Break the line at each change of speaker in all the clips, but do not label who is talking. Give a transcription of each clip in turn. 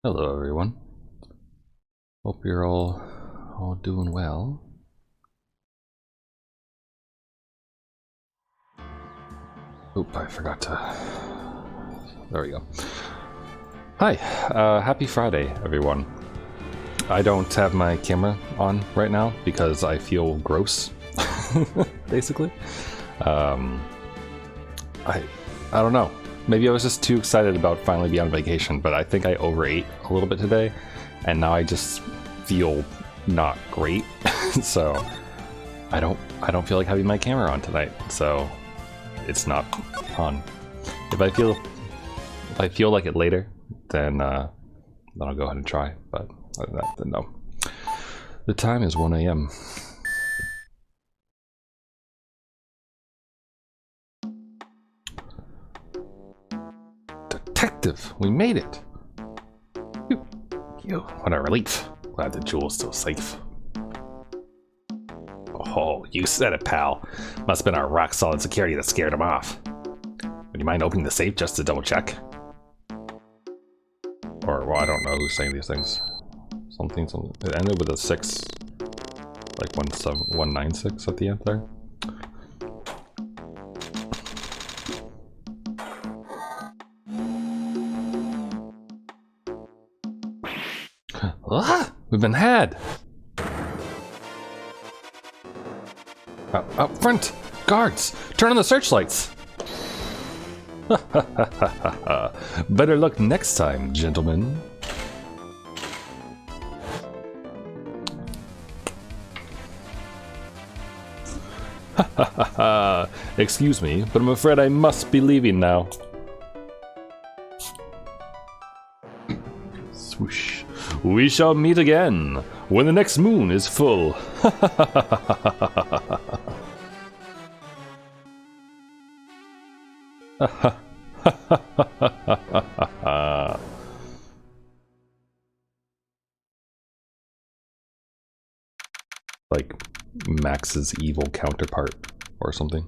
Hello everyone. Hope you're all doing well. Oop, I forgot to... There we go. Hi, happy Friday everyone. I don't have my camera on right now because I feel gross, basically. I don't know. Maybe I was just too excited about finally being on vacation, but I think I overate a little bit today, and now I just feel not great. So I don't feel like having my camera on tonight, so it's not on. If I feel like it later, then I'll go ahead and try. But other than that, then no. The time is 1 a.m. Detective, we made it! Phew, what a relief. Glad the jewel's still safe. Oh, you said it, pal. Must have been our rock-solid security that scared him off. Would you mind opening the safe just to double-check? Or, well, I don't know who's saying these things. Something. It ended with a 6, like 196 at the end there. Ah, we've been had. Up front, guards, turn on the searchlights. Better luck next time, gentlemen. Excuse me, but I'm afraid I must be leaving now. Swoosh. We shall meet again when the next moon is full. Like Max's evil counterpart or something.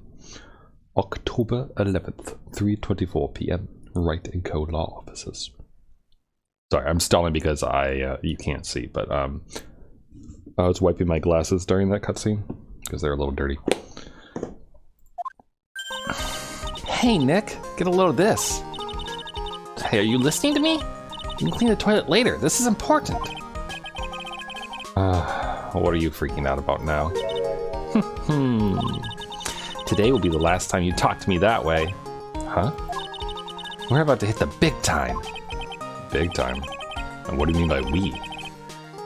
October 11th, 3:24 p.m. Wright & Co. Law Offices. Sorry, I'm stalling because you can't see, but I was wiping my glasses during that cutscene because they're a little dirty. Hey Nick, get a load of this. Hey, are you listening to me? You can clean the toilet later. This is important. What are you freaking out about now? Today will be the last time you talk to me that way. Huh? We're about to hit the big time. Big time? And what do you mean by we?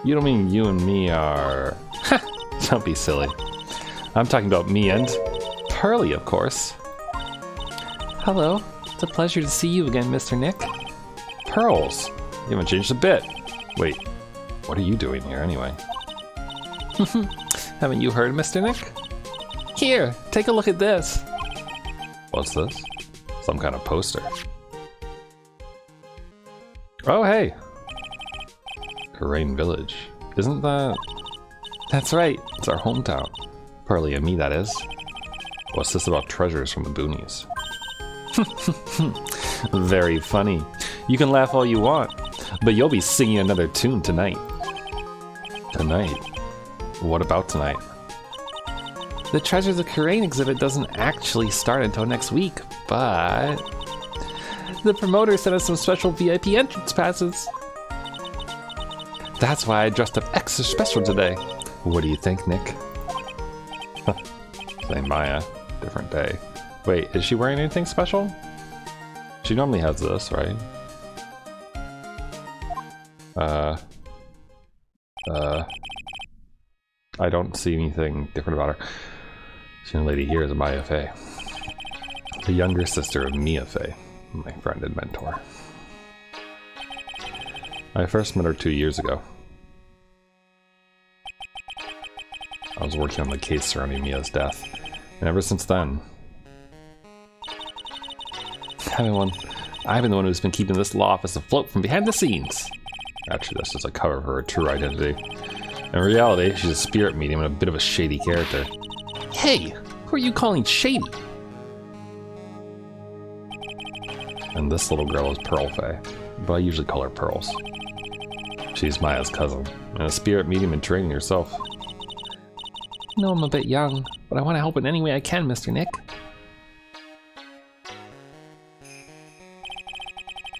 You don't mean you and me are... Don't be silly. I'm talking about me and Pearly, of course. Hello. It's a pleasure to see you again, Mr. Nick. Pearls. You haven't changed a bit. Wait, what are you doing here anyway? Haven't you heard, Mr. Nick? Here, take a look at this. What's this? Some kind of poster. Oh, hey! Crane Village. Isn't that... That's right, it's our hometown. Pearly and me, that is. What's this about treasures from the boonies? Very funny. You can laugh all you want, but you'll be singing another tune tonight. Tonight? What about tonight? The Treasures of Crane exhibit doesn't actually start until next week, but... The promoter sent us some special VIP entrance passes. That's why I dressed up extra special today. What do you think, Nick? Same Maya, different day. Wait, is she wearing anything special? She normally has this, right? I don't see anything different about her. This young lady here is Maya Fey, the younger sister of Mia Fey, my friend and mentor. I first met her 2 years ago. I was working on the case surrounding Mia's death, and ever since then, I've been the one who's been keeping this law office afloat from behind the scenes. Actually, this is a cover of her true identity. In reality, she's a spirit medium and a bit of a shady character. Hey, who are you calling shady? And this little girl is Pearl Fey, but I usually call her Pearls. She's Maya's cousin, and a spirit medium in training herself.
I know I'm a bit young, but I want to help in any way I can, Mr. Nick.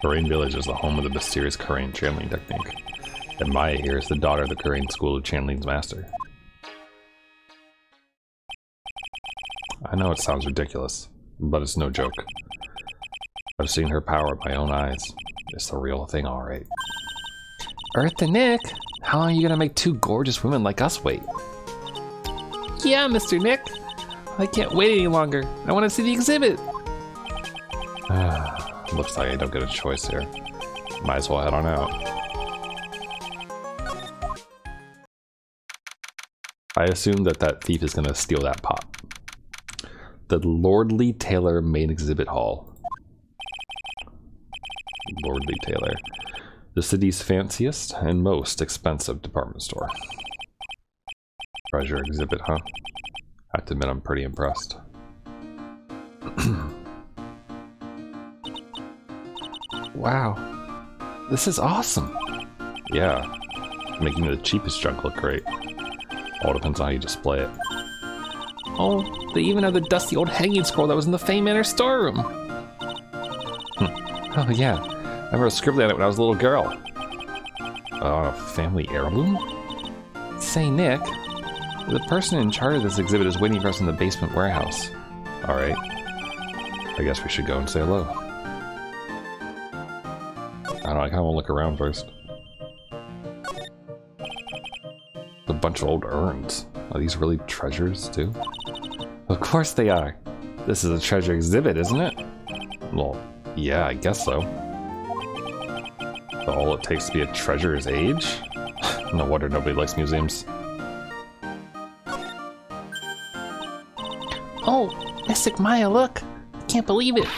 Kurain Village is the home of the mysterious Kurain channeling technique, and Maya here is the daughter of the Kurain school of channeling's master. I know it sounds ridiculous, but it's no joke. I've seen her power with my own eyes. It's the real thing, alright.
Earth and Nick, how long are you gonna make two gorgeous women like us wait? Yeah, Mr. Nick. I can't wait any longer. I want to see the exhibit.
Looks like I don't get a choice here. Might as well head on out. I assume that that thief is gonna steal that pot. The Lordly Taylor main exhibit hall. Lordly Taylor. The city's fanciest and most expensive department store. Treasure exhibit, huh? I have to admit I'm pretty impressed.
Wow. This is awesome.
Yeah. Making the cheapest junk look great. All depends on how you display it.
Oh, they even have the dusty old hanging scroll that was in the Fame Manor storeroom.
Oh yeah, I remember scribbling on it when I was a little girl. Family heirloom?
Say, Nick, the person in charge of this exhibit is waiting for us in the basement warehouse.
Alright. I guess we should go and say hello. I don't know, I kinda wanna look around first. A bunch of old urns. Are these really treasures too?
Of course they are.
This is a treasure exhibit, isn't it? Well, yeah, I guess so. But all it takes to be a treasure is age? No wonder nobody likes museums.
Oh, Mystic Maya, look! I can't believe it!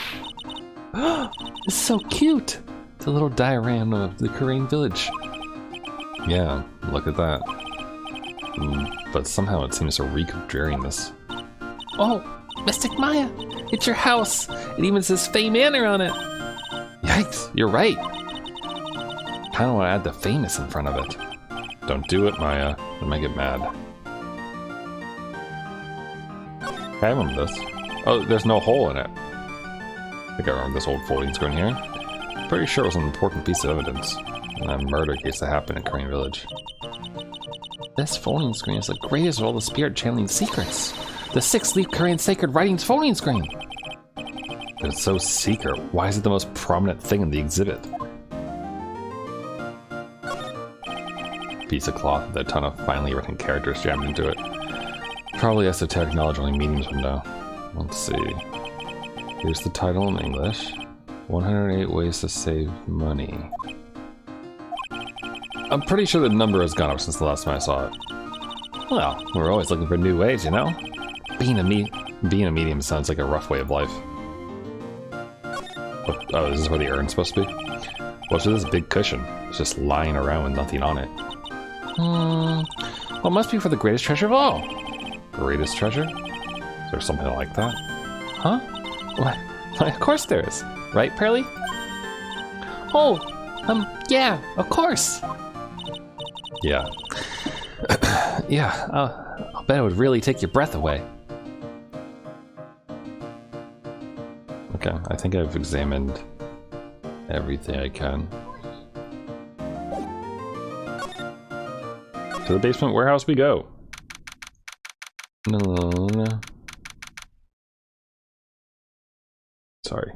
It's so cute! It's a little diorama of the Kurain village.
Yeah, look at that. But somehow it seems to reek of dreariness.
Oh, Mystic Maya! It's your house! It even says Fame Manor on it!
Yikes, you're right! Kinda wanna add the famous in front of it. Don't do it, Maya. It might get mad. I remember this. Oh, there's no hole in it. I think I remember this old folding screen here. Pretty sure it was an important piece of evidence in a murder case that happened in Kurain Village.
This folding screen is the greatest of all the spirit channeling secrets. The 6-leaf Kurain Sacred Writings folding screen.
It's so secret. Why is it the most prominent thing in the exhibit? Piece of cloth with a ton of finely written characters jammed into it. Probably esoteric knowledge only mediums would know. Let's see. Here's the title in English. 108 Ways to Save Money. I'm pretty sure the number has gone up since the last time I saw it. Well, we're always looking for new ways, you know? Being a medium sounds like a rough way of life. Oh, this is where the urn's supposed to be? What's with this big cushion? It's just lying around with nothing on it.
Well, it must be for the greatest treasure of all.
Greatest treasure? Is there something like that?
Huh? What? Of course there is. Right, Pearly? Oh, yeah, of course.
Yeah.
Yeah, I'll bet it would really take your breath away.
Okay, I think I've examined everything I can. To the basement warehouse we go. No. Sorry,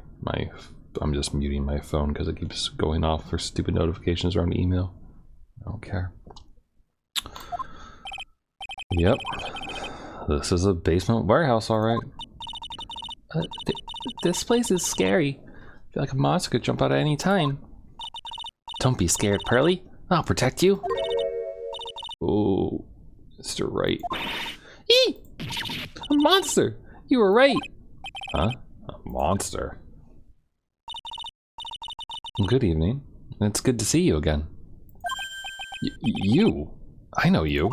I'm just muting my phone because it keeps going off for stupid notifications around email. I don't care. Yep, this is a basement warehouse, all right.
This place is scary. I feel like a monster could jump out at any time. Don't be scared, Pearly. I'll protect you.
Oh, Mr. Wright.
Eee! A monster! You were right.
Huh? A monster?
Good evening. It's good to see you again.
You? I know you.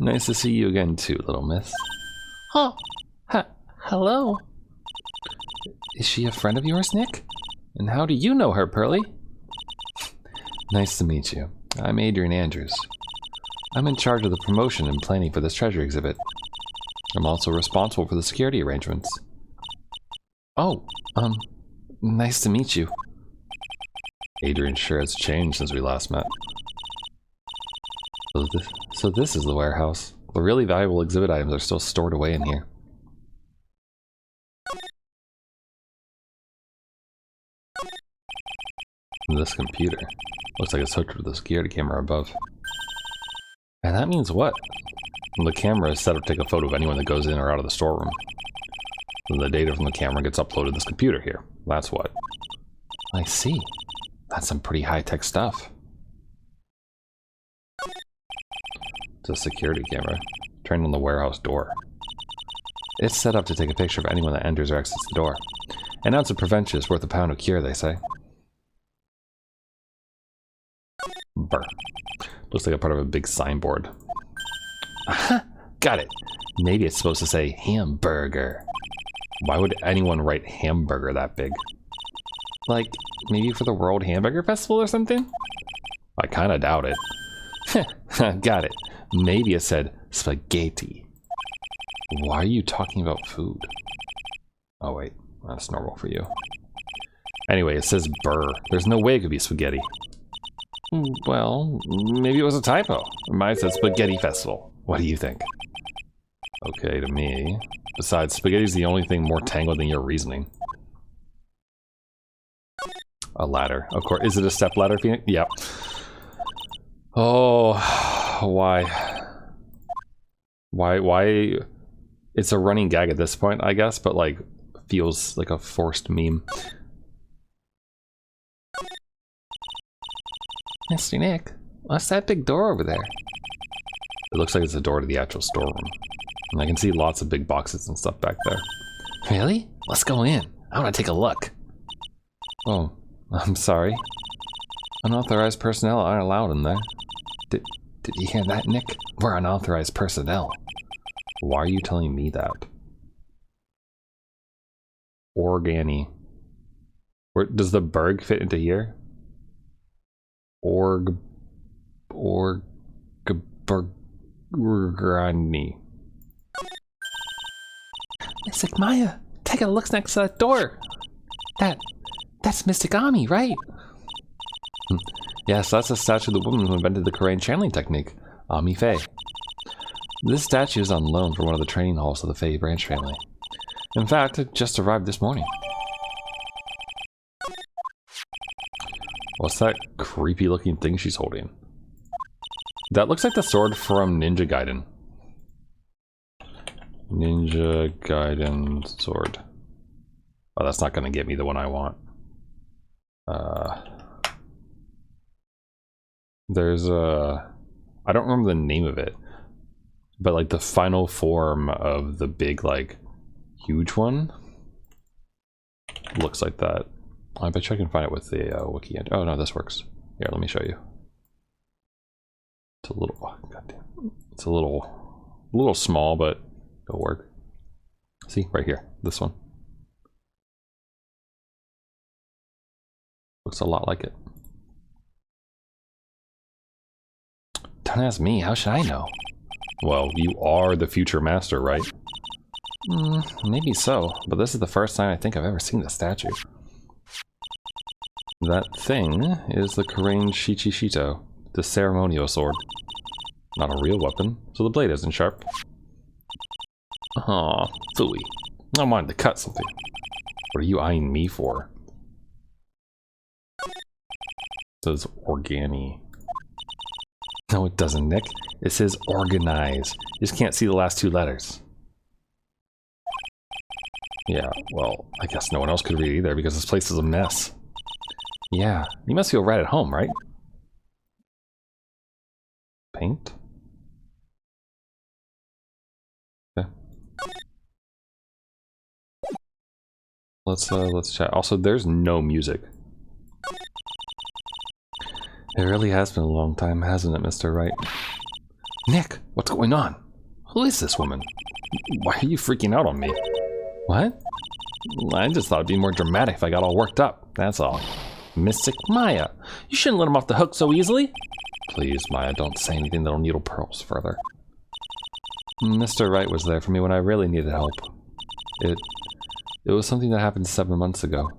Nice to see you again too, little miss. Oh, hello. Is she a friend of yours, Nick? And how do you know her, Pearly? Nice to meet you. I'm Adrian Andrews. I'm in charge of the promotion and planning for this treasure exhibit. I'm also responsible for the security arrangements. Oh, nice to meet you.
Adrian sure has changed since we last met.
So this is the warehouse. The really valuable exhibit items are still stored away in here.
This computer looks like it's hooked to the security camera above.
And that means what?
The camera is set up to take a photo of anyone that goes in or out of the storeroom. Then the data from the camera gets uploaded to this computer here. That's what.
I see. That's some pretty high-tech stuff.
It's a security camera trained on the warehouse door.
It's set up to take a picture of anyone that enters or exits the door. An ounce of prevention is worth a pound of cure, they say.
Brr. Looks like a part of a big signboard.
Aha! Got it. Maybe it's supposed to say hamburger.
Why would anyone write hamburger that big?
Like, maybe for the World Hamburger Festival or something?
I kinda doubt it.
Got it. Maybe it said spaghetti.
Why are you talking about food? Oh wait, that's normal for you. Anyway, it says burr. There's no way it could be spaghetti.
Well, maybe it was a typo. Mine said Spaghetti Festival. What do you think?
Okay to me. Besides, spaghetti's the only thing more tangled than your reasoning. A ladder. Of course. Is it a step ladder, Phoenix? Yep. Oh, why? Why? It's a running gag at this point, I guess, but like, feels like a forced meme.
Mr. Nick, what's that big door over there?
It looks like it's a door to the actual storeroom. And I can see lots of big boxes and stuff back there.
Really? Let's go in. I want to take a look.
Oh, I'm sorry.
Unauthorized personnel aren't allowed in there. Did you hear that, Nick? We're unauthorized personnel.
Why are you telling me that? Organi. Where does the berg fit into here? Organi.
Mystic Maya, take a look next to that door. That's Mystic Ami, right?
Yes, that's a statue of the woman who invented the Korean channeling technique, Ami Faye.
This statue is on loan for one of the training halls of the Faye branch family. In fact, it just arrived this morning.
What's that creepy looking thing she's holding? That looks like the sword from Ninja Gaiden. Ninja Gaiden sword. Oh, that's not gonna get me the one I want. There's a... I don't remember the name of it. But like the final form of the big, like, huge one. Looks like that. I bet you I can find it with the wiki. Oh no, this works. Here, let me show you. It's a little, oh, goddamn. It's a little small, but it'll work. See, right here, this one. Looks a lot like it.
Don't ask me, how should I know?
Well, you are the future master, right?
Maybe so, but this is the first time I think I've ever seen the statue.
That thing is the Korean Shichishito, the ceremonial sword. Not a real weapon, so the blade isn't sharp. Aw, phooey. I wanted to cut something. What are you eyeing me for? It says Organi.
No, it doesn't, Nick. It says organize. You just can't see the last two letters.
Yeah, well, I guess no one else could read either because this place is a mess.
Yeah, you must feel right at home, right?
Paint? Okay. Let's chat. Also, there's no music.
It really has been a long time, hasn't it, Mr. Wright? Nick, what's going on?
Who is this woman? Why are you freaking out on me?
What?
I just thought it'd be more dramatic if I got all worked up, that's all. Mystic Maya. You shouldn't let him off the hook so easily. Please, Maya, don't say anything that'll needle pearls further. Mr. Wright was there for me when I really needed help. It was something that happened 7 months ago.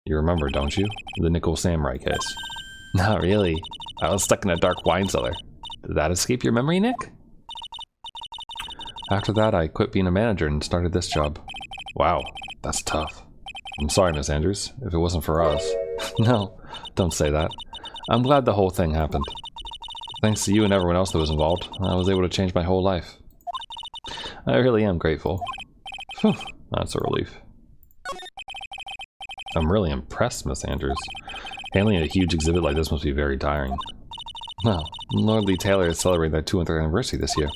You remember, don't you? The Nickel Samurai case. Not really. I was stuck in a dark wine cellar. Did that escape your memory, Nick? After that, I quit being a manager and started this job. Wow, that's tough. I'm sorry, Miss Andrews, if it wasn't for us. No, don't say that. I'm glad the whole thing happened. Thanks to you and everyone else that was involved, I was able to change my whole life. I really am grateful. Whew, that's a relief. I'm really impressed, Miss Andrews. Handling a huge exhibit like this must be very tiring. Well, Lord Lee Taylor is celebrating their 200th anniversary this year.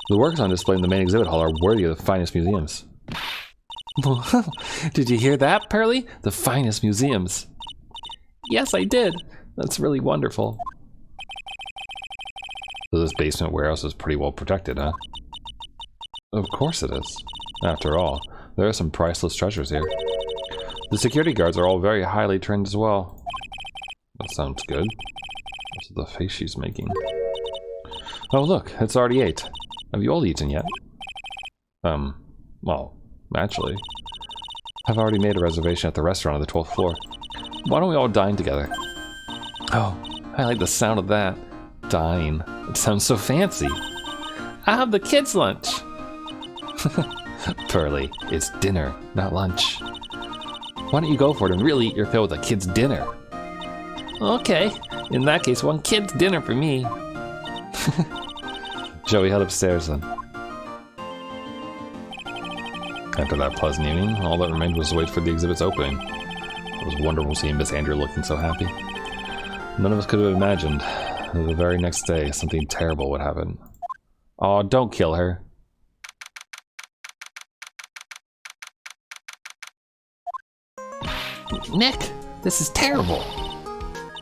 The works on display in the main exhibit hall are worthy of the finest museums. Did you hear that, Pearly? The finest museums. Yes, I did. That's really wonderful. So this basement warehouse is pretty well protected, huh? Of course it is. After all, there are some priceless treasures here. The security guards are all very highly trained as well. That sounds good. This is the face she's making. Oh look, it's already 8. Have you all eaten yet? Well, actually, I've already made a reservation at the restaurant on the 12th floor. Why don't we all dine together? Oh, I like the sound of that. Dine. It sounds so fancy. I have the kids' lunch. Pearly, it's dinner, not lunch. Why don't you go for it and really eat your fill with a kid's dinner? Okay, in that case, one kid's dinner for me. Joey, head upstairs then. After that pleasant evening, all that remained was to wait for the exhibit's opening. It was wonderful seeing Miss Andrew looking so happy. None of us could have imagined that the very next day something terrible would happen. Oh, don't kill her. Nick, this is terrible.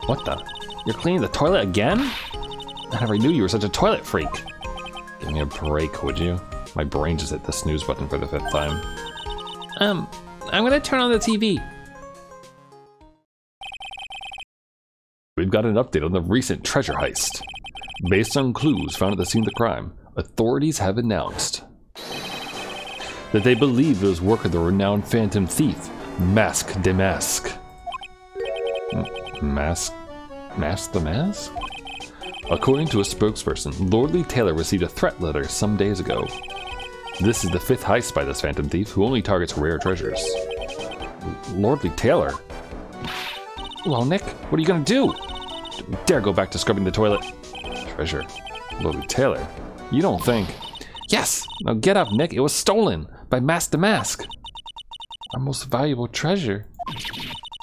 What the? You're cleaning the toilet again? I never knew you were such a toilet freak. Give me a break, would you? My brain just hit the snooze button for the 5th time. I'm gonna turn on the TV. We've got an update on the recent treasure heist. Based on clues found at the scene of the crime, authorities have announced that they believe it was work of the renowned phantom thief, Mask de Mask. Mask the Mask? According to a spokesperson, Lord Lee Taylor received a threat letter some days ago. This is the 5th heist by this phantom thief, who only targets rare treasures. Lord Lee Taylor? Well, Nick, what are you gonna do? Don't you dare go back to scrubbing the toilet. Treasure. Lord Lee Taylor? You don't think... Yes! Now get up, Nick. It was stolen by Mask the Mask. Our most valuable treasure.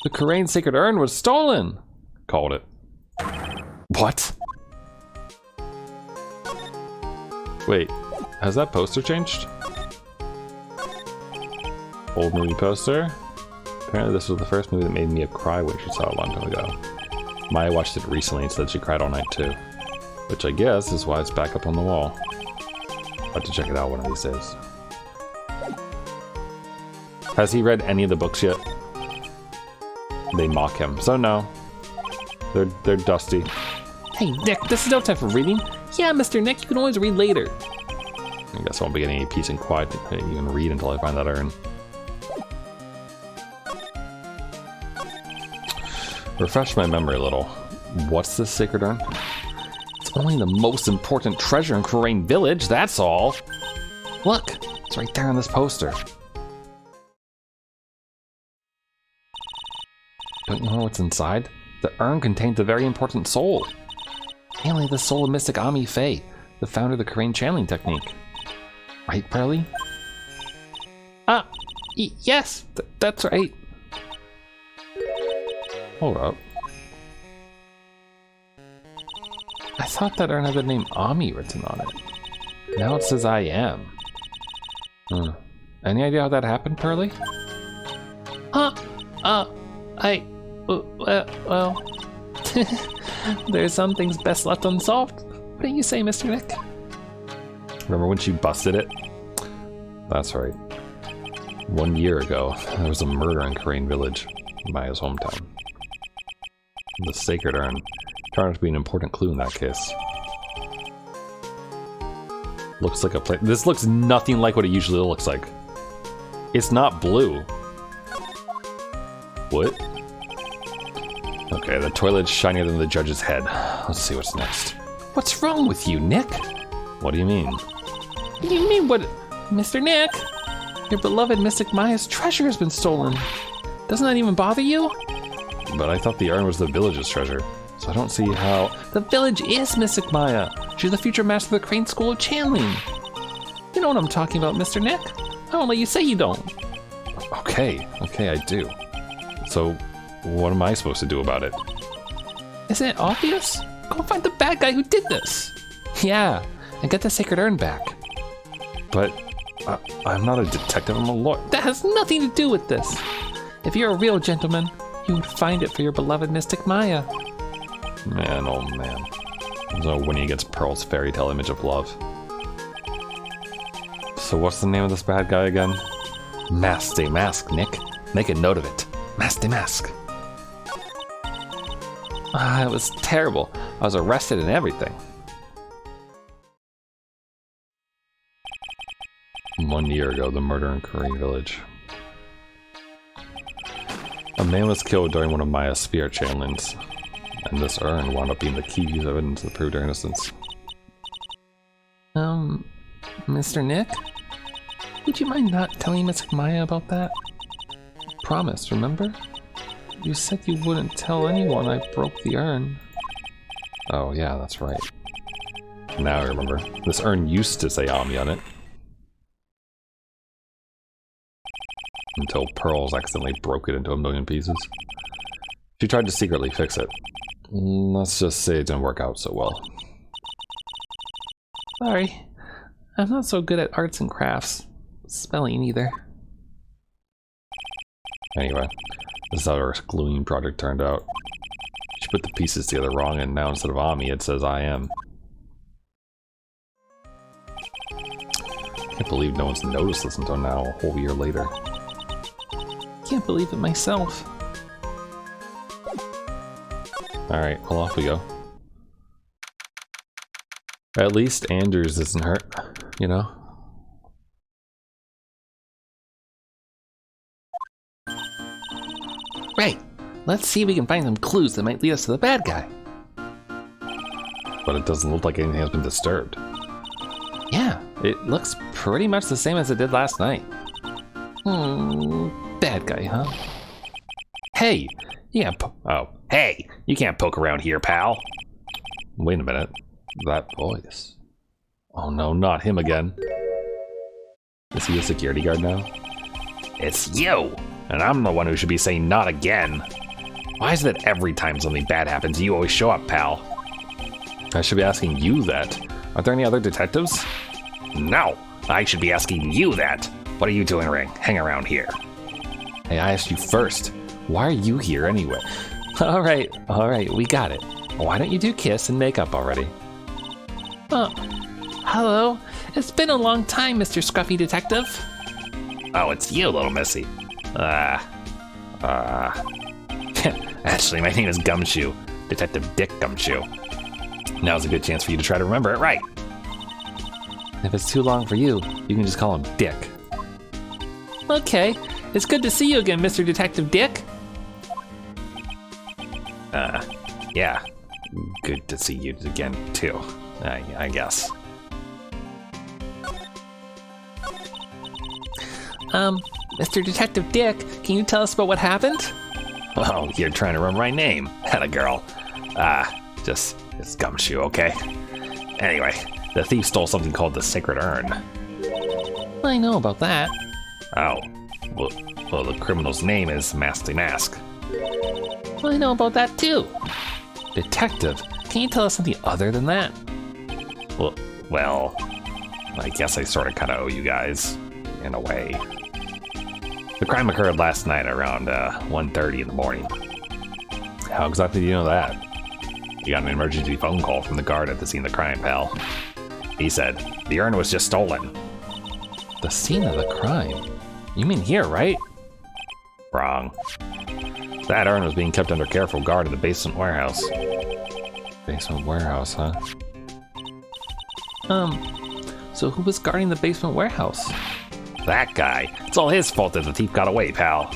The Karain Sacred Urn was stolen! Called it. What? Wait, has that poster changed? Old movie poster? Apparently this was the first movie that made Mia cry when she saw it a long time ago. Maya watched it recently and said she cried all night too. Which I guess is why it's back up on the wall. I'll have to check it out one of these days. Has he read any of the books yet? They mock him, so no. They're dusty. Hey Nick, this is no time for reading. Yeah, Mr. Nick, you can always read later. I guess I won't be getting any peace and quiet to even read until I find that urn. Refresh my memory a little. What's this sacred urn? It's only the most important treasure in Karain Village, that's all. Look, it's right there on this poster. Don't you know what's inside? The urn contains a very important soul. Mainly the soul of Mystic Ami Faye, the founder of the Karain channeling technique. Right, Pearly? Yes, that's right. Hold up. I thought that urn had the name Ami written on it. Now it says I am. Any idea how that happened, Pearly? Well, there's some things best left unsolved. What do you say, Mr. Nick? Remember when she busted it? That's right. 1 year ago, there was a murder in Karain Village. Maya's hometown. The sacred urn turned out to be an important clue in that case. Looks like a place. This looks nothing like what it usually looks like. It's not blue. What? Okay, the toilet's shinier than the judge's head. Let's see what's next.
What's wrong with you, Nick?
What do you mean?
You mean what? Mr. Nick? Your beloved Mystic Maya's treasure has been stolen. Doesn't that even bother you?
But I thought the urn was the village's treasure, so I don't see how...
The village is Mystic Maya. She's the future master of the Crane School of Channeling. You know what I'm talking about, Mr. Nick. I won't let you say you don't.
Okay, I do. So, what am I supposed to do about it?
Isn't it obvious? Go find the bad guy who did this. Yeah, and get the sacred urn back.
But I'm not a detective, I'm a lawyer.
That has nothing to do with this. If you're a real gentleman, you would find it for your beloved Mystic Maya.
Man, oh man. There's no winning against Pearl's fairy tale image of love. So what's the name of this bad guy again?
Master Mask, Nick. Make a note of it. Master Mask. It was terrible. I was arrested and everything.
1 year ago, the murder in Korean village. A man was killed during one of Maya's spirit channelings, and this urn wound up being the key piece of evidence that proved her innocence.
Mr. Nick? Would you mind not telling Mystic Maya about that? Promise, remember? You said you wouldn't tell anyone I broke the urn.
Oh yeah, that's right. Now I remember. This urn used to say Ami on it. Until Pearls accidentally broke it into a million pieces. She tried to secretly fix it. Let's just say it didn't work out so well.
Sorry. I'm not so good at arts and crafts. Spelling either.
Anyway, this is how our gluing project turned out. She put the pieces together wrong, and now instead of Ami, it says I am. Can't believe no one's noticed this until now, a whole year later.
Can't believe it myself.
Alright, well, off we go. At least Anders isn't hurt, you know?
Right. Let's see if we can find some clues that might lead us to the bad guy.
But it doesn't look like anything has been disturbed.
Yeah, it looks pretty much the same as it did last night. Bad guy, huh?
Hey! You can't hey! You can't poke around here, pal! Wait a minute. That voice. Oh no, not him again. Is he a security guard now? It's you! And I'm the one who should be saying not again. Why is it that every time something bad happens, you always show up, pal? I should be asking you that. Aren't there any other detectives? No! I should be asking you that! What are you doing hang around here? Hey, I asked you first. Why are you here anyway?
Alright, we got it.
Why don't you do kiss and make up already?
Hello? It's been a long time, Mr. Scruffy Detective.
Oh, it's you, little missy. Actually, my name is Gumshoe. Detective Dick Gumshoe. Now's a good chance for you to try to remember it right.
If it's too long for you,
You can just call him Dick.
okay. It's good to see you again, Mr. Detective Dick.
Yeah. Good to see you again, too. I guess.
Mr. Detective Dick, can you tell us about what happened?
Oh, you're trying to remember my name. Atta girl. It's Gumshoe, okay? Anyway, the thief stole something called the Sacred Urn.
I know about that.
Oh, well, the criminal's name is Masty Mask.
I know about that too. Detective, can you tell us something other than that?
Well, I guess I sort of kind of owe you guys, in a way. The crime occurred last night around 1:30 in the morning. How exactly do you know that? You got an emergency phone call from the guard at the scene of the crime, pal. He said, the urn was just stolen.
The scene of the crime? You mean here, right?
Wrong. That urn was being kept under careful guard in the basement warehouse.
Basement warehouse, huh? So who was guarding the basement warehouse?
That guy. It's all his fault that the thief got away, pal.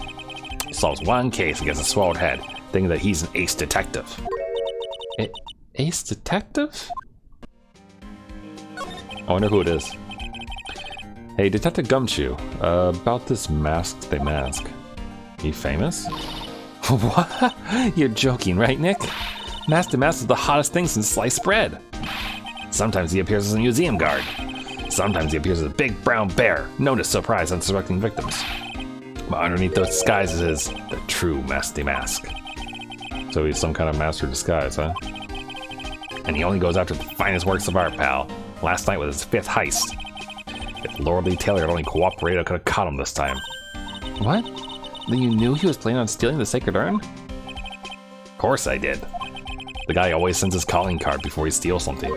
He solves one case against a swelled head, thinking that he's an ace detective.
Ace detective?
I wonder who it is. Hey, Detective Gumshoe, about this mask they mask. He famous?
What? You're joking, right, Nick?
Mask to Mask is the hottest thing since sliced bread. Sometimes he appears as a museum guard. Sometimes he appears as a big brown bear, known to surprise unsuspecting victims. But underneath those disguises is the true Mask to Mask.
So he's some kind of master disguise, huh?
And he only goes after the finest works of art, pal. Last night was his 5th heist. If Lord Lee Taylor had only cooperated, I could have caught him this time.
What? Then you knew he was planning on stealing the sacred urn?
Of course I did. The guy always sends his calling card before he steals something.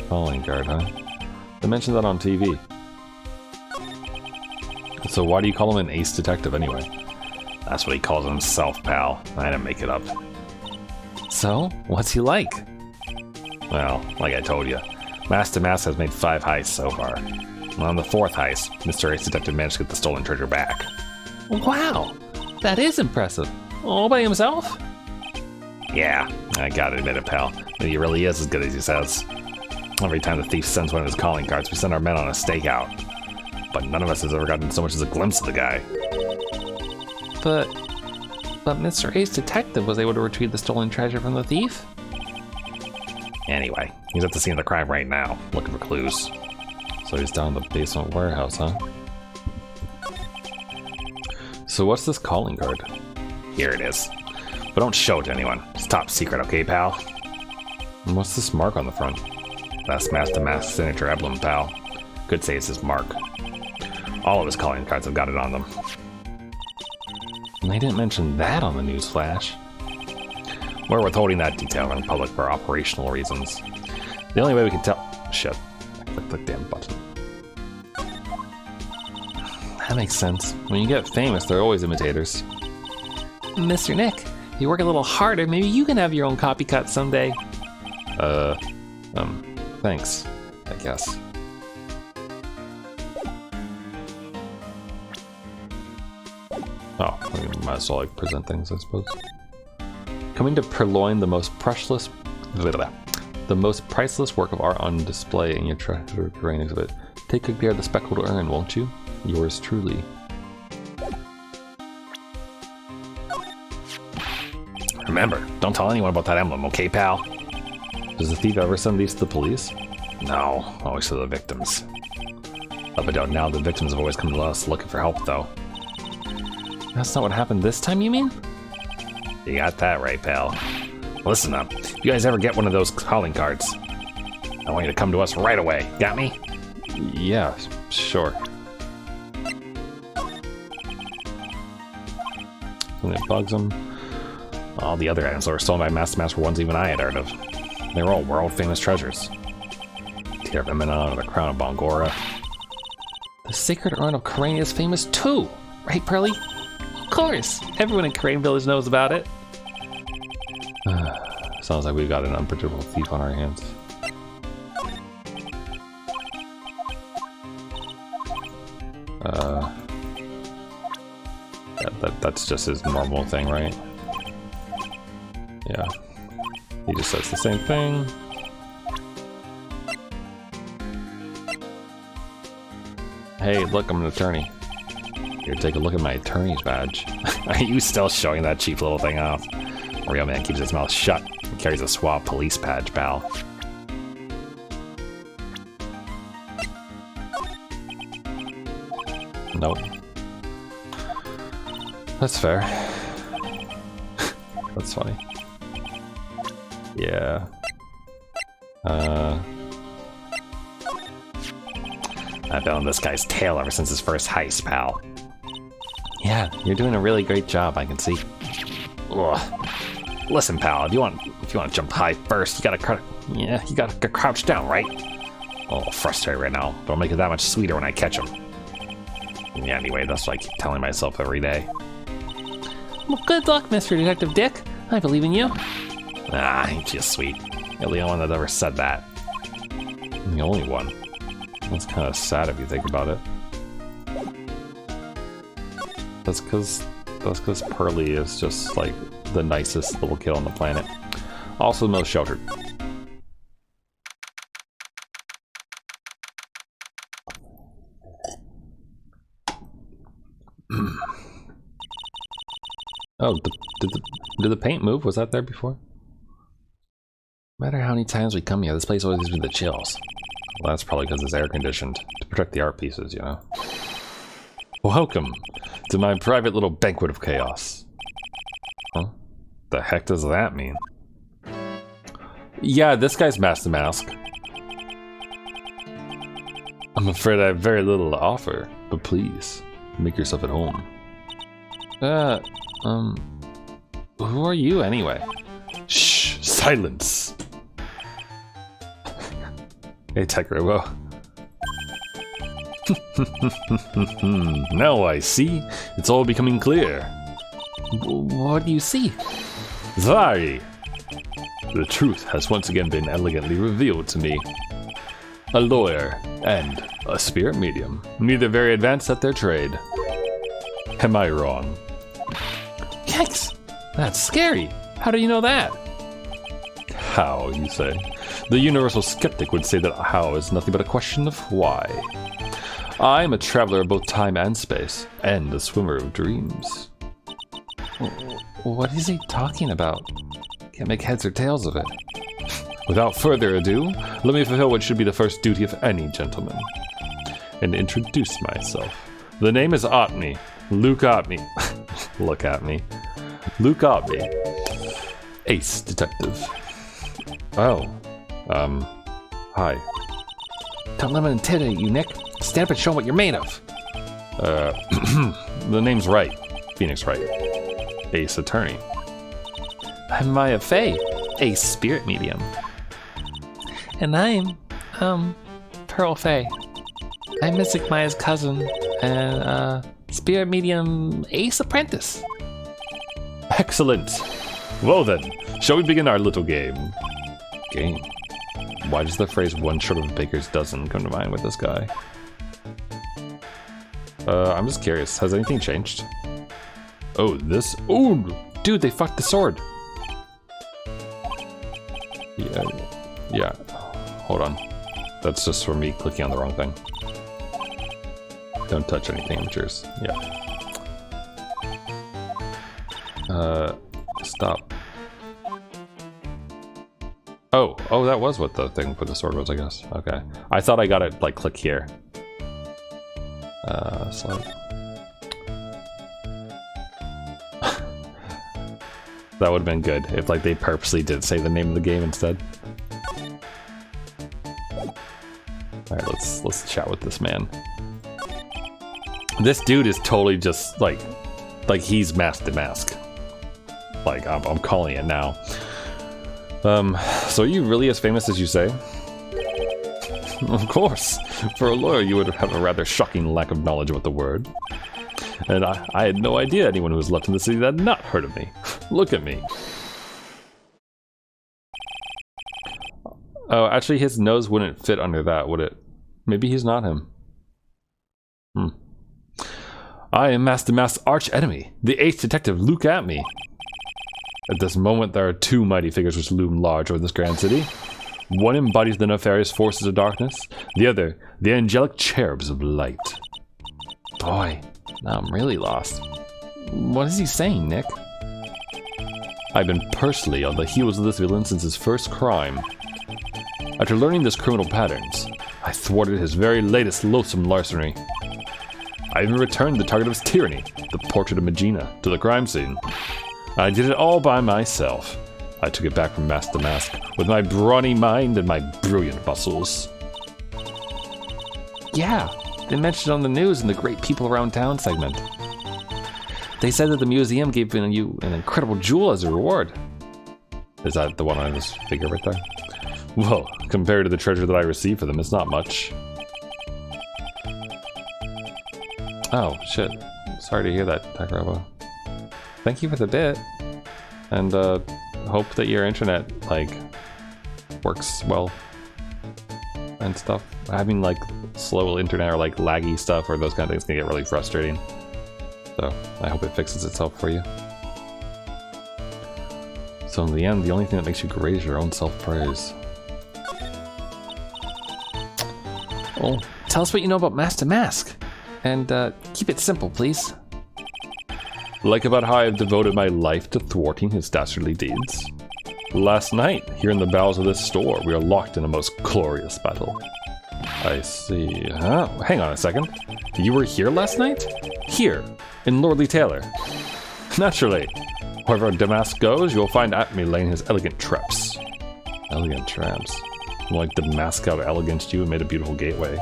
Calling card, huh? They mentioned that on TV. So why do you call him an ace detective anyway?
That's what he calls himself, pal. I didn't make it up.
So, what's he like?
Well, like I told you, Mask to Mask has made 5 heists so far. On the 4th heist, Mr. Ace Detective managed to get the stolen treasure back.
Wow! That is impressive. All by himself?
Yeah, I gotta admit it, pal. He really is as good as he says. Every time the thief sends one of his calling cards, we send our men on a stakeout. But none of us has ever gotten so much as a glimpse of the guy.
But Mr. Ace Detective was able to retrieve the stolen treasure from the thief?
Anyway, he's at the scene of the crime right now, looking for clues.
So he's down in the basement warehouse, huh? So what's this calling card?
Here it is. But don't show it to anyone. It's top secret, okay, pal?
And what's this mark on the front?
That's Mask to Mask signature emblem, pal. Could say it's his mark. All of his calling cards have got it on them.
And they didn't mention that on the news flash.
We're withholding that detail from the public for operational reasons. The only way we can tell... Shit. I clicked the damn button.
That makes sense. When you get famous, there are always imitators. Mr. Nick, if you work a little harder, maybe you can have your own copycat someday. Thanks, I guess. Oh, we might as well like present things, I suppose. Coming to purloin the most priceless work of art on display in your treasure terrain exhibit. Take good care of the speckled urn, won't you? Yours truly.
Remember, don't tell anyone about that emblem, okay, pal?
Does the thief ever send these to the police?
No, always to the victims. Up until now, the victims have always come to us looking for help, though.
That's not what happened this time, you mean?
You got that right, pal. Listen up. If you guys ever get one of those calling cards, I want you to come to us right away. Got me?
Yeah, sure. Something that bugs them.
All the other items that were stolen by Mask to Mask were ones even I had heard of. They were all world-famous treasures. Tear of Eminon or the Crown of Bongora.
The Sacred Urn of Crane is famous too, right, Pearly? Of course! Everyone in Crane Village knows about it. Sounds like we've got an unpredictable thief on our hands. That's just his normal thing, right? Yeah. He just says the same thing. Hey, look, I'm an attorney. Here, take a look at my attorney's badge.
Are you still showing that cheap little thing off? A real man keeps his mouth shut and carries a suave police badge, pal.
Nope. That's fair. That's funny. Yeah.
I've been on this guy's tail ever since his first heist, pal.
Yeah, you're doing a really great job, I can see.
Ugh. Listen, pal, if you want to jump high first, you gotta crouch down, right? Oh, frustrated right now, but I'll make it that much sweeter when I catch him. Yeah, anyway, that's what I keep telling myself every day.
Well, good luck, Mr. Detective Dick. I believe in you.
Ah, ain't you sweet. You're the only one that ever said that. I'm the only one. That's kind of sad if you think about it. That's because Pearly is just like the nicest little kid on the planet. Also the most sheltered. Oh, did the paint move? Was that there before? No matter how many times we come here, this place always gives me the chills. Well, that's probably because it's air conditioned to protect the art pieces, you know. Welcome to my private little banquet of chaos. Huh? The heck does that mean? Yeah, this guy's Master Mask. I'm afraid I have very little to offer, but please, make yourself at home. Who are you anyway? Shh, silence! Hey, Tech Robo. Now I see. It's all becoming clear.
What do you see?
Zari! The truth has once again been elegantly revealed to me. A lawyer and a spirit medium, neither very advanced at their trade. Am I wrong?
Yikes! That's scary. How do you know that?
How, you say? The universal skeptic would say that how is nothing but a question of why. I am a traveler of both time and space, and a swimmer of dreams.
What is he talking about? Can't make heads or tails of it.
Without further ado, let me fulfill what should be the first duty of any gentleman, and introduce myself. The name is Otney. Luke Otney. Look at me. Luke Otney. Ace Detective. Oh. Hi.
Don't let him intimidate you, Nick. Stand up and show him what you're made of.
The name's Wright. Phoenix Wright. Ace Attorney.
I'm Maya Fey, a spirit medium. And I'm, Pearl Fey. I'm Mystic Maya's cousin, and, spirit medium Ace Apprentice.
Excellent. Well then, shall we begin our little game? Game? Why does the phrase one short of a baker's dozen come to mind with this guy? I'm just curious, has anything changed? Oh, this? Oh, dude, they fucked the sword. Yeah. Hold on. That's just for me clicking on the wrong thing. Don't touch anything, amateurs. Yeah. Stop. Oh, that was what the thing for the sword was, I guess. Okay. I thought I got it, like, click here. Slide. That would have been good if, like, they purposely did say the name of the game instead. Alright, let's chat with this man. This dude is totally just, like he's Master Mask. Like, I'm calling it now. So are you really as famous as you say? Of course. For a lawyer, you would have a rather shocking lack of knowledge about the word. And I had no idea anyone who was left in the city that had not heard of me. Look at me. Oh, actually his nose wouldn't fit under that, would it? Maybe he's not him. I am Master Mask's arch enemy, the Ace Detective Luke Atney. At this moment, there are two mighty figures which loom large over this grand city. One embodies the nefarious forces of darkness, the other, the angelic cherubs of light.
Boy, now I'm really lost. What is he saying, Nick?
I've been personally on the heels of this villain since his first crime. After learning his criminal patterns, I thwarted his very latest loathsome larceny. I even returned the target of his tyranny, the portrait of Magina, to the crime scene. I did it all by myself. I took it back from Master Mask with my brawny mind and my brilliant muscles.
Yeah, they mentioned it on the news in the Great People Around Town segment. They said that the museum gave you an incredible jewel as a reward.
Is that the one on this figure right there? Well, compared to the treasure that I received for them, it's not much.
Oh, shit. Sorry to hear that, Tech Robo. thank you for the bit. And hope that your internet, like, works well. And stuff. Having, like, slow internet or, like, laggy stuff or those kind of things can get really frustrating. So, I hope it fixes itself for you. So in the end, the only thing that makes you great is your own self-praise. Oh, tell us what you know about Master Mask. And keep it simple, please.
Like about how I have devoted my life to thwarting his dastardly deeds. Last night, here in the bowels of this store, we are locked in a most glorious battle. I see. Huh? Hang on a second. You were here last night? Here, in Lordly Taylor. Naturally. Wherever Damask goes, you'll find Atme laying his elegant traps.
Elegant traps?
Like Damask out eleganced you and made a beautiful gateway.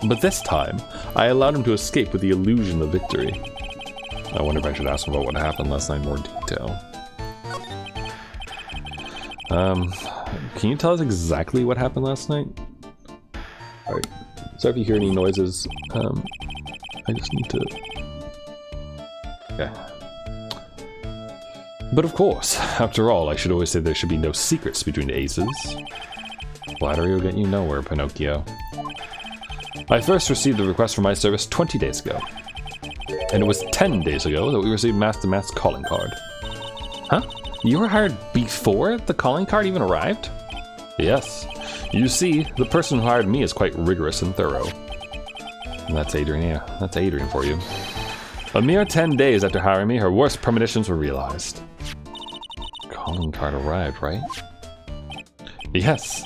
But this time, I allowed him to escape with the illusion of victory. I wonder if I should ask him about what happened last night in more detail. Can you tell us exactly what happened last night? Alright, sorry if you hear any noises. I just need to... Okay. But of course, after all, I should always say there should be no secrets between aces. Flattery will get you nowhere, Pinocchio. I first received the request for my service 20 days ago. And it was 10 days ago that we received Master Mask's calling card.
Huh? You were hired before the calling card even arrived?
Yes. You see, the person who hired me is quite rigorous and thorough.
And that's Adrian, yeah. That's Adrian for you.
A mere 10 days after hiring me, her worst premonitions were realized.
Calling card arrived, right?
Yes.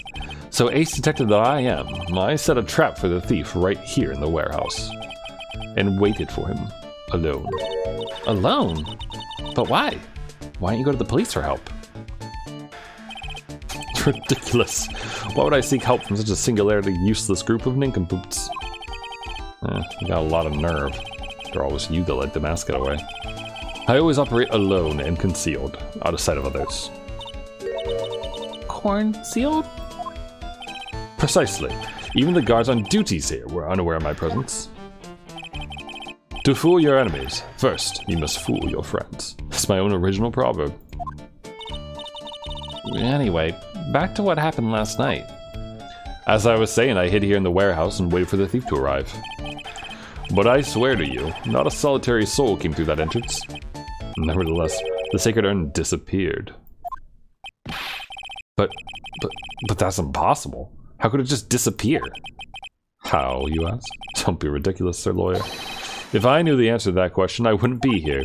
So ace detective that I am, I set a trap for the thief right here in the warehouse. And waited for him. Alone.
Alone? But why? Why don't you go to the police for help?
It's ridiculous. Why would I seek help from such a singularly useless group of nincompoops? You got a lot of nerve. After all, it was you that led Damask away. I always operate alone and concealed, out of sight of others.
Concealed?
Precisely. Even the guards on duties here were unaware of my presence. To fool your enemies, first you must fool your friends. It's my own original proverb.
Anyway, back to what happened last night.
As I was saying, I hid here in the warehouse and waited for the thief to arrive. But I swear to you, not a solitary soul came through that entrance. Nevertheless, the sacred urn disappeared.
But that's impossible. How could it just disappear?
How, you ask? Don't be ridiculous, Sir Lawyer. If I knew the answer to that question, I wouldn't be here.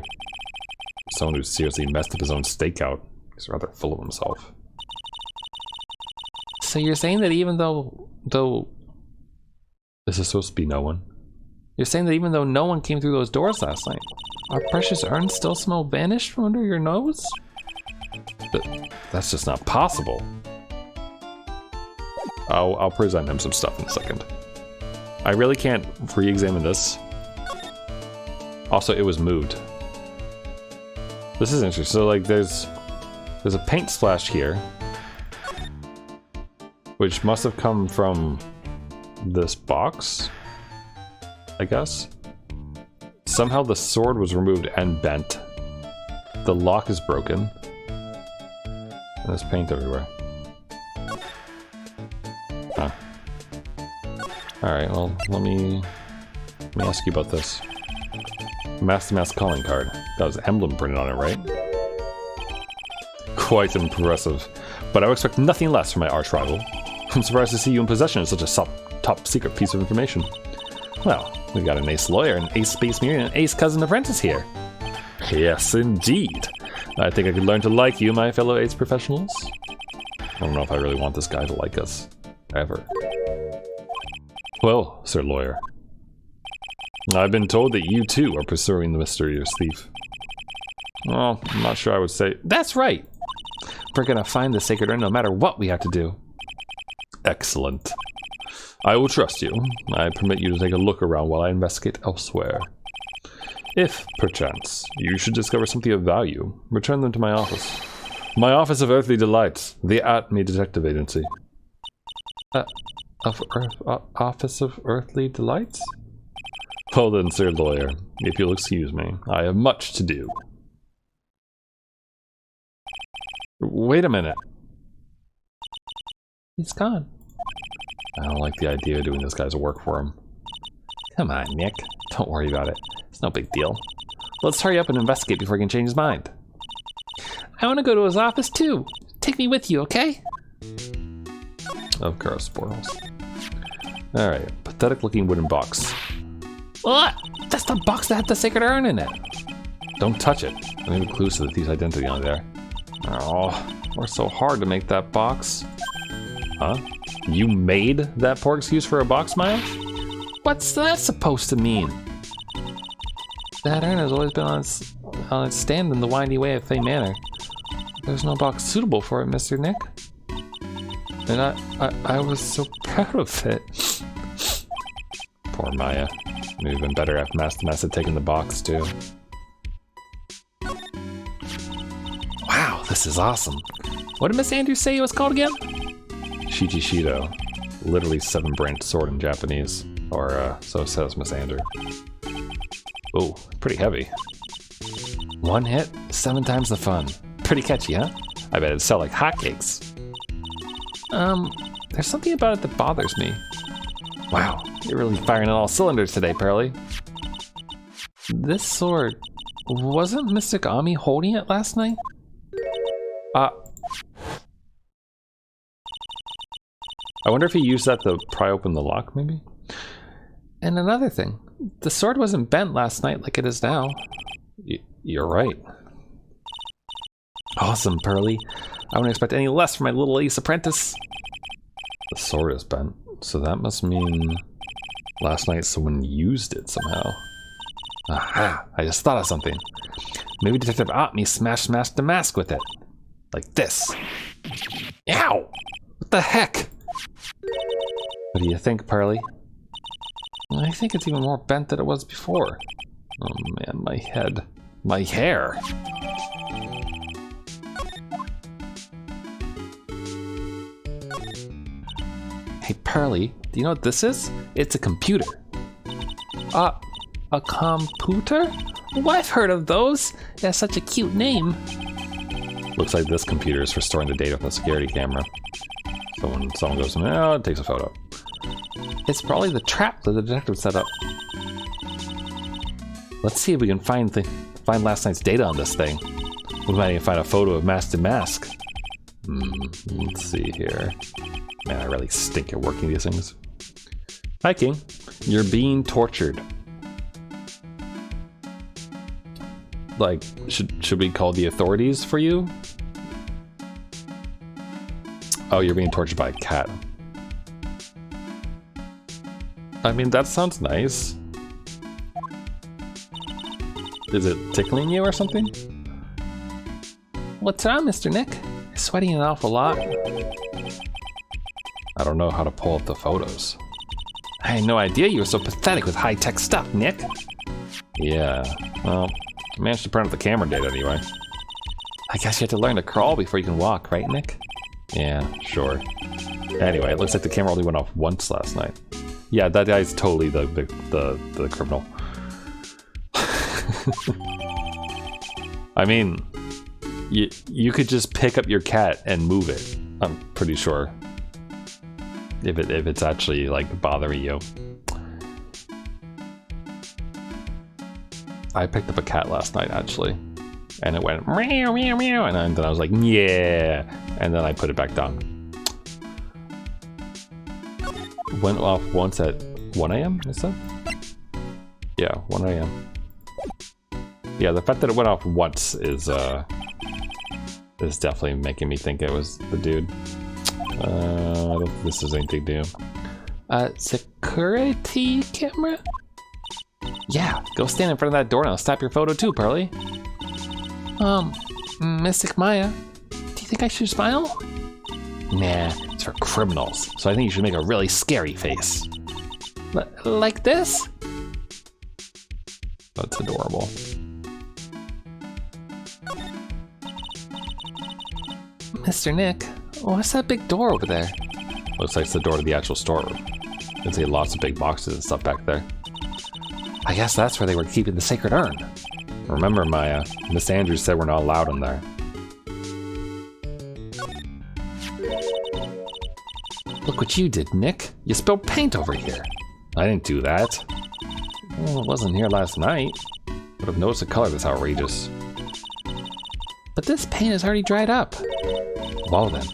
Someone who seriously messed up his own stakeout. He's rather full of himself.
So you're saying that even though...
This is supposed to be no one.
You're saying that even though no one came through those doors last night, our precious urns still smell vanished from under your nose?
That's just not possible. I'll present him some stuff in a second. I really can't re-examine this. Also, it was moved. This is interesting. So, like, there's a paint splash here, which must have come from this box, I guess. Somehow the sword was removed and bent. The lock is broken. And there's paint everywhere. Huh. Alright, well, let me ask you about this. Master Mask calling card. That was emblem printed on it, right? Quite impressive. But I would expect nothing less from my arch rival. I'm surprised to see you in possession of such a top secret piece of information. Well, we've got an ace lawyer, an ace space marine, and an ace cousin apprentice here. Yes, indeed. I think I could learn to like you, my fellow ace professionals. I don't know if I really want this guy to like us. Ever. Well, Sir Lawyer. I've been told that you too are pursuing the mysterious thief. Well, I'm not sure I would say...
That's right! We're gonna find the sacred urn no matter what we have to do.
Excellent. I will trust you. I permit you to take a look around while I investigate elsewhere. If, perchance, you should discover something of value, return them to my office. My Office of Earthly Delights, the AAT Detective Agency.
Office of Earthly Delights?
Well then, sir lawyer, if you'll excuse me, I have much to do. Wait a minute.
He's gone.
I don't like the idea of doing this guy's work for him.
Come on, Nick. Don't worry about it. It's no big deal. Let's hurry up and investigate before he can change his mind. I want to go to his office too. Take me with you, okay?
Of course, Bortles. Alright, pathetic looking wooden box.
What? That's the box that had the sacred urn in it.
Don't touch it. I need clues to the thief's identity on there. Oh, worked so hard to make that box. Huh? You made that poor excuse for a box, Maya?
What's that supposed to mean? That urn has always been on its stand in the windy way of Fey Manor. There's no box suitable for it, Mr. Nick. And I was so proud of it.
Poor Maya. It would have been better if Master Mass had taken the box, too.
Wow, this is awesome. What did Miss Andrews say it was called again?
Shichishido. Literally 7-branched sword in Japanese. Or, so says Miss Andrew. Ooh, pretty heavy.
1 hit, 7 times the fun. Pretty catchy, huh?
I bet it'd sell like hotcakes.
There's something about it that bothers me.
Wow, you're really firing on all cylinders today, Pearly.
This sword, wasn't Mystic Ami holding it last night?
I wonder if he used that to pry open the lock, maybe?
And another thing, the sword wasn't bent last night like it is now.
You're right.
Awesome, Pearly. I wouldn't expect any less from my little ace apprentice.
The sword is bent, so that must mean last night someone used it somehow.
Aha, I just thought of something. Maybe Detective Otme smashed the mask with it. Like this. Ow! What the heck?
What do you think, Pearly?
I think it's even more bent than it was before.
Oh man, my head.
My hair. Hey Pearly, do you know what this is? It's a computer. A computer? Oh, I've heard of those. It has such a cute name.
Looks like this computer is for storing the data from the security camera. So when someone goes, oh, it takes a photo.
It's probably the trap that the detective set up.
Let's see if we can find last night's data on this thing. We might even find a photo of Master Mask. Let's see here. Man, I really stink at working these things. Hi, King. You're being tortured. Like, should we call the authorities for you? Oh, you're being tortured by a cat. I mean, that sounds nice. Is it tickling you or something?
What's wrong, Mr. Nick? You're sweating an awful lot.
I don't know how to pull up the photos.
I had no idea you were so pathetic with high-tech stuff, Nick.
Yeah, well, I managed to print out the camera data anyway.
I guess you have to learn to crawl before you can walk, right, Nick?
Yeah, sure. Anyway, it looks like the camera only went off once last night. Yeah, that guy's totally the criminal. I mean, you could just pick up your cat and move it. I'm pretty sure. If it's actually like bothering you. I picked up a cat last night actually, and it went meow meow meow, and then I was like yeah, and then I put it back down. Went off once at 1 a.m. is that? Yeah, 1 a.m. Yeah, the fact that it went off once is definitely making me think it was the dude. I don't think this is anything new.
Security camera? Yeah, go stand in front of that door and I'll stop your photo too, Pearly. Mystic Maya, do you think I should smile?
Nah, it's for criminals, so I think you should make a really scary face.
Like this?
That's adorable.
Mr. Nick, what's that big door over there?
Looks like it's the door to the actual storeroom. You can see lots of big boxes and stuff back there.
I guess that's where they were keeping the sacred urn.
Remember, Maya, Miss Andrews said we're not allowed in there.
Look what you did, Nick. You spilled paint over here.
I didn't do that.
Well, it wasn't here last night.
Would have noticed the color that's outrageous.
But this paint has already dried up.
Well then,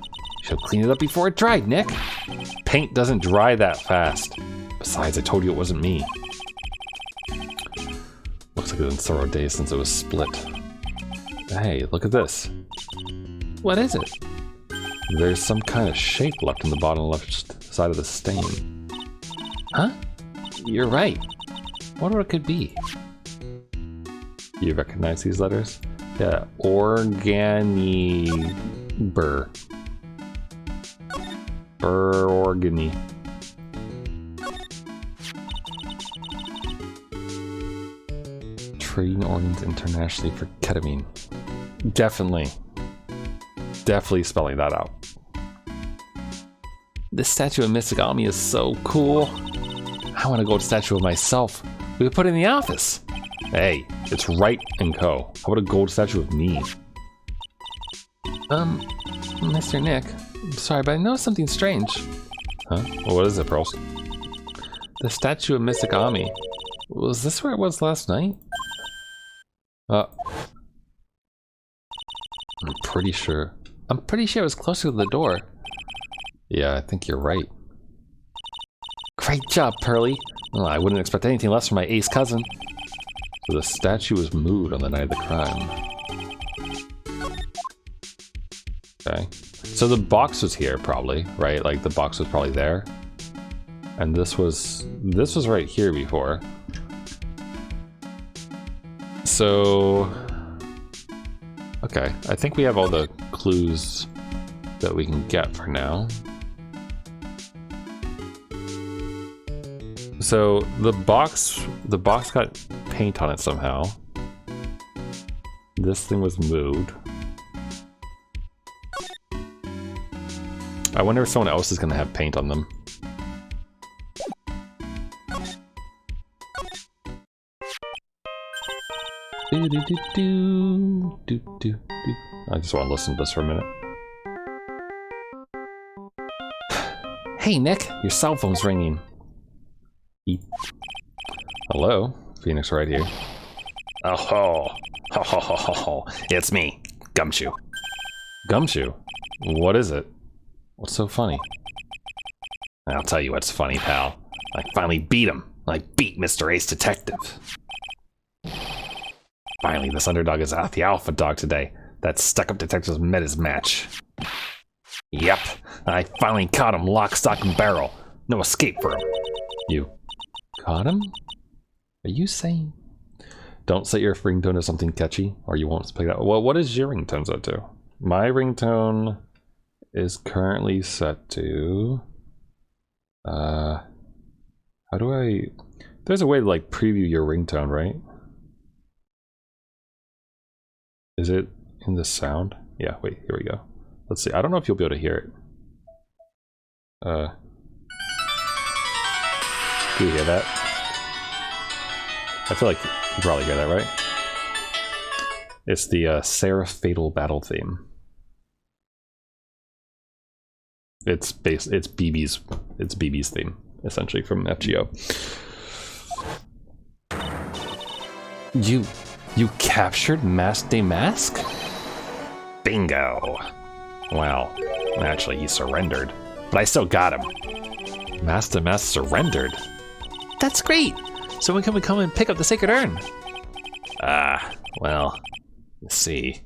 Should have cleaned it up before it dried, Nick.
paint doesn't dry that fast. Besides, I told you it wasn't me.
Looks like it's been several days since it was split.
Hey, look at this.
What is it?
There's some kind of shape left in the bottom left side of the stain.
Huh? You're right. Wonder what it could be.
You recognize these letters? Yeah, Organi... Burr. Organi.
Trading organs internationally for ketamine.
Definitely. Definitely spelling that out.
This statue of Misagami is so cool. I want to go to statue of myself. We could put it in the office.
Hey, it's Wright and Co. How about a gold statue of me?
Mr. Nick, I'm sorry, but I noticed something strange.
Huh? Well, what is it, Pearls?
The statue of Misagami. Was this where it was last night?
I'm
pretty sure it was closer to the door.
Yeah, I think you're right.
Great job, Pearly.
Well, I wouldn't expect anything less from my ace cousin. So the statue was moved on the night of the crime. Okay. So the box was here, probably, right? Like the box was probably there. And this was right here before. So, okay, I think we have all the clues that we can get for now. So the box got paint on it somehow. This thing was moved. I wonder if someone else is gonna have paint on them.
Do, do, do, do, do, do, do.
I just want to listen to this for a minute.
Hey Nick, your cell phone's ringing.
Hello, Phoenix right here.
Oh ho, ho ho ho ho ho! It's me, Gumshoe.
Gumshoe? What is it? What's so funny?
I'll tell you what's funny, pal. I finally beat him. I beat Mr. Ace Detective. Finally, this underdog is out the alpha dog today. That stuck-up detective's met his match. Yep, I finally caught him lock, stock, and barrel. No escape for him.
You
Caught him? Are you saying?
don't set your ringtone to something catchy, or you won't pick that. Well, what is your ringtone set to? My ringtone is currently set to... how do I... There's a way to like preview your ringtone, right? Is it in the sound? Yeah, wait, here we go. Let's see. I don't know if you'll be able to hear it. Do you hear that? I feel like you probably hear that, right? It's the Seraph Fatal Battle theme. It's BB's theme, essentially, from FGO.
You captured Mask de Mask?
Bingo. Well, actually, he surrendered. But I still got him.
Mask de Mask surrendered? That's great! So when can we come and pick up the sacred urn?
Well, let's see.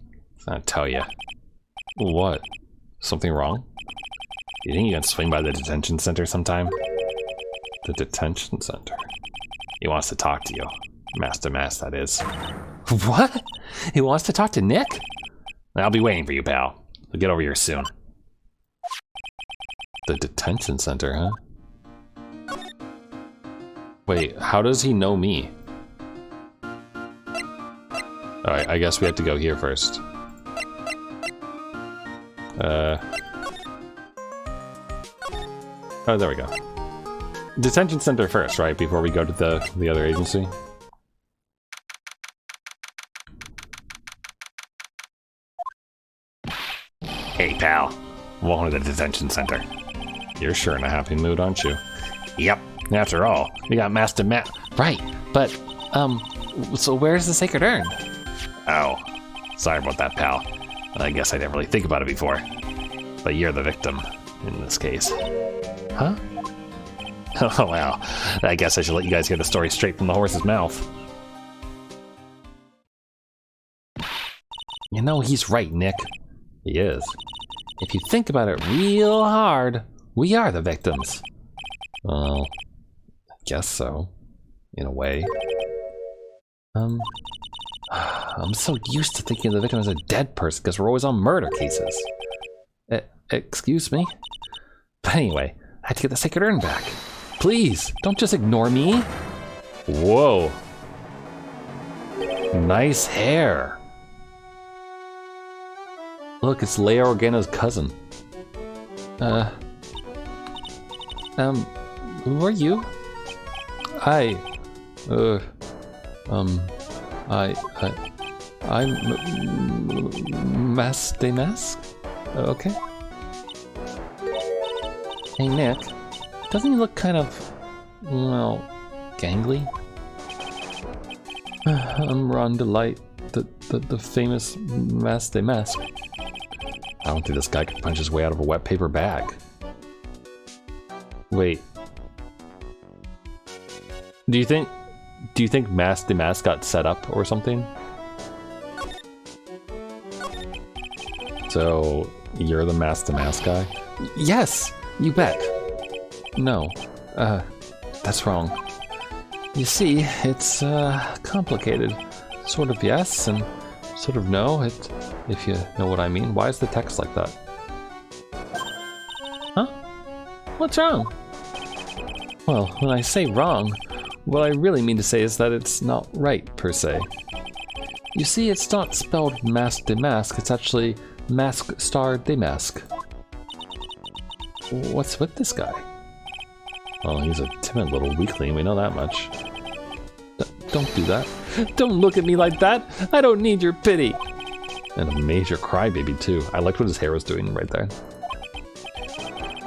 I'll tell you.
What? Something wrong?
You think you can swing by the detention center sometime?
The detention center?
He wants to talk to you. Master Mass, that is.
What? He wants to talk to Nick?
I'll be waiting for you, pal. I'll get over here soon.
The detention center, huh? Wait, how does he know me? Alright, I guess we have to go here first. Oh, there we go. Detention center first, right? Before we go to the other agency?
Hey, pal. Welcome to the detention center.
You're sure in a happy mood, aren't you?
Yep. After all, we got Master Matt.
Right, but, so where's the sacred urn?
Oh, sorry about that, pal. I guess I didn't really think about it before. But you're the victim in this case.
Huh?
Oh, well. I guess I should let you guys hear the story straight from the horse's mouth.
You know, he's right, Nick.
He is.
If you think about it real hard, we are the victims.
Well, I guess so. In a way.
I'm so used to thinking of the victim as a dead person because we're always on murder cases. Excuse me? But anyway, I have to get the sacred urn back. Please, don't just ignore me.
Whoa. Nice hair.
Look, it's Leia Organa's cousin. Who are you? I'm Mask? Okay. Hey, Nick. Doesn't he look kind of, well, gangly? I'm Ron Delight, the famous Mask.
I don't think this guy could punch his way out of a wet paper bag. Wait. Do you think Mask got set up or something? So, you're the Mask guy?
Yes, you bet. No, that's wrong. You see, it's complicated. Sort of yes, and sort of no, if you know what I mean. Why is the text like that? Huh? What's wrong? Well, when I say wrong, what I really mean to say is that it's not right, per se. You see, it's not spelled Mask de Mask, it's actually Mask Star de Mask. What's with this guy?
Well, he's a timid little weakling, we know that much.
Don't do that. Don't look at me like that! I don't need your pity!
And a major crybaby, too. I liked what his hair was doing right there.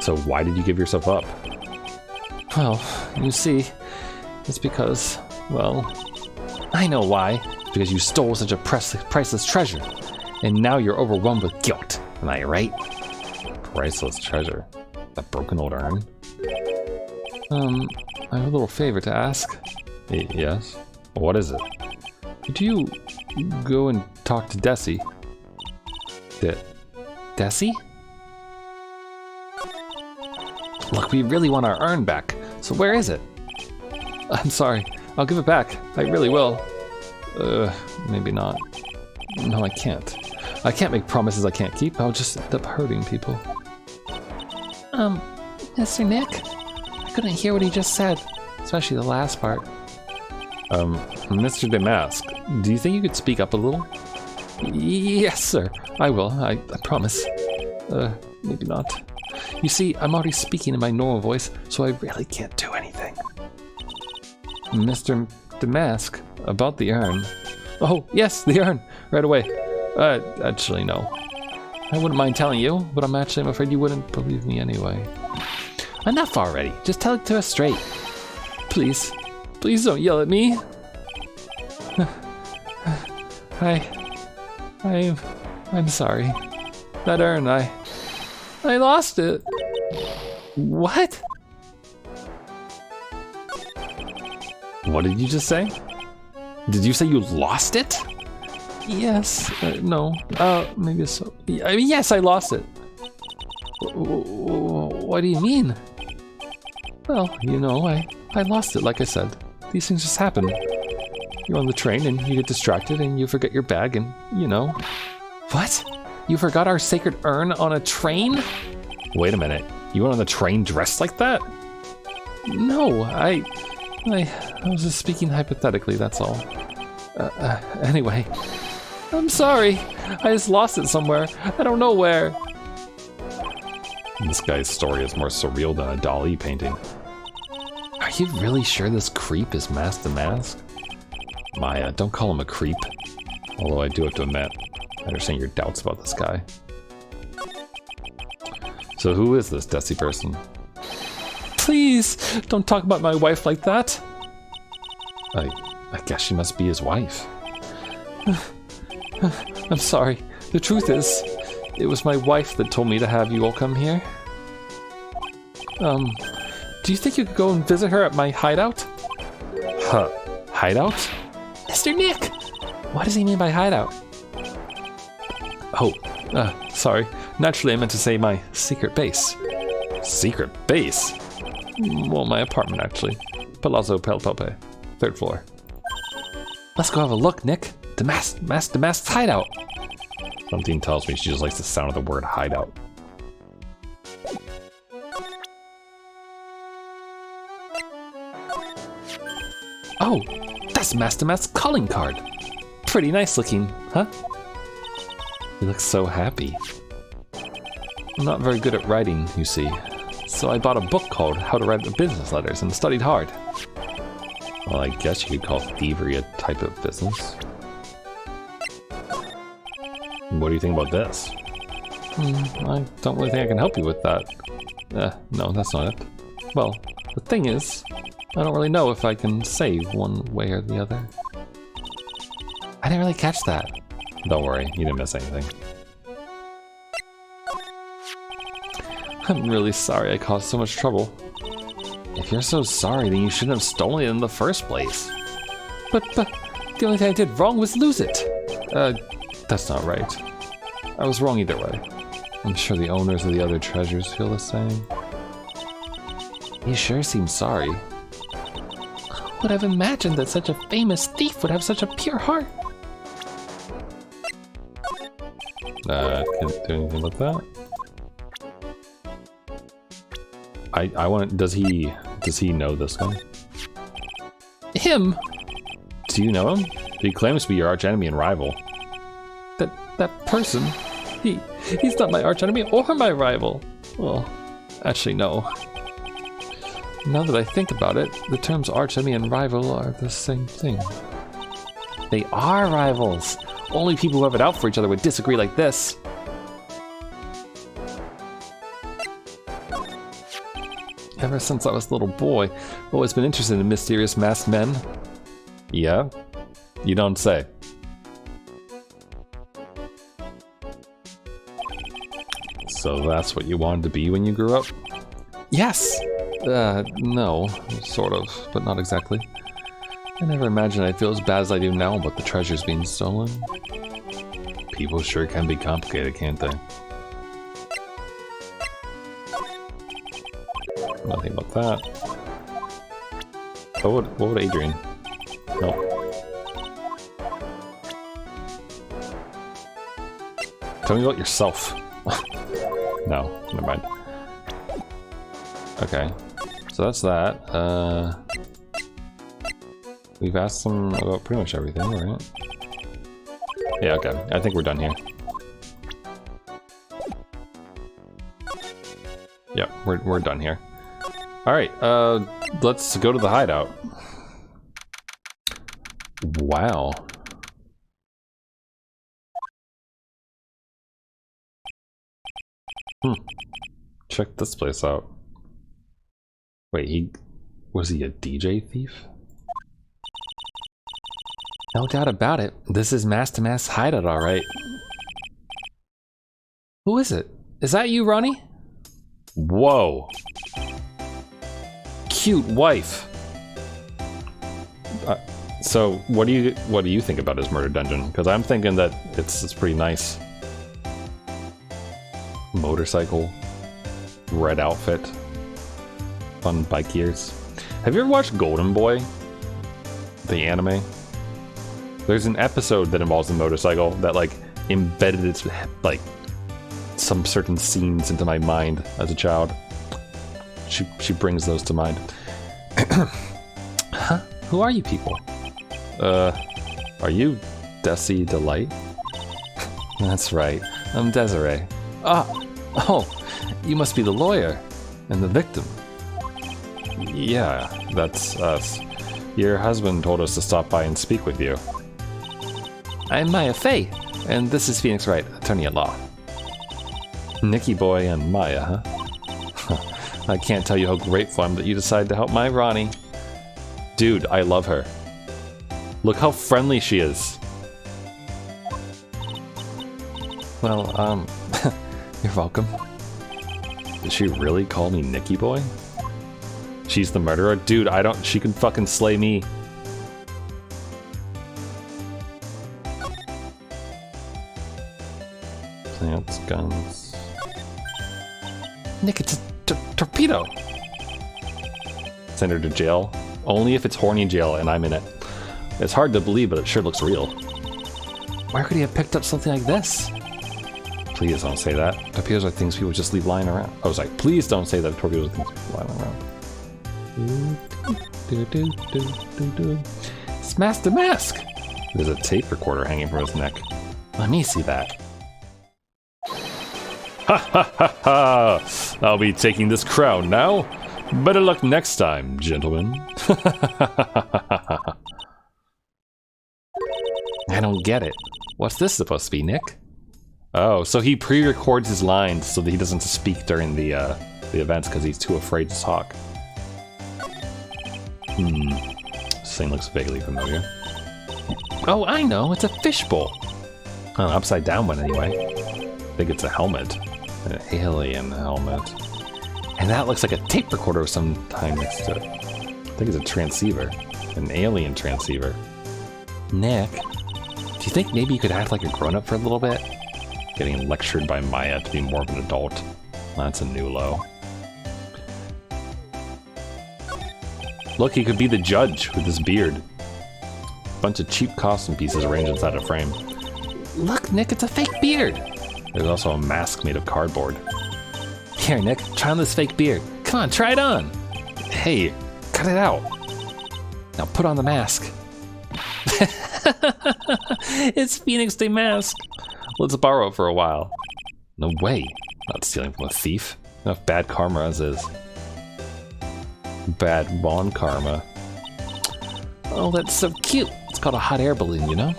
So why did you give yourself up?
Well, you see, it's because, well, I know why. Because you stole such a priceless treasure. And now you're overwhelmed with guilt. Am I right?
Priceless treasure? That broken old urn?
I have a little favor to ask.
Yes? What is it?
Could you go and talk to Desi? Desi? Look, we really want our urn back. So where is it? I'm sorry. I'll give it back. I really will. Maybe not. No, I can't. I can't make promises I can't keep. I'll just end up hurting people. Mr. Nick? I couldn't hear what he just said. Especially the last part.
Mr. Damask, do you think you could speak up a little?
Yes, sir. I will. I promise. Maybe not. You see, I'm already speaking in my normal voice, so I really can't do anything. Mr. Damask, about the urn. Oh, yes, the urn. Right away. Actually, no. I wouldn't mind telling you, but I'm afraid you wouldn't believe me anyway. Enough already. Just tell it to us straight. Please. Please don't yell at me. I'm sorry. That urn, I lost it. What?
What did you just say? Did you say you lost it?
Yes. No. Maybe so. I mean, yes, I lost it. What do you mean? Well, you know, I lost it, like I said. These things just happen. You're on the train and you get distracted and you forget your bag and, you know. What? You forgot our sacred urn on a train?
Wait a minute. You went on the train dressed like that?
No, I was just speaking hypothetically, that's all. Anyway. I'm sorry. I just lost it somewhere. I don't know where.
This guy's story is more surreal than a Dali painting.
Are you really sure this creep is Mask the Mask?
Maya, don't call him a creep. Although I do have to admit, I understand your doubts about this guy. So who is this Desi person? Please, don't talk about my wife like that. I guess she must be his wife. I'm sorry. The truth is, it was my wife that told me to have you all come here. Do you think you could go and visit her at my hideout? Huh. Hideout? Mr. Nick! What does he mean by hideout? Oh, sorry. Naturally, I meant to say my secret base. Secret base? Well, my apartment, actually. Palazzo Peltope. 3rd floor. Let's go have a look, Nick. Damast's hideout. Something tells me she just likes the sound of the word hideout. Oh, that's Master Matt's calling card. Pretty nice looking, huh? He looks so happy. I'm not very good at writing, you see. So I bought a book called How to Write Business Letters and studied hard. Well, I guess you could call thievery a type of business. What do you think about this? I don't really think I can help you with that. No, that's not it. Well, the thing is, I don't really know if I can say one way or the other. I didn't really catch that. Don't worry, you didn't miss anything. I'm really sorry I caused so much trouble. If you're so sorry, then you shouldn't have stolen it in the first place. But the only thing I did wrong was lose it. That's not right. I was wrong either way. I'm sure the owners of the other treasures feel the same. You sure seem sorry. Who would have imagined that such a famous thief would have such a pure heart? Can't do anything with that. I want. Does he know this guy? Him? Do you know him? He claims to be your archenemy and rival. That person? He's not my archenemy or my rival. Well, actually no. Now that I think about it, the terms archenemy and rival are the same thing. They are rivals. Only people who have it out for each other would disagree like this. Ever since I was a little boy, I've always been interested in mysterious masked men. Yeah? You don't say. So that's what you wanted to be when you grew up? Yes! No, sort of, but not exactly. I never imagined I'd feel as bad as I do now about the treasures being stolen. People sure can be complicated, can't they? Nothing about that. Oh, what would Adrian? No. Tell me about yourself. No, never mind. Okay, so that's that. We've asked them about pretty much everything, right? Yeah, okay. I think we're done here. Yep, we're done here. Alright, let's go to the hideout. Wow. Check this place out. Wait, was he a DJ thief? No doubt about it. This is Master hideout, alright. Who is it? Is that you, Ronnie? Whoa. Cute wife. So what do you think about his murder dungeon? Because I'm thinking that it's pretty nice. Motorcycle, red outfit, fun bike gears. Have you ever watched Golden Boy, the anime? There's an episode that involves a motorcycle that like embedded its like some certain scenes into my mind as a child. She brings those to mind. Huh? Who are you people? Are you Desi Delight? That's right, I'm Desiree. Oh, you must be the lawyer and the victim. Yeah, that's us. Your husband told us to stop by and speak with you. I'm Maya Fey, and this is Phoenix Wright, attorney at law. Nicky Boy and Maya, huh? I can't tell you how grateful I'm that you decided to help my Ronnie. Dude, I love her. Look how friendly she is.
Well, you're welcome.
Did she really call me Nicky Boy? She's the murderer? Dude, she can fucking slay me.
Plants, guns.
Nick, it's a torpedo. Send her to jail. Only if it's horny jail and I'm in it. It's hard to believe, but it sure looks real. Where could he have picked up something like this? Please don't say that. Torpedoes are things people just leave lying around. I was like, please don't say that torpedoes are things people lying around. Smash the mask! There's a tape recorder hanging from his neck. Let me see that. Ha ha ha ha! I'll be taking this crown now. Better luck next time, gentlemen. I don't get it. What's this supposed to be, Nick? Oh, so he pre-records his lines so that he doesn't speak during the events because he's too afraid to talk. This thing looks vaguely familiar. Oh, I know. It's a fishbowl. An upside down one, anyway. I think it's a helmet. An alien helmet. And that looks like a tape recorder of some kind next to it. I think it's a transceiver. An alien transceiver. Nick, do you think maybe you could act like a grown-up for a little bit? Getting lectured by Maya to be more of an adult. That's a new low. Look, he could be the judge with his beard. Bunch of cheap costume pieces arranged inside a frame. Look, Nick, it's a fake beard! There's also a mask made of cardboard. Here, Nick, try on this fake beard. Come on, try it on! Hey, cut it out! Now put on the mask. It's Phoenix Day mask! Let's borrow it for a while. No way. Not stealing from a thief. Enough bad karma as is. Bad Bon karma. Oh, that's so cute. It's called a hot air balloon, you know?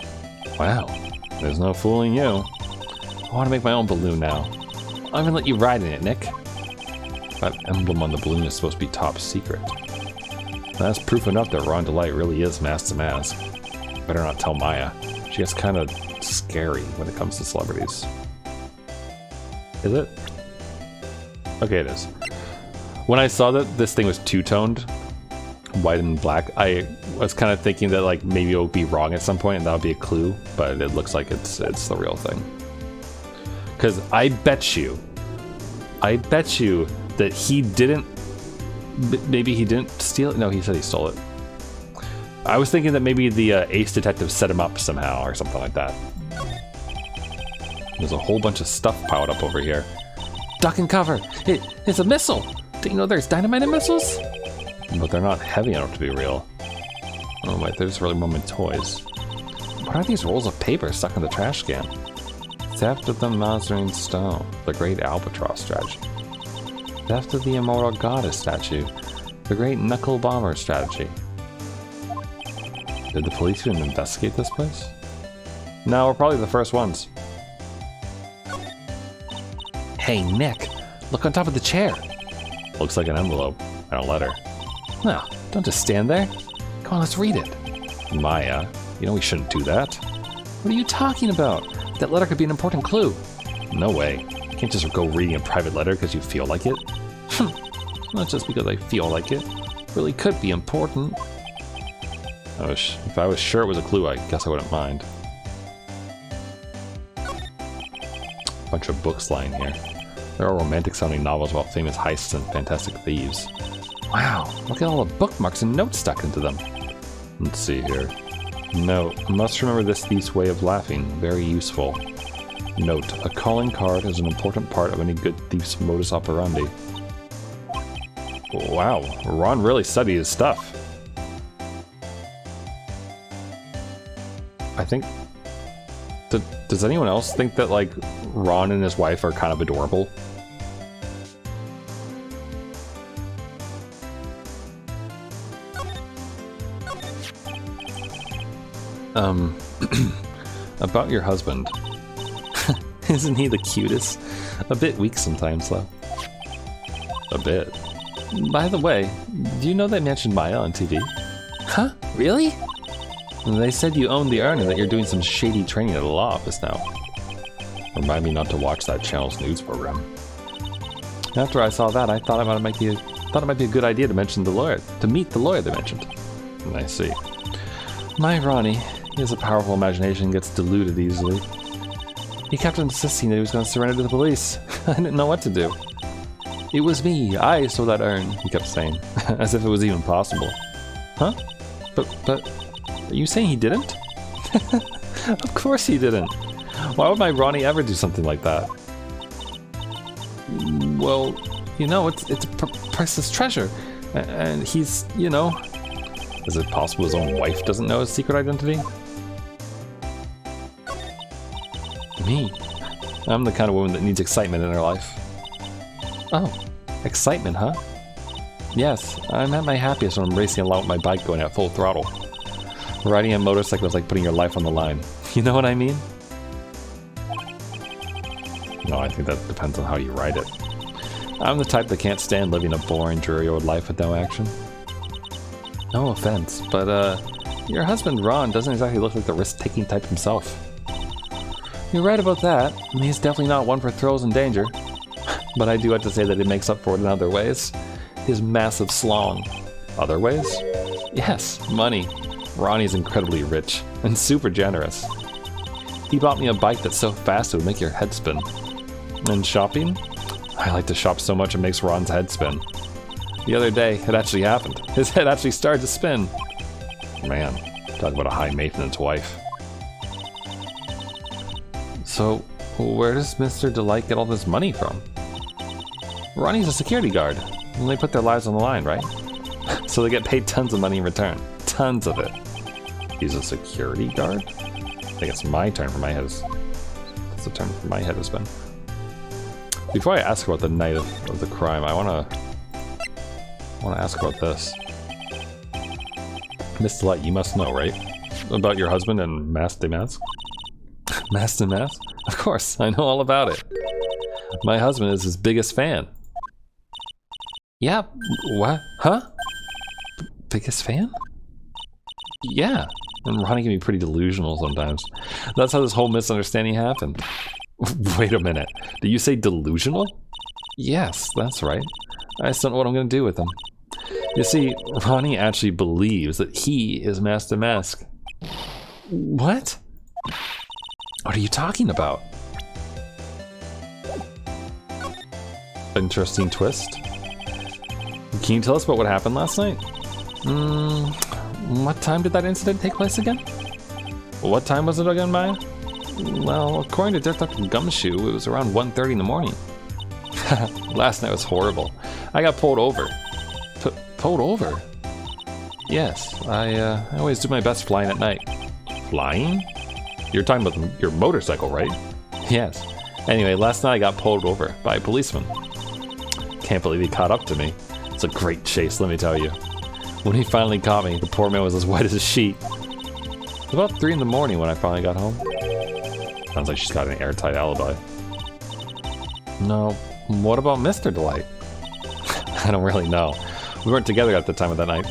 Wow. There's no fooling you. I want to make my own balloon now. I'm gonna let you ride in it, Nick. That emblem on the balloon is supposed to be top secret. That's proof enough that Ron Delight really is mask to mask. Better not tell Maya. She gets kind of scary when it comes to celebrities. Is it? Okay, it is. When I saw that this thing was two-toned, white and black, I was kind of thinking that like maybe it would be wrong at some point and that would be a clue, but it looks like it's the real thing. Because I bet you that he didn't, maybe he didn't steal it? No, he said he stole it. I was thinking that maybe the ace detective set him up somehow or something like that. There's a whole bunch of stuff piled up over here. Duck and cover! It's a missile! Do you know there's dynamite in missiles? But they're not heavy enough to be real. Oh wait, there's really more toys. What are these rolls of paper stuck in the trash can? Theft of the Mazarine Stone, the Great Albatross strategy. Theft of the Immortal Goddess statue, the Great Knuckle Bomber strategy. Did the police even investigate this place? No, we're probably the first ones. Hey, Nick, look on top of the chair. Looks like an envelope and a letter. No, don't just stand there. Come on, let's read it. Maya, you know we shouldn't do that. What are you talking about? That letter could be an important clue. No way. You can't just go reading a private letter because you feel like it. Not just because I feel like it. Really could be important. If I was sure it was a clue, I guess I wouldn't mind. Bunch of books lying here. There are romantic-sounding novels about famous heists and fantastic thieves. Wow, look at all the bookmarks and notes stuck into them. Let's see here. Note, must remember this thief's way of laughing. Very useful. Note, a calling card is an important part of any good thief's modus operandi. Wow, Ron really studied his stuff. I think... Does anyone else think that, like, Ron and his wife are kind of adorable? About your husband. Isn't he the cutest? A bit weak sometimes, though. A bit. By the way, do you know they mentioned Maya on TV? Huh? Really? They said you own the urn and that you're doing some shady training at the law office now. Remind me not to watch that channel's news program. After I saw that, I thought it might be a good idea to mention the lawyer, to meet the lawyer they mentioned. I see. My Ronnie, he has a powerful imagination and gets deluded easily. He kept insisting that he was going to surrender to the police. I didn't know what to do. It was me. I stole that urn, he kept saying, as if it was even possible. Huh? But, are you saying he didn't? Of course he didn't. Why would my Ronnie ever do something like that? Well, you know, it's a priceless treasure, and he's, you know... Is it possible his own wife doesn't know his secret identity? Me? I'm the kind of woman that needs excitement in her life. Oh, excitement, huh? Yes, I'm at my happiest when I'm racing along with my bike going at full throttle. Riding a motorcycle is like putting your life on the line. You know what I mean? No, I think that depends on how you ride it. I'm the type that can't stand living a boring, dreary old life with no action. No offense, but your husband Ron doesn't exactly look like the risk-taking type himself. You're right about that. He's definitely not one for thrills and danger. But I do have to say that he makes up for it in other ways. His massive slong. Other ways? Yes, money. Ronnie's incredibly rich and super generous. He bought me a bike that's so fast it would make your head spin. And shopping? I like to shop so much it makes Ron's head spin. The other day, it actually happened. His head actually started to spin. Man, talk about a high-maintenance wife. So, where does Mr. Delight get all this money from? Ronnie's a security guard, and they put their lives on the line, right? So they get paid tons of money in return. Tons of it. He's a security guard? I think it's my turn for my head. It's the turn for my head to spin. Before I ask about the night of the crime, I want to ask about this. Miss Delight, you must know, right? About your husband and Mask de Mask? Mask de Mask? Of course, I know all about it. My husband is his biggest fan. Yeah, what? Huh? Biggest fan? Yeah, and Ronnie can be pretty delusional sometimes. That's how this whole misunderstanding happened. Wait a minute, did you say delusional? Yes, that's right. I just don't know what I'm going to do with him. You see, Ronnie actually believes that he is Mask de Mask. What? What are you talking about? Interesting twist. Can you tell us about what happened last night? What time did that incident take place again? What time was it again, Maya? Well, according to Detective Gumshoe, it was around 1:30 in the morning. Last night was horrible. I got pulled over. Pulled over? Yes, I always do my best flying at night. Flying? You're talking about your motorcycle, right? Yes. Anyway, last night I got pulled over by a policeman. Can't believe he caught up to me. It's a great chase, let me tell you. When he finally caught me, the poor man was as white as a sheet. It was about 3 in the morning when I finally got home. Sounds like she's got an airtight alibi. No, what about Mr. Delight? I don't really know. We weren't together at the time of that night.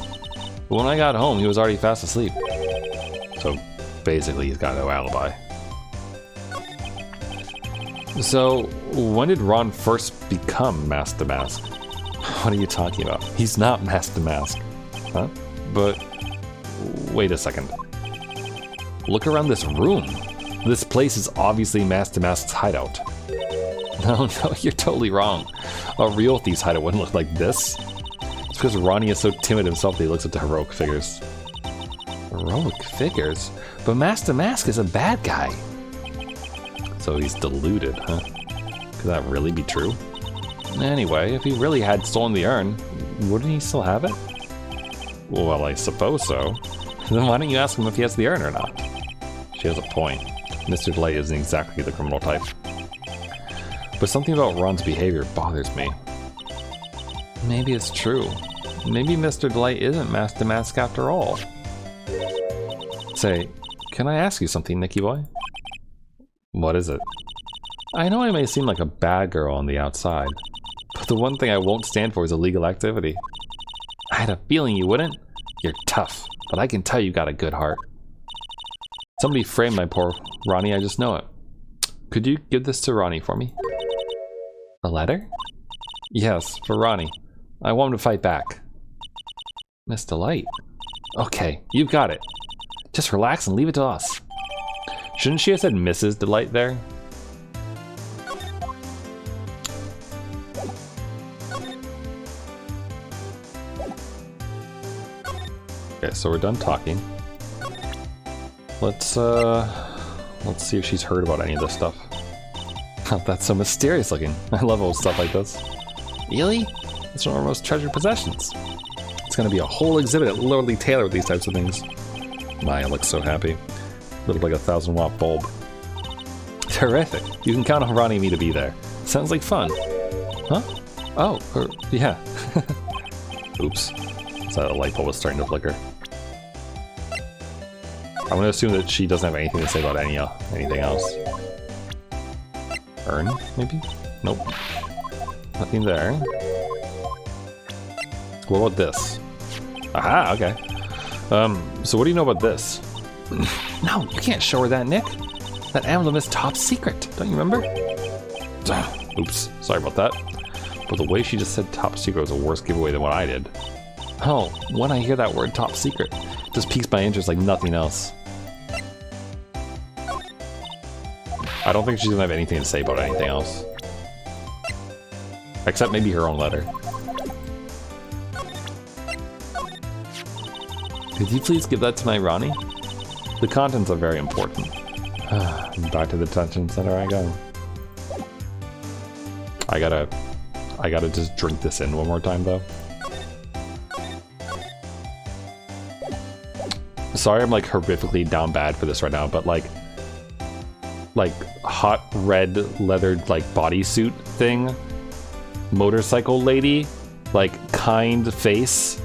But when I got home, he was already fast asleep. So basically, he's got no alibi. So, when did Ron first become Mask de Mask? What are you talking about? He's not Mask de Mask. Huh? But, wait a second. Look around this room. This place is obviously Mask de Mask's hideout. No, you're totally wrong. A real thief's hideout wouldn't look like this. It's because Ronnie is so timid himself that he looks up to heroic figures. Heroic figures? But Mask de Mask is a bad guy. So he's deluded, huh? Could that really be true? Anyway, if he really had stolen the urn, wouldn't he still have it? Well, I suppose so. Then why don't you ask him if he has the urn or not? She has a point. Mr. Delight isn't exactly the criminal type. But something about Ron's behavior bothers me. Maybe it's true. Maybe Mr. Delight isn't Mask de Mask after all. Say, can I ask you something, Nicky boy? What is it?
I know I may seem like a bad girl on the outside, but the one thing I won't stand for is illegal activity. I had a feeling you wouldn't. You're tough, but I can tell you got a good heart. Somebody framed my poor Ronnie, I just know it. Could you give this to Ronnie for me? A letter? Yes, for Ronnie. I want him to fight back. Miss Delight. Okay, you've got it. Just relax and leave it to us. Shouldn't she have said Mrs. Delight there? Okay, so we're done talking. Let's see if she's heard about any of this stuff. Oh, that's so mysterious looking. I love old stuff like this. Really? It's one of our most treasured possessions. It's gonna be a whole exhibit at Lordly Taylor with these types of things. Maya looks so happy. Looks like a 1,000-watt bulb. Terrific. You can count on Ronnie and me to be there. Sounds like fun. Huh? Oh, yeah. Oops. So the light bulb was starting to flicker. I'm gonna assume that she doesn't have anything to say about anything else. Urn, maybe? Nope. Nothing there. What about this? Aha, okay. So what do you know about this? No, you can't show her that, Nick. That emblem is top secret. Don't you remember? Oops, sorry about that. But the way she just said top secret was a worse giveaway than what I did. Oh, when I hear that word top secret, it just piques my interest like nothing else. I don't think she's gonna have anything to say about anything else. Except maybe her own letter. Could you please give that to my Ronnie? The contents are very important. Back to the detention center I go. I gotta just drink this in one more time though. Sorry I'm like horrifically down bad for this right now, but like hot red leathered like bodysuit thing, motorcycle lady, like kind face,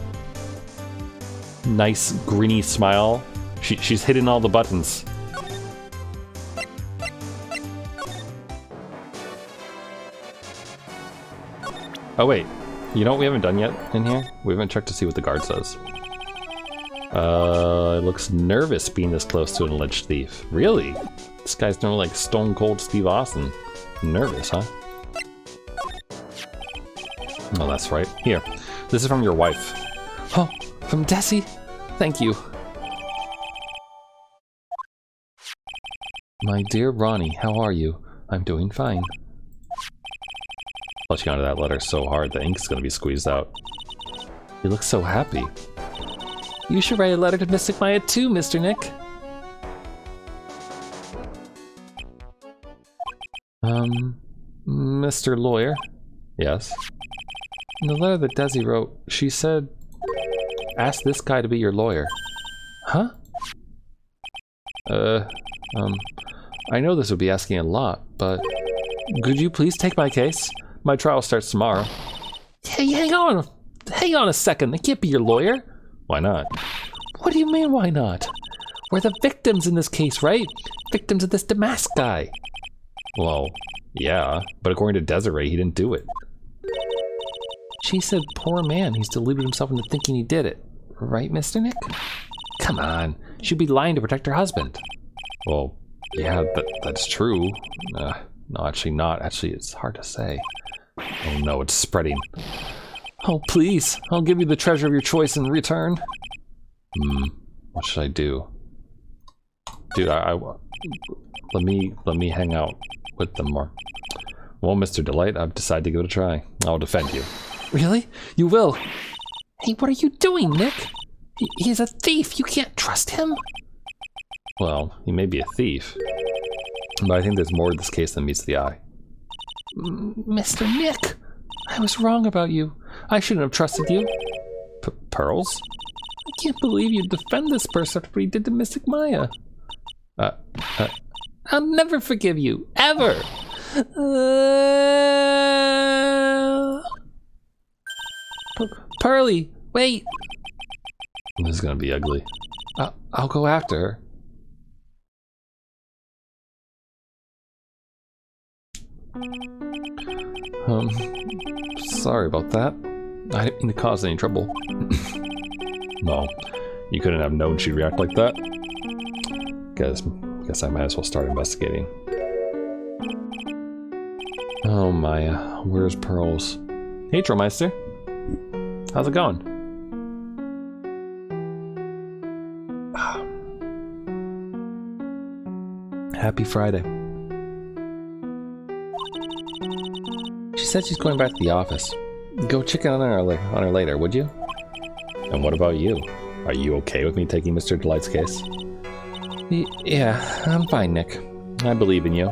nice greeny smile. She's hitting all the buttons. Oh wait, you know what we haven't done yet in here? We haven't checked to see what the guard says. It looks nervous being this close to an alleged thief. Really? This guy's normally like Stone Cold Steve Austin. Nervous, huh? Oh, that's right. Here, this is from your wife. Oh, from Desi? Thank you. My dear Ronnie, how are you? I'm doing fine. Clutching onto that letter so hard, the ink's gonna be squeezed out. You look so happy. You should write a letter to Mystic Maya too, Mr. Nick. Mr. Lawyer? Yes? In the letter that Desi wrote, she said, ask this guy to be your lawyer. Huh? I know this would be asking a lot, but could you please take my case? My trial starts tomorrow. Hey, hang on a second. I can't be your lawyer. Why not? What do you mean, why not? We're the victims in this case, right? Victims of this Damask guy. Well, yeah, but according to Desiree, he didn't do it. She said, poor man, he's deluded himself into thinking he did it. Right, Mr. Nick? Come on, she'd be lying to protect her husband. Well, yeah, that's true. No, actually not. Actually, it's hard to say. Oh no, it's spreading. Oh, please, I'll give you the treasure of your choice in return. What should I do? Dude, let me hang out with them more. Well, Mr. Delight, I've decided to give it a try. I'll defend you. Really? You will? Hey, what are you doing, Nick? He's a thief. You can't trust him. Well, he may be a thief, but I think there's more to this case than meets the eye. Mr. Nick, I was wrong about you. I shouldn't have trusted you. Pearls? I can't believe you defend this person after what he did to Mystic Maya. I'll never forgive you, ever. Pearly, wait. This is gonna be ugly. I'll go after her. Sorry about that. I didn't mean to cause any trouble.
Well, you couldn't have known she'd react like that. Guess I might as well start investigating.
Oh, Maya, where's Pearls?
Hey, Trollmeister. How's it going?
Happy Friday. She said she's going back to the office. Go check in on her later, would you?
And what about you? Are you okay with me taking Mr. Delight's case?
Yeah, I'm fine, Nick. I believe in you.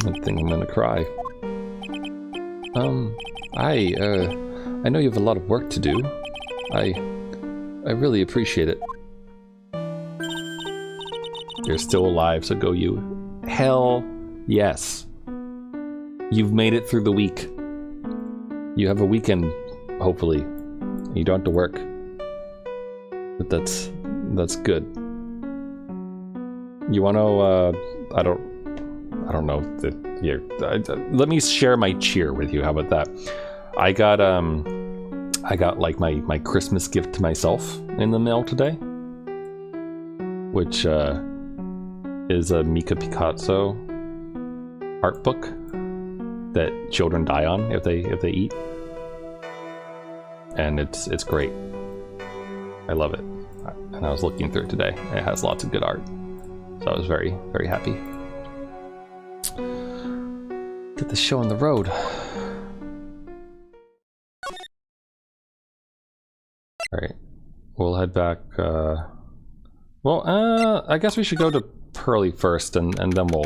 I think I'm gonna cry. I know you have a lot of work to do. I really appreciate it.
You're still alive, so go you. Hell yes. You've made it through the week. You have a weekend, hopefully. You don't have to work. But that's good. You want to, I don't know. Let me share my cheer with you. How about that? I got like my Christmas gift to myself in the mail today, which is a Mika Picasso art book that children die on if they eat, and it's great. I love it, and I was looking through it today. It has lots of good art, so I was very, very happy.
Get the show on the road.
Alright, we'll head back, I guess we should go to Pearly first, and then we'll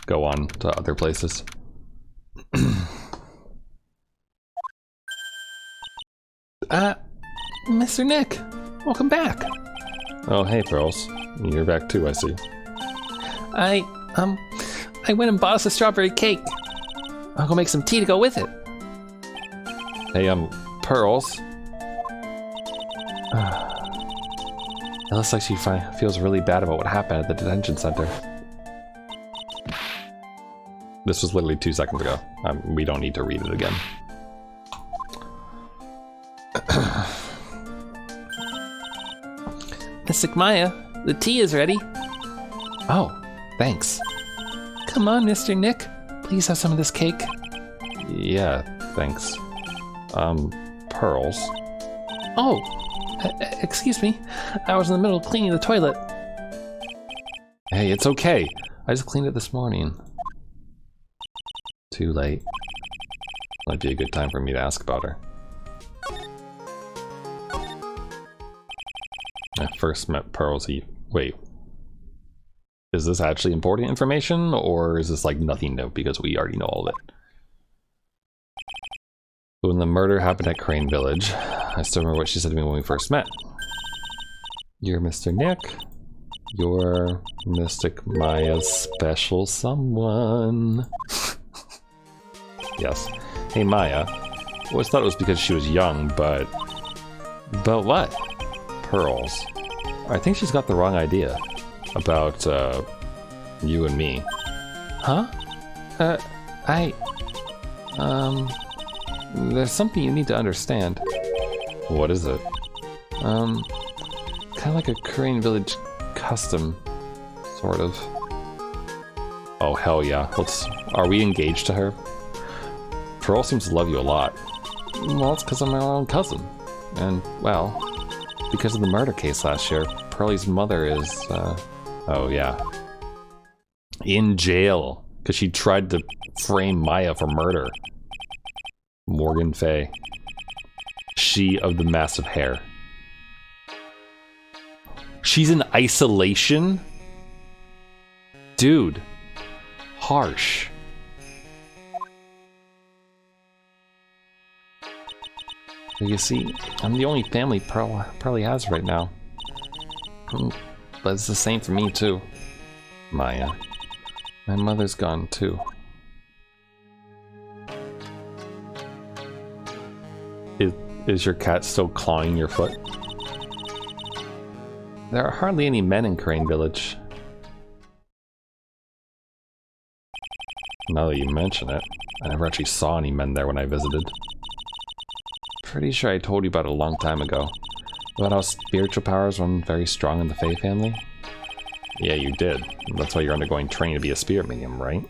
go on to other places.
Mr. Nick, welcome back.
Oh, hey, Pearls. You're back too, I see.
I went and bought us a strawberry cake. I'll go make some tea to go with it.
Hey, Pearls.
It looks like she feels really bad about what happened at the detention center.
This was literally 2 seconds ago. We don't need to read it again.
Mystic Maya, the tea is ready.
Oh, thanks.
Come on, Mr. Nick. Please have some of this cake.
Yeah, thanks. Pearls.
Oh, excuse me. I was in the middle of cleaning the toilet.
Hey, it's okay.
I just cleaned it this morning.
Too late. Might be a good time for me to ask about her. I first met Pearls. Wait. Is this actually important information, or is this like nothing new because we already know all of it? When the murder happened at Crane Village, I still remember what she said to me when we first met. You're Mr. Nick. You're Mystic Maya's special someone. Yes. Hey, Maya. I always thought it was because she was young, but... But what? Pearls. I think she's got the wrong idea about, you and me.
Huh? There's something you need to understand.
What is it?
Kind of like a Korean village custom, sort of.
Oh, hell yeah. Are we engaged to her? Pearl seems to love you a lot.
Well, it's because I'm my own cousin. And, well, because of the murder case last year, Pearly's mother is,
Oh, yeah. In jail. Because she tried to frame Maya for murder. Morgan Fay. She of the massive hair. She's in isolation? Dude. Harsh.
you see, I'm the only family Pearly has right now. But it's the same for me, too.
Maya.
My mother's gone, too.
Is your cat still clawing your foot?
There are hardly any men in Crane Village. Now that you mention it, I never actually saw any men there when I visited. Pretty sure I told you about it a long time ago. About how spiritual powers run very strong in the Fae family?
Yeah, you did. That's why you're undergoing training to be a spirit medium, right?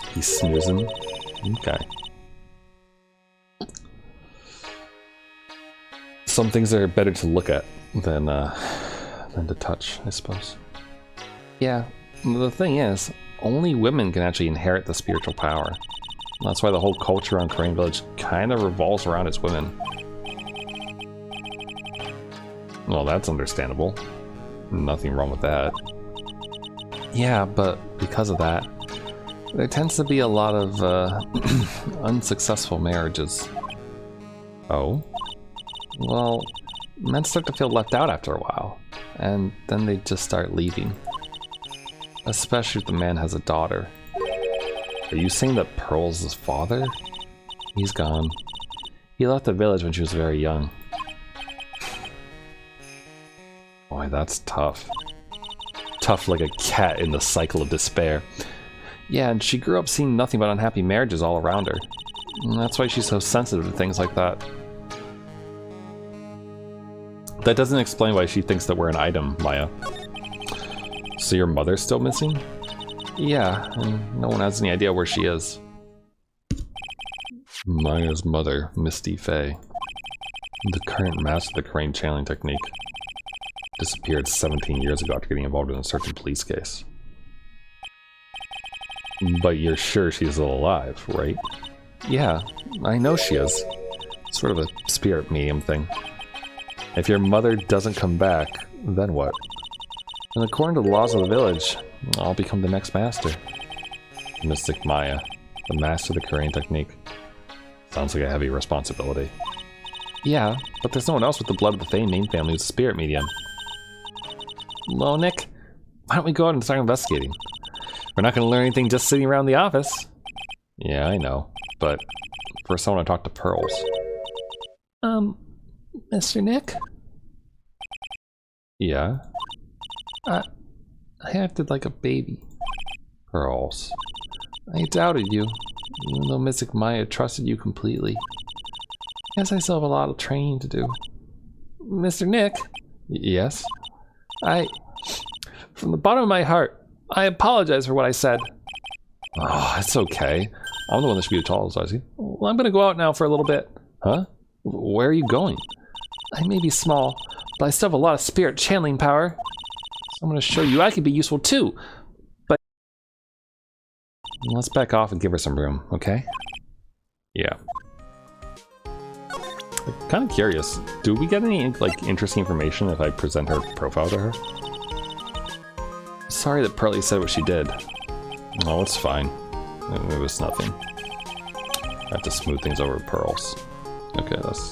He's snoozing. Okay. Some things are better to look at than to touch, I suppose. Yeah, the thing is, only women can actually inherit the spiritual power. That's why the whole culture on Crane Village kind of revolves around its women.
Well, that's understandable. Nothing wrong with that.
Yeah, but because of that, there tends to be a lot of unsuccessful marriages.
Oh?
Well, men start to feel left out after a while, and then they just start leaving. Especially if the man has a daughter.
Are you saying that Pearl's his father?
He's gone. He left the village when she was very young.
Boy, that's tough. Tough like a cat in the cycle of despair.
Yeah, and she grew up seeing nothing but unhappy marriages all around her. And that's why she's so sensitive to things like that.
That doesn't explain why she thinks that we're an item, Maya. So your mother's still missing?
Yeah, and no one has any idea where she is.
Maya's mother, Misty Faye, the current master of the Crane channeling technique, disappeared 17 years ago after getting involved in a certain police case. But you're sure she's still alive, right?
Yeah, I know she is. Sort of a spirit medium thing.
If your mother doesn't come back, then what?
And according to the laws of the village, I'll become the next master.
Mystic Maya, the master of the Korean technique. Sounds like a heavy responsibility.
Yeah, but there's no one else with the blood of the Fae main family who's a spirit medium. Well, Nick, why don't we go out and start investigating? We're not going to learn anything just sitting around the office.
Yeah, I know, but first I want to talk to Pearls.
Mr. Nick?
Yeah?
I acted like a baby.
Pearls.
I doubted you, even though Mystic Maya trusted you completely. Guess I still have a lot of training to do. Mr. Nick?
Yes?
From the bottom of my heart, I apologize for what I said.
Oh, it's okay. I'm the one that should be apologizing.
Well, I'm gonna go out now for a little bit.
Huh? Where are you going?
I may be small, but I still have a lot of spirit channeling power. So I'm gonna show you I can be useful too. But
let's back off and give her some room, okay? Yeah. I'm kind of curious. Do we get any like interesting information if I present her profile to her?
Sorry that Pearlie said what she did.
Oh, it's fine. It was nothing. I have to smooth things over with Pearls. Okay, that's...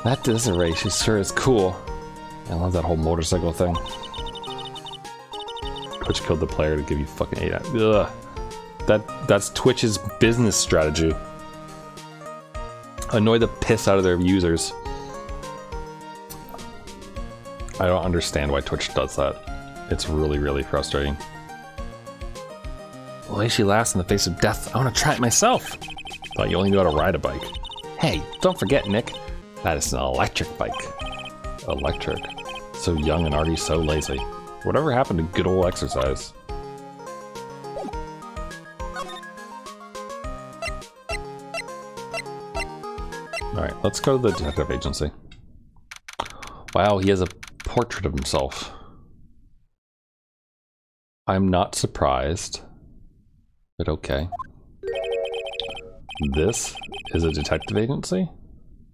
That Desiree, she sure is cool.
I love that whole motorcycle thing. Twitch killed the player to give you fucking 8 out. Ugh. That's Twitch's business strategy. Annoy the piss out of their users. I don't understand why Twitch does that. It's really, really frustrating.
The way she laughs in the face of death, I want to try it myself.
Thought you only knew how to ride a bike.
Hey, don't forget, Nick.
That is an electric bike. Electric. So young and already so lazy. Whatever happened to good old exercise? Alright, let's go to the detective agency. Wow, he has a portrait of himself. I'm not surprised, but okay. This is a detective agency?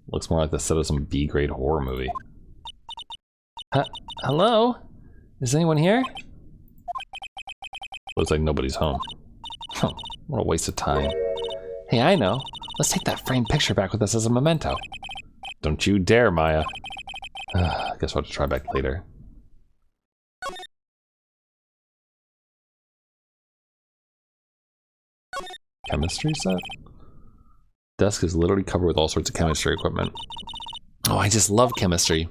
Looks more like the set of some B-grade horror movie.
Hello? Is anyone here?
Looks like nobody's home.
Huh, what a waste of time. Hey, I know. Let's take that framed picture back with us as a memento.
Don't you dare, Maya. I guess we'll have to try back later. Chemistry set? Desk is literally covered with all sorts of chemistry equipment.
Oh, I just love chemistry.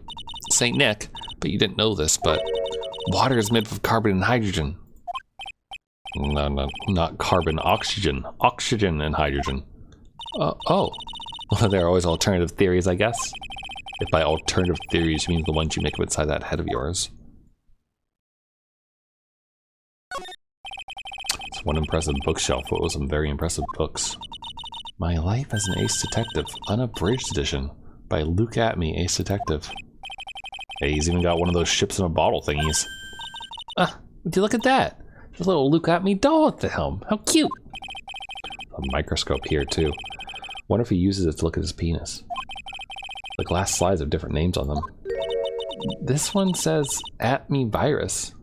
St. Nick, but you didn't know this, but Water is made of carbon and hydrogen. No, not carbon, oxygen. Oxygen and hydrogen. Oh. Well, there are always alternative theories, I guess. If by alternative theories you mean the ones you make up inside that head of yours. It's one impressive bookshelf full of some very impressive books. My Life as an Ace Detective, Unabridged Edition, by Luke At Me, Ace Detective. Hey, he's even got one of those ships in a bottle thingies. Would you look at that? There's a little Luke At Me doll at the helm. How cute! A microscope here, too. Wonder if he uses it to look at his penis. The glass slides have different names on them. This one says At Me Virus.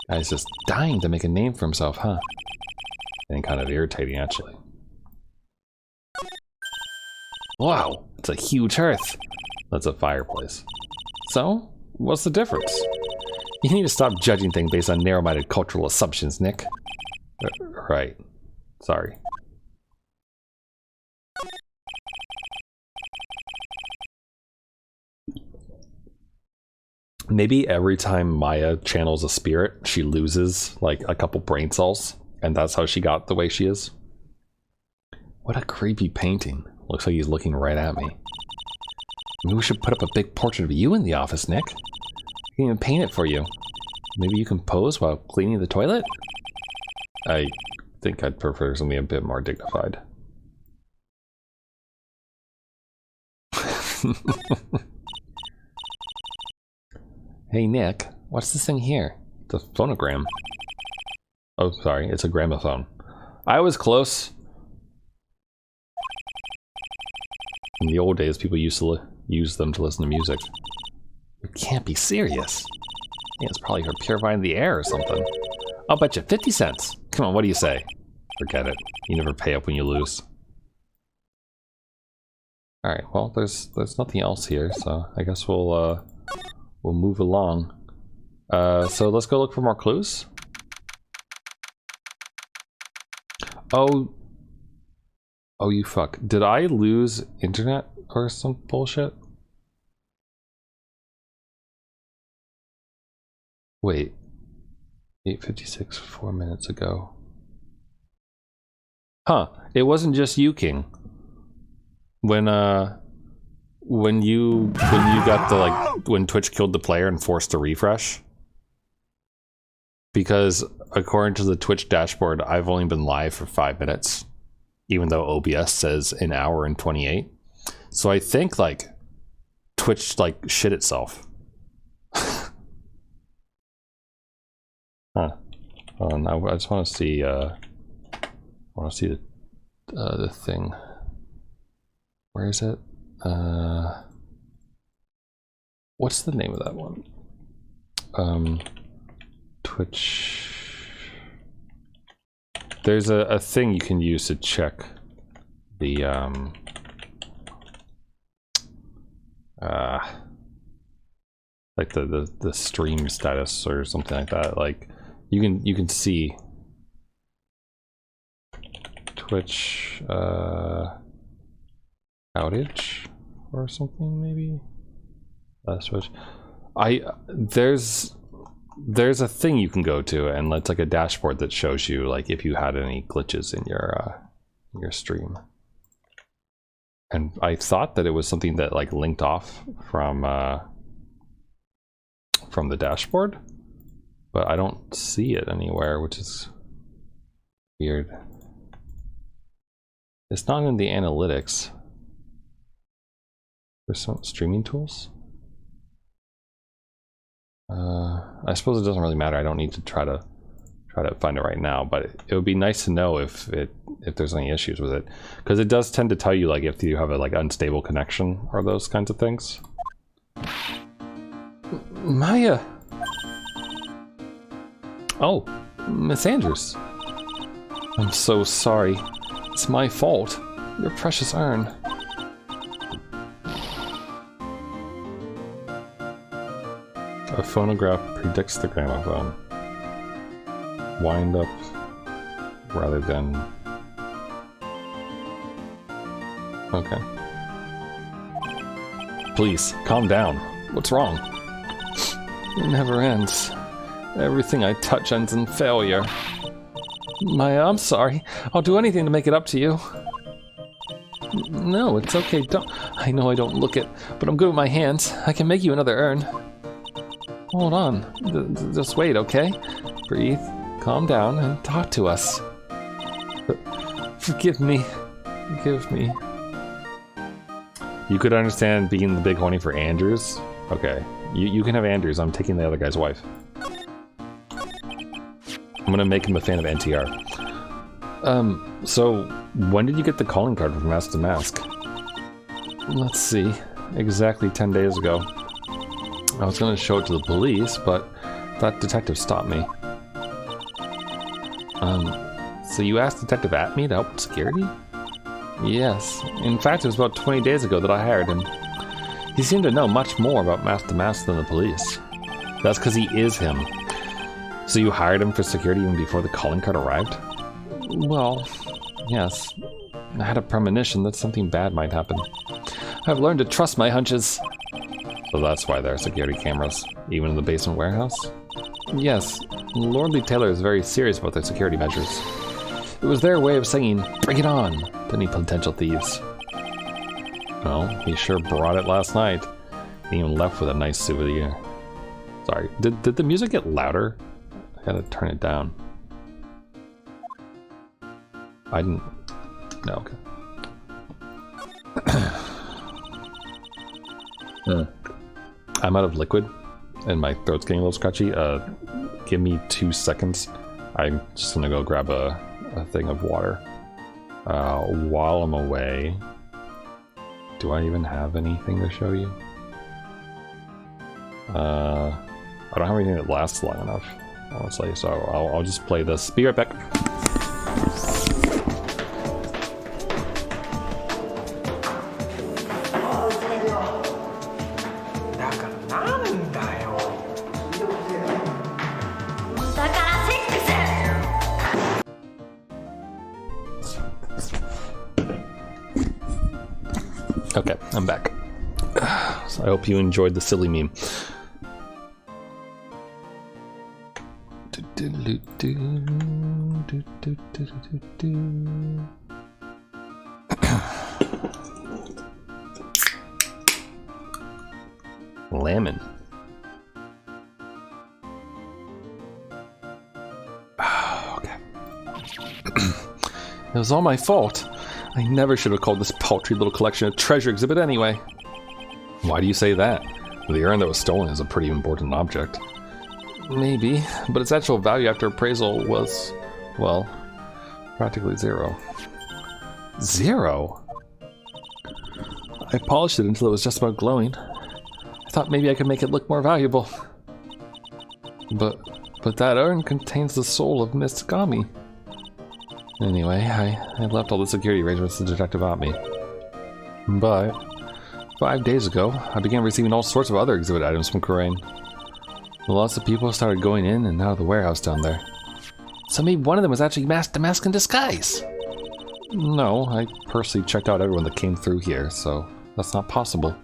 Guy's just dying to make a name for himself, huh? And kind of irritating, actually. Wow, it's a huge hearth. That's a fireplace. So, what's the difference? You need to stop judging things based on narrow-minded cultural assumptions, Nick. Right. Sorry. Maybe every time Maya channels a spirit, she loses like a couple brain cells, and that's how she got the way she is. What a creepy painting. Looks like he's looking right at me. Maybe we should put up a big portrait of you in the office, Nick. I can even paint it for you. Maybe you can pose while cleaning the toilet? I think I'd prefer something a bit more dignified. Hey Nick, what's this thing here? It's a phonogram. Oh, sorry, it's a gramophone. I was close. In the old days, people used to use them to listen to music. You can't be serious. Yeah, it's probably for purifying the air or something. I'll bet you 50 cents. Come on, what do you say? Forget it. You never pay up when you lose. Alright, well, there's nothing else here, so I guess we'll move along. So let's go look for more clues. Oh, you fuck. Did I lose internet or some bullshit? Wait. 8:56, 4 minutes ago. Huh. It wasn't just you, King. When you got the, like, when Twitch killed the player and forced a refresh. Because according to the Twitch dashboard, I've only been live for 5 minutes. Even though OBS says an hour and 28. So I think, like, Twitch, like, shit itself. Huh. Now I just want to see, the thing. Where is it? What's the name of that one? Twitch. There's a thing you can use to check the like the stream status or something like that. Like you can see Twitch outage or something, maybe. Switch. There's a thing you can go to, and it's like a dashboard that shows you like if you had any glitches in your stream. And I thought that it was something that like linked off from the dashboard, but I don't see it anywhere, which is weird. It's not in the analytics. There's some streaming tools. I suppose it doesn't really matter. I don't need to try to find it right now, but it would be nice to know if there's any issues with it, because it does tend to tell you like if you have a like unstable connection or those kinds of things. Maya. Oh, Miss Andrews. I'm so sorry. It's my fault. Your precious urn. A phonograph predicts the gramophone. Wind up rather than... Okay. Please, calm down. What's wrong? It never ends. Everything I touch ends in failure. Maya, I'm sorry. I'll do anything to make it up to you. No, it's okay. Don't. I know I don't look it, but I'm good with my hands. I can make you another urn. Hold on. Just wait, okay? Breathe, calm down, and talk to us. Forgive me. Forgive me.
You could understand being the big horny for Andrews? Okay. You can have Andrews. I'm taking the other guy's wife. I'm gonna make him a fan of NTR. So when did you get the calling card from Mask to Mask?
Let's see. Exactly 10 days ago. I was gonna show it to the police, but that detective stopped me.
So you asked Detective AAT to help with security?
Yes. In fact, it was about 20 days ago that I hired him. He seemed to know much more about Mask to Mask than the police.
That's because he is him. So you hired him for security even before the calling card arrived?
Well, yes. I had a premonition that something bad might happen. I've learned to trust my hunches.
So that's why there are security cameras, even in the basement warehouse?
Yes. Lordly Taylor is very serious about their security measures. It was their way of saying, bring it on, to any potential thieves.
Well, he sure brought it last night. He even left with a nice souvenir. Sorry, did the music get louder? I gotta turn it down. I didn't... No, okay. I'm out of liquid, and my throat's getting a little scratchy. Give me 2 seconds. I'm just gonna go grab a thing of water. While I'm away... Do I even have anything to show you? I don't have anything that lasts long enough, honestly, so I'll just play this. Be right back. Okay, I'm back. So I hope you enjoyed the silly meme. Lemon. Okay.
It was all my fault. I never should have called this paltry little collection a treasure exhibit anyway.
Why do you say that? The urn that was stolen is a pretty important object.
Maybe, but its actual value after appraisal was, well, practically zero.
Zero?
I polished it until it was just about glowing. I thought maybe I could make it look more valuable. But that urn contains the soul of Miss Gami. Anyway, I left all the security arrangements to Detective AAT. But 5 days ago, I began receiving all sorts of other exhibit items from Kurain. Lots of people started going in and out of the warehouse down there. So maybe one of them was actually Mask to Mask in disguise. No, I personally checked out everyone that came through here, so that's not possible.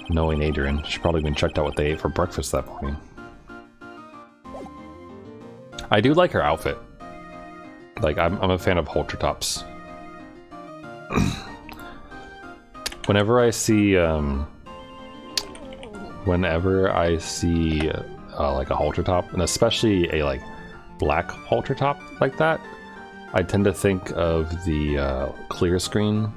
Knowing Adrian, she's probably been checked out what they ate for breakfast that morning. I do like her outfit. Like, I'm a fan of halter tops. Whenever I see like a halter top, and especially a like black halter top like that, I tend to think of the clear screen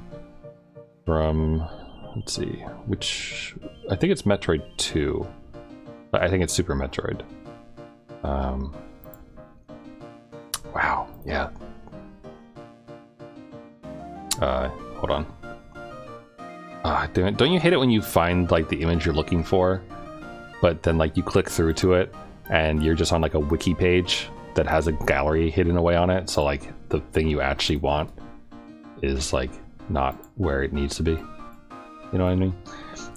from, let's see, which I think it's Metroid 2. But I think it's Super Metroid. Wow, yeah. Hold on. Damn it. Don't you hate it when you find like the image you're looking for, but then like you click through to it and you're just on like a wiki page that has a gallery hidden away on it, so like the thing you actually want is like not where it needs to be. You know what I mean?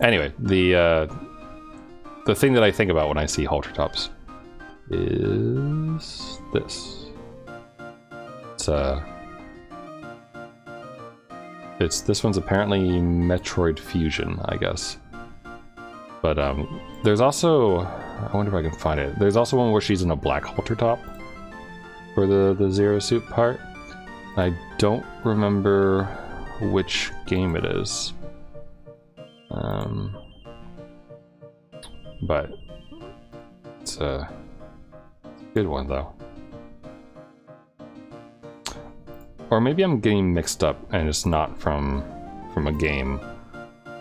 Anyway, the thing that I think about when I see halter tops is this. It's this one's apparently Metroid Fusion, I guess. But There's also, I wonder if I can find it. There's also one where she's in a black halter top for the Zero Suit part. I don't remember which game it is. But it's a good one though. Or maybe I'm getting mixed up and it's not from a game,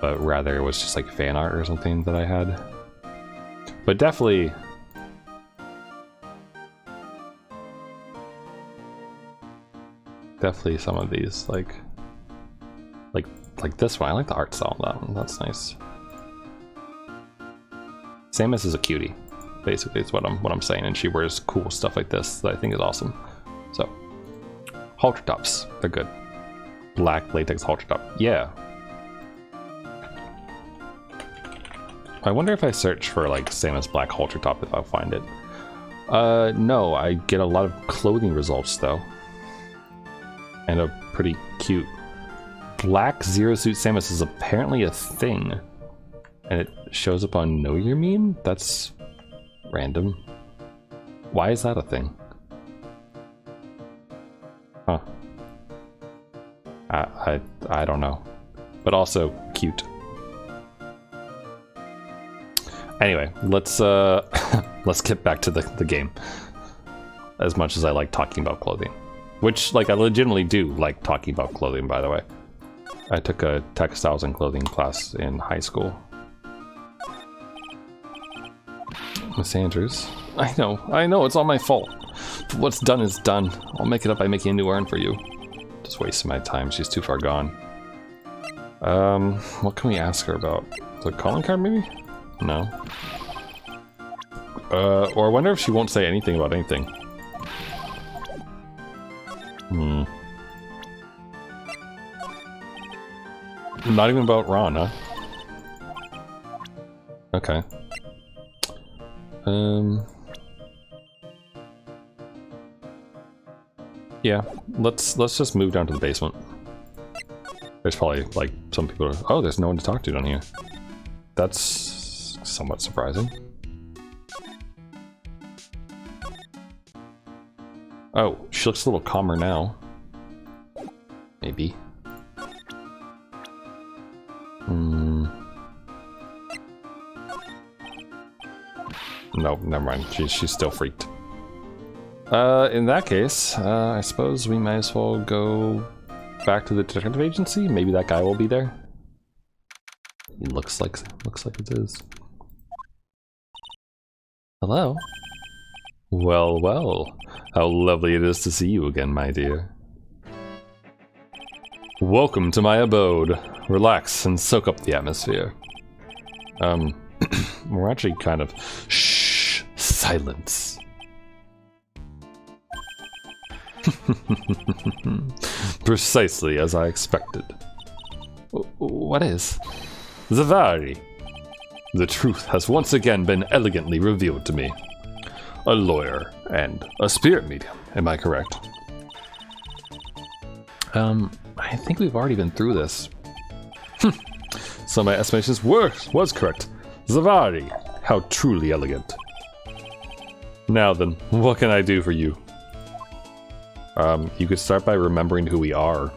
but rather it was just like fan art or something that I had. But definitely some of these, like this one. I like the art style of that one. That's nice. Samus is a cutie, basically. It's what I'm saying, and she wears cool stuff like this that I think is awesome. So, halter tops, they're good. Black latex halter top, yeah. I wonder if I search for like Samus black halter top if I'll find it. No, I get a lot of clothing results though, and a pretty cute black Zero Suit Samus is apparently a thing. And it shows up on Know Your Meme? That's random. Why is that a thing? Huh. I don't know. But also cute. Anyway, let's let's get back to the game. As much as I like talking about clothing. Which, like, I legitimately do like talking about clothing, by the way. I took a textiles and clothing class in high school. Miss Andrews. I know, it's all my fault. But what's done is done. I'll make it up by making a new urn for you. Just wasting my time, she's too far gone. What can we ask her about? The calling card, maybe? No. Or I wonder if she won't say anything about anything. Not even about Ron, huh? Okay. Yeah, let's just move down to the basement. There's probably like some people are, oh, there's no one to talk to down here. That's somewhat surprising. Oh, she looks a little calmer now. Maybe. No, never mind. She's still freaked. In that case, I suppose we might as well go back to the detective agency. Maybe that guy will be there. It looks like it is. Hello. Well, well. How lovely it is to see you again, my dear. Welcome to my abode. Relax and soak up the atmosphere. We're actually kind of... Shh! Silence! Precisely as I expected. What is? Zavari! The truth has once again been elegantly revealed to me. A lawyer and a spirit medium, am I correct? I think we've already been through this. So my estimations was correct. Zavari, how truly elegant. Now then, what can I do for you? You could start by remembering who we are,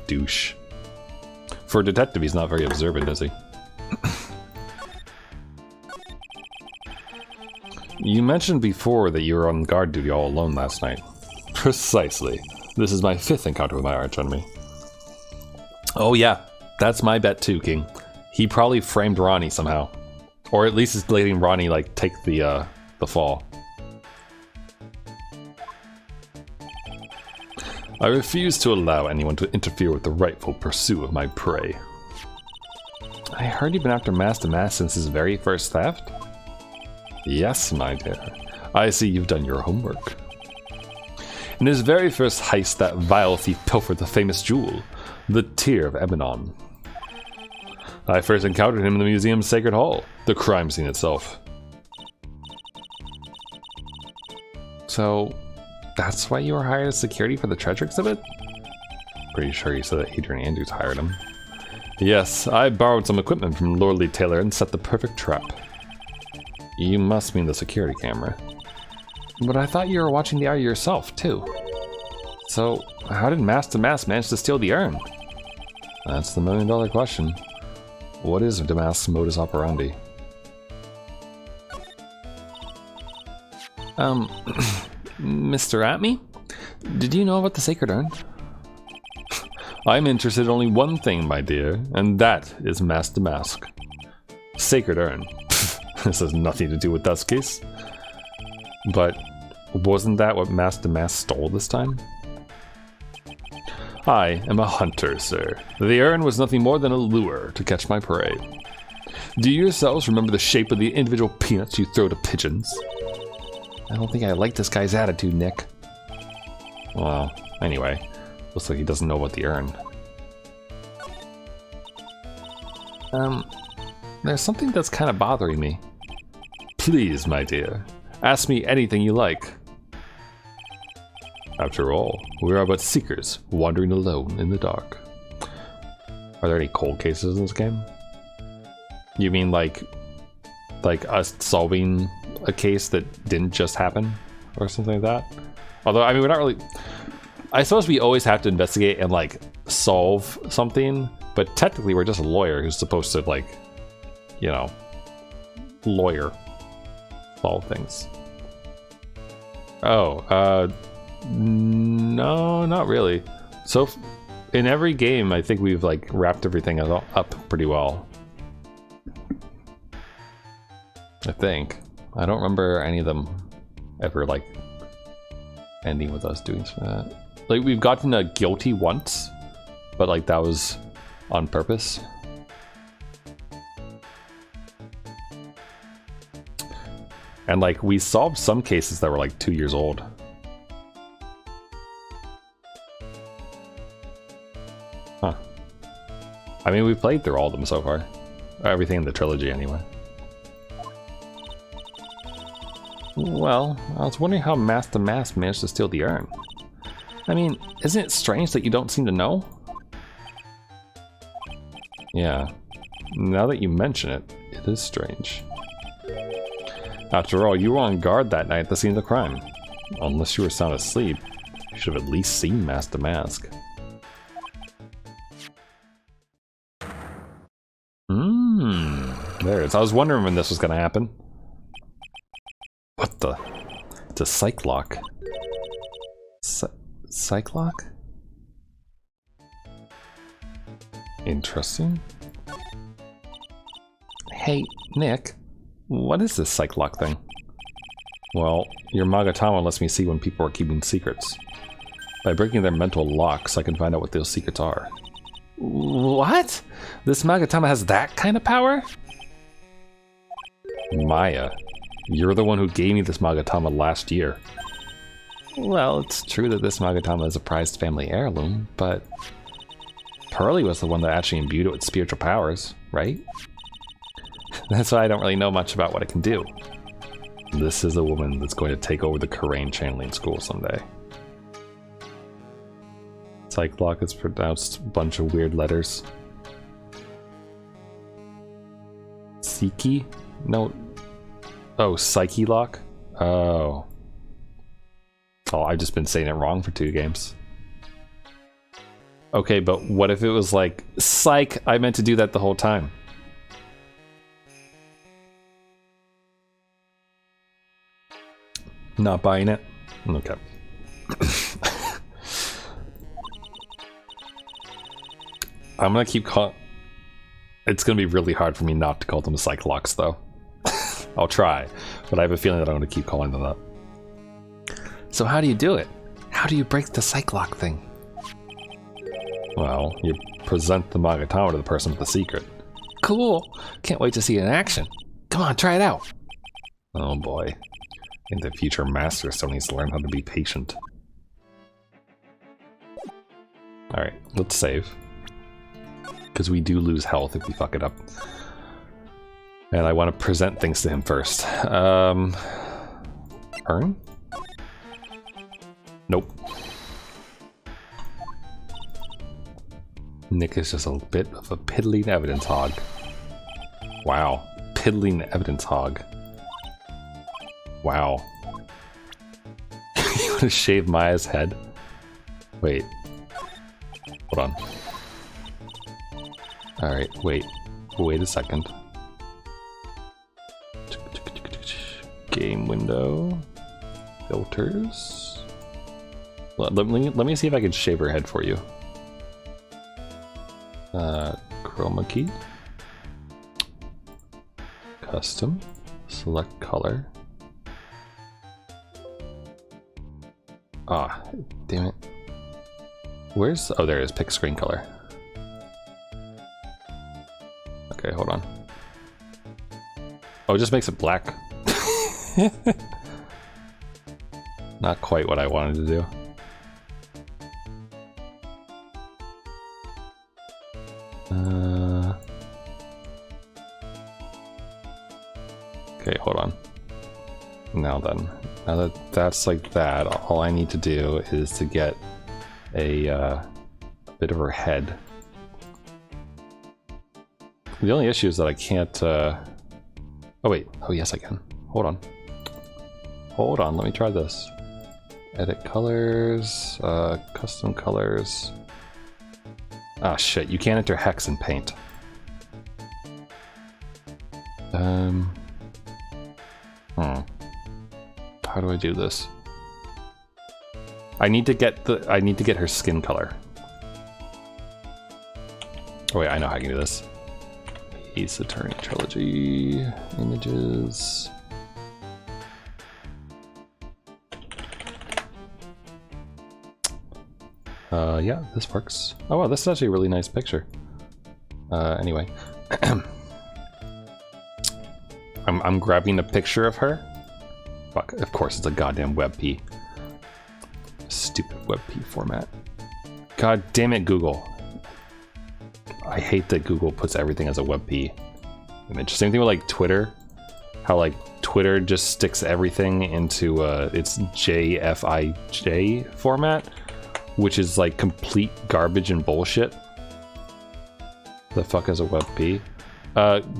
douche. For a detective, he's not very observant, is he? You mentioned before that you were on guard duty all alone last night. Precisely. This is my 5th encounter with my archenemy. Oh yeah, that's my bet too, King. He probably framed Ronnie somehow. Or at least is letting Ronnie, like, take the fall. I refuse to allow anyone to interfere with the rightful pursuit of my prey. I heard you've been after Master Mass since his very first theft? Yes, my dear. I see you've done your homework. In his very first heist, that vile thief pilfered the famous jewel, the Tear of Ebenon. I first encountered him in the museum's Sacred Hall, the crime scene itself. So, that's why you were hired as security for the treasure exhibit? Pretty sure you said that Adrian Andrews hired him. Yes, I borrowed some equipment from Lordly Taylor and set the perfect trap.
You must mean the security camera. But I thought you were watching the eye yourself, too. So, how did Master Mask manage to steal the urn? That's the million-dollar question. What is Damask's modus operandi? Mr. Atme? Did you know about the sacred urn? I'm interested in only one thing, my dear, and that is Master Mask. Sacred urn. This has nothing to do with this case. But wasn't that what Master Mask stole this time? I am a hunter, sir. The urn was nothing more than a lure to catch my prey. Do you yourselves remember the shape of the individual peanuts you throw to pigeons? I don't think I like this guy's attitude, Nick. Well, anyway, looks like he doesn't know about the urn. There's something that's kind of bothering me. Please, my dear, ask me anything you like. After all, we are but seekers, wandering alone in the dark. Are there any cold cases in this game? You mean like us solving a case that didn't just happen? Or something like that? Although, I mean, we're not really... I suppose we always have to investigate and, like, solve something, but technically we're just a lawyer who's supposed to, like, you know, solve things. Oh, no, not really. So, in every game, I think we've, like, wrapped everything up pretty well. I think. I don't remember any of them ever, like, ending with us doing that. Like, we've gotten a guilty once, but, like, that was on purpose. And, like, we solved some cases that were, like, 2 years old. Huh. I mean, we've played through all of them so far. Everything in the trilogy, anyway. Well, I was wondering how Master Mask managed to steal the urn. I mean, isn't it strange that you don't seem to know? Yeah. Now that you mention it, it is strange. After all, you were on guard that night at the scene of the crime. Unless you were sound asleep, you should have at least seen Master Mask. There it is. I was wondering when this was going to happen. What the? It's a psych lock. Psych lock? Interesting. Hey, Nick. What is this psych lock thing? Well, your Magatama lets me see when people are keeping secrets. By breaking their mental locks, I can find out what those secrets are. What? This Magatama has that kind of power? Maya, you're the one who gave me this Magatama last year. Well, it's true that this Magatama is a prized family heirloom, but Pearly was the one that actually imbued it with spiritual powers, right? That's why I don't really know much about what it can do. This is a woman that's going to take over the Karain channeling school someday. Psych lock is pronounced a bunch of weird letters. Psyche? No. Oh, Psyche lock? Oh. Oh, I've just been saying it wrong for 2 games. Okay, but what if it was like, psych, I meant to do that the whole time. Not buying it? Okay. I'm gonna keep it's gonna be really hard for me not to call them psych locks, though. I'll try, but I have a feeling that I'm gonna keep calling them that. So how do you do it? How do you break the psych lock thing? Well, you present the Magatama to the person with the secret. Cool! Can't wait to see it in action. Come on, try it out! Oh boy. I think the future master still needs to learn how to be patient. Alright, let's save. Because we do lose health if we fuck it up. And I want to present things to him first. Earn? Nope. Nick is just a bit of a piddling evidence hog. Wow, piddling evidence hog.
Wow. You want to shave Maya's head? Wait. Hold on. Alright, wait. Wait a second. Game window. Filters. Let me see if I can shave her head for you. Chroma key. Custom. Select color. Ah, damn it. Where's... Oh, there it is. Pick screen color. Okay, hold on. Oh, it just makes it black. Not quite what I wanted to do. Okay, hold on. Now then, now that that's like that, all I need to do is to get a bit of her head. The only issue is that I can't, oh wait, oh yes I can. Hold on. Hold on, let me try this. Edit colors, custom colors. Ah shit, you can't enter hex in paint. How do I do this? I need to get her skin color. Oh wait, I know how I can do this. Ace Attorney Trilogy images. Yeah, this works. Oh wow, this is actually a really nice picture. Anyway. I'm grabbing a picture of her. Fuck, of course it's a goddamn WebP. Stupid WebP format. God damn it, Google. I hate that Google puts everything as a WebP image. Same thing with like Twitter. How like Twitter just sticks everything into its JFIJ format, which is like complete garbage and bullshit. The fuck is a WebP?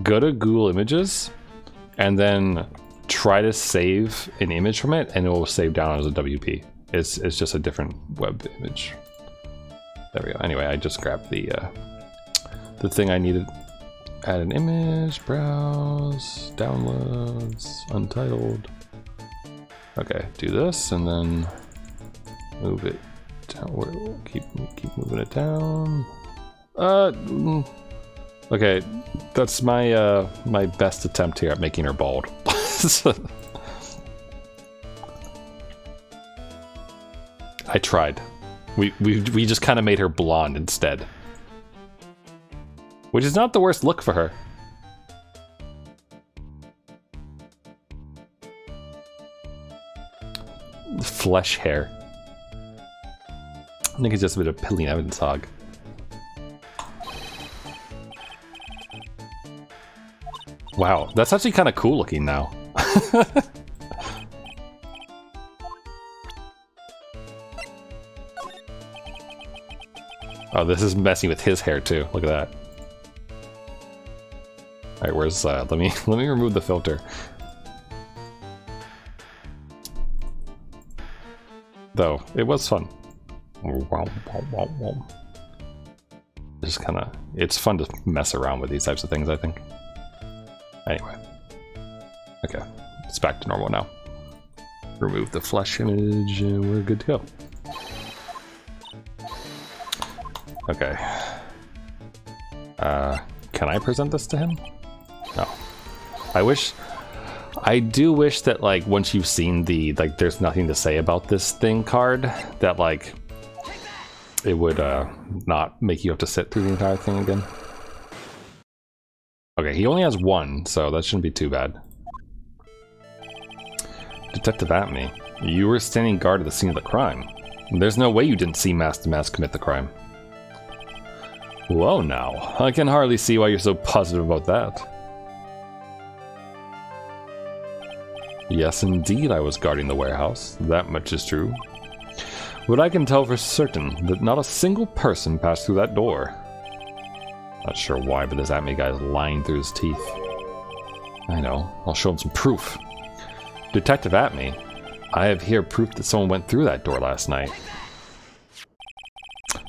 Go to Google Images and then try to save an image from it, and it will save down as a WP. It's just a different web image. There we go. Anyway, I just grabbed the thing I needed. Add an image, browse, downloads, untitled. Okay, do this and then move it down. Keep moving it down. Okay, that's my my best attempt here at making her bald. I tried. We just kind of made her blonde instead, which is not the worst look for her. Flesh hair. I think it's just a bit of Pilling Evans hog. Wow, that's actually kind of cool looking now. Oh, this is messing with his hair too. Look at that. All right, where's let me remove the filter. Though it was fun. Just kind of, it's fun to mess around with these types of things, I think. Anyway, okay, it's back to normal now. Remove the flesh image and we're good to go. Okay. Can I present this to him? No. I do wish that like once you've seen the like there's nothing to say about this thing card, that like it would not make you have to sit through the entire thing again. Okay, he only has one, so that shouldn't be too bad. Detective Atme, you were standing guard at the scene of the crime. There's no way you didn't see Master Mask commit the crime. Well now, I can hardly see why you're so positive about that. Yes, indeed I was guarding the warehouse. That much is true. But I can tell for certain that not a single person passed through that door. Not sure why, but this Atme guy is lying through his teeth. I know. I'll show him some proof. Detective at me. I have here proof that someone went through that door last night.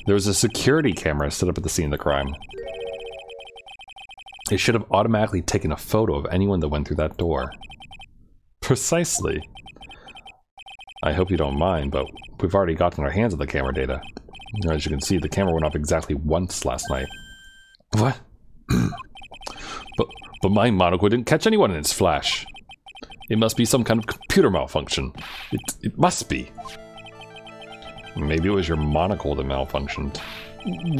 There was a security camera set up at the scene of the crime. It should have automatically taken a photo of anyone that went through that door. Precisely. I hope you don't mind, but we've already gotten our hands on the camera data. As you can see, the camera went off exactly once last night. What? but my monocle didn't catch anyone in its flash. It must be some kind of computer malfunction. It must be. Maybe it was your monocle that malfunctioned.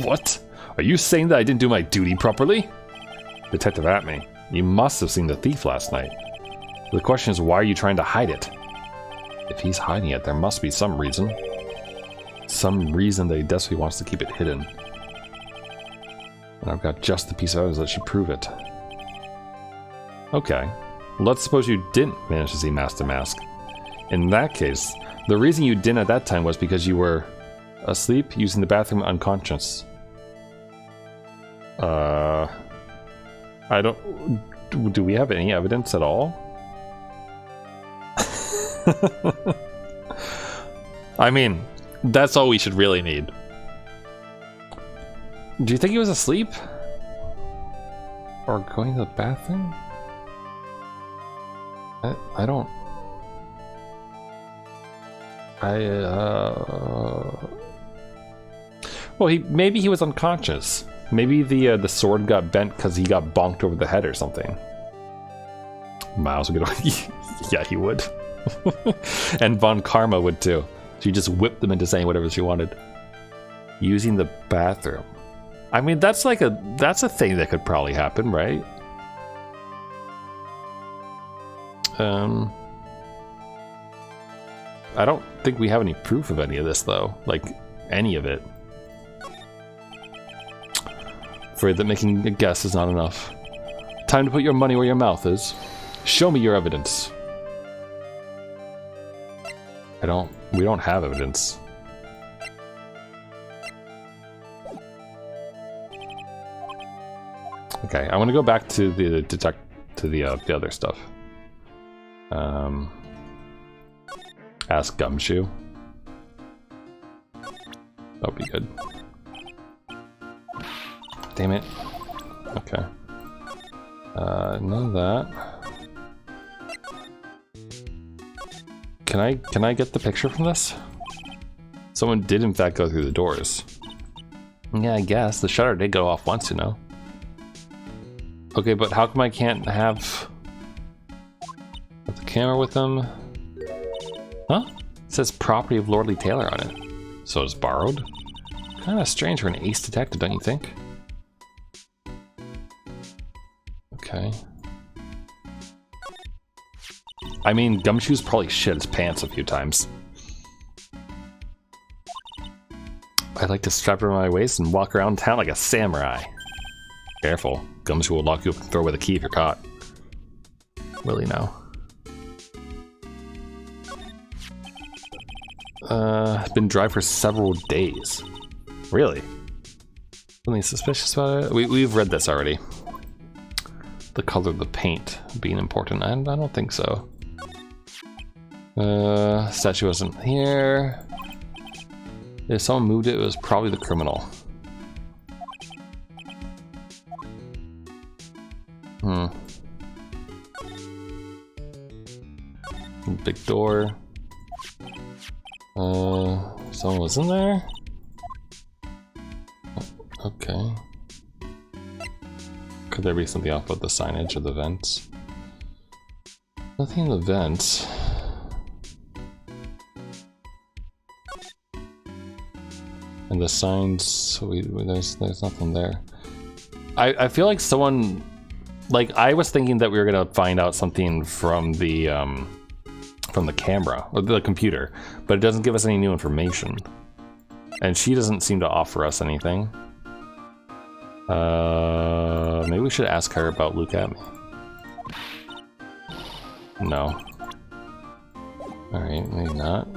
What? Are you saying that I didn't do my duty properly? Detective at me. You must have seen the thief last night. The question is, why are you trying to hide it? If he's hiding it, there must be some reason. Some reason that he desperately wants to keep it hidden. And I've got just the piece of evidence that should prove it. Okay. Let's suppose you didn't manage to see Master Mask. In that case, the reason you didn't at that time was because you were asleep, using the bathroom, unconscious. I don't... Do we have any evidence at all?
I mean, that's all we should really need.
Do you think he was asleep? Or going to the bathroom? I don't... Well, maybe he was unconscious. Maybe the sword got bent because he got bonked over the head or something. Miles would get yeah, he would. And Von Karma would too. She just whipped them into saying whatever she wanted. Using the bathroom. I mean, that's a thing that could probably happen, right? I don't think we have any proof of any of this, though. Like, any of it. Afraid that making a guess is not enough. Time to put your money where your mouth is. Show me your evidence. We don't have evidence. Okay, I want to go back to the other stuff. Ask Gumshoe. That would be good. Damn it. Okay. None of that. Can I get the picture from this? Someone did in fact go through the doors. Yeah, I guess. The shutter did go off once, you know. Okay, but how come I can't have the camera with them? Huh? It says property of Lordly Taylor on it. So it's borrowed? Kind of strange for an ace detective, don't you think? Okay. I mean, Gumshoe's probably shit his pants a few times. I'd like to strap it around my waist and walk around town like a samurai. Careful, Gumshoe will lock you up and throw away the key if you're caught. Will he now? Been dry for several days. Really? Something suspicious about it? We've read this already. The color of the paint being important. I don't think so. Statue wasn't here. If someone moved it, it was probably the criminal. Big door. Someone was in there? Okay. Could there be something off with the signage of the vents? Nothing in the vents. And the signs, so there's nothing there. I feel like someone, like, I was thinking that we were gonna find out something from the camera or the computer, but it doesn't give us any new information, and she doesn't seem to offer us anything. Maybe we should ask her about Luke at me. No. All right, maybe not.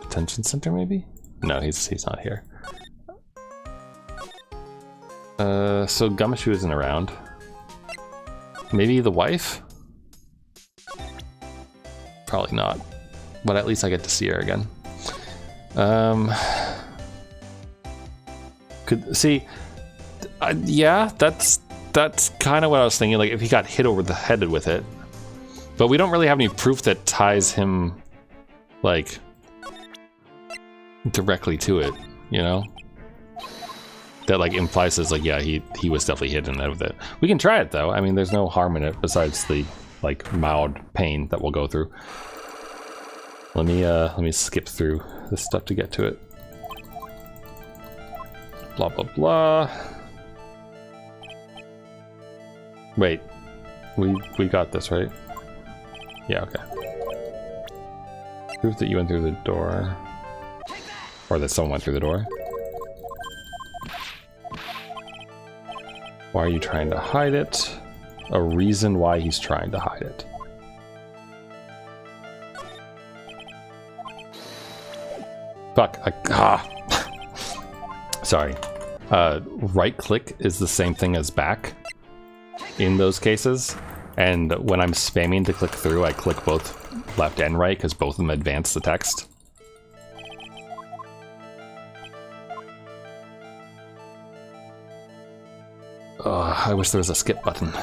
Detention center, maybe? No, he's not here. So Gumshoe isn't around.
Maybe the wife? Probably not. But at least I get to see her again. Yeah, that's kind of what I was thinking. Like if he got hit over the head with it, but we don't really have any proof that ties him like directly to it. You know, that like implies this like yeah he was definitely hit in the head with it. We can try it though. I mean, there's no harm in it besides the like mild pain that we'll go through. Let me skip through this stuff to get to it. Blah blah blah. Wait, we got this, right? Yeah, okay. Proof that you went through the door. Or that someone went through the door. Why are you trying to hide it? A reason why he's trying to hide it. Fuck, sorry. Right click is the same thing as back in those cases, and when I'm spamming to click through, I click both left and right because both of them advance the text. I wish there was a skip button.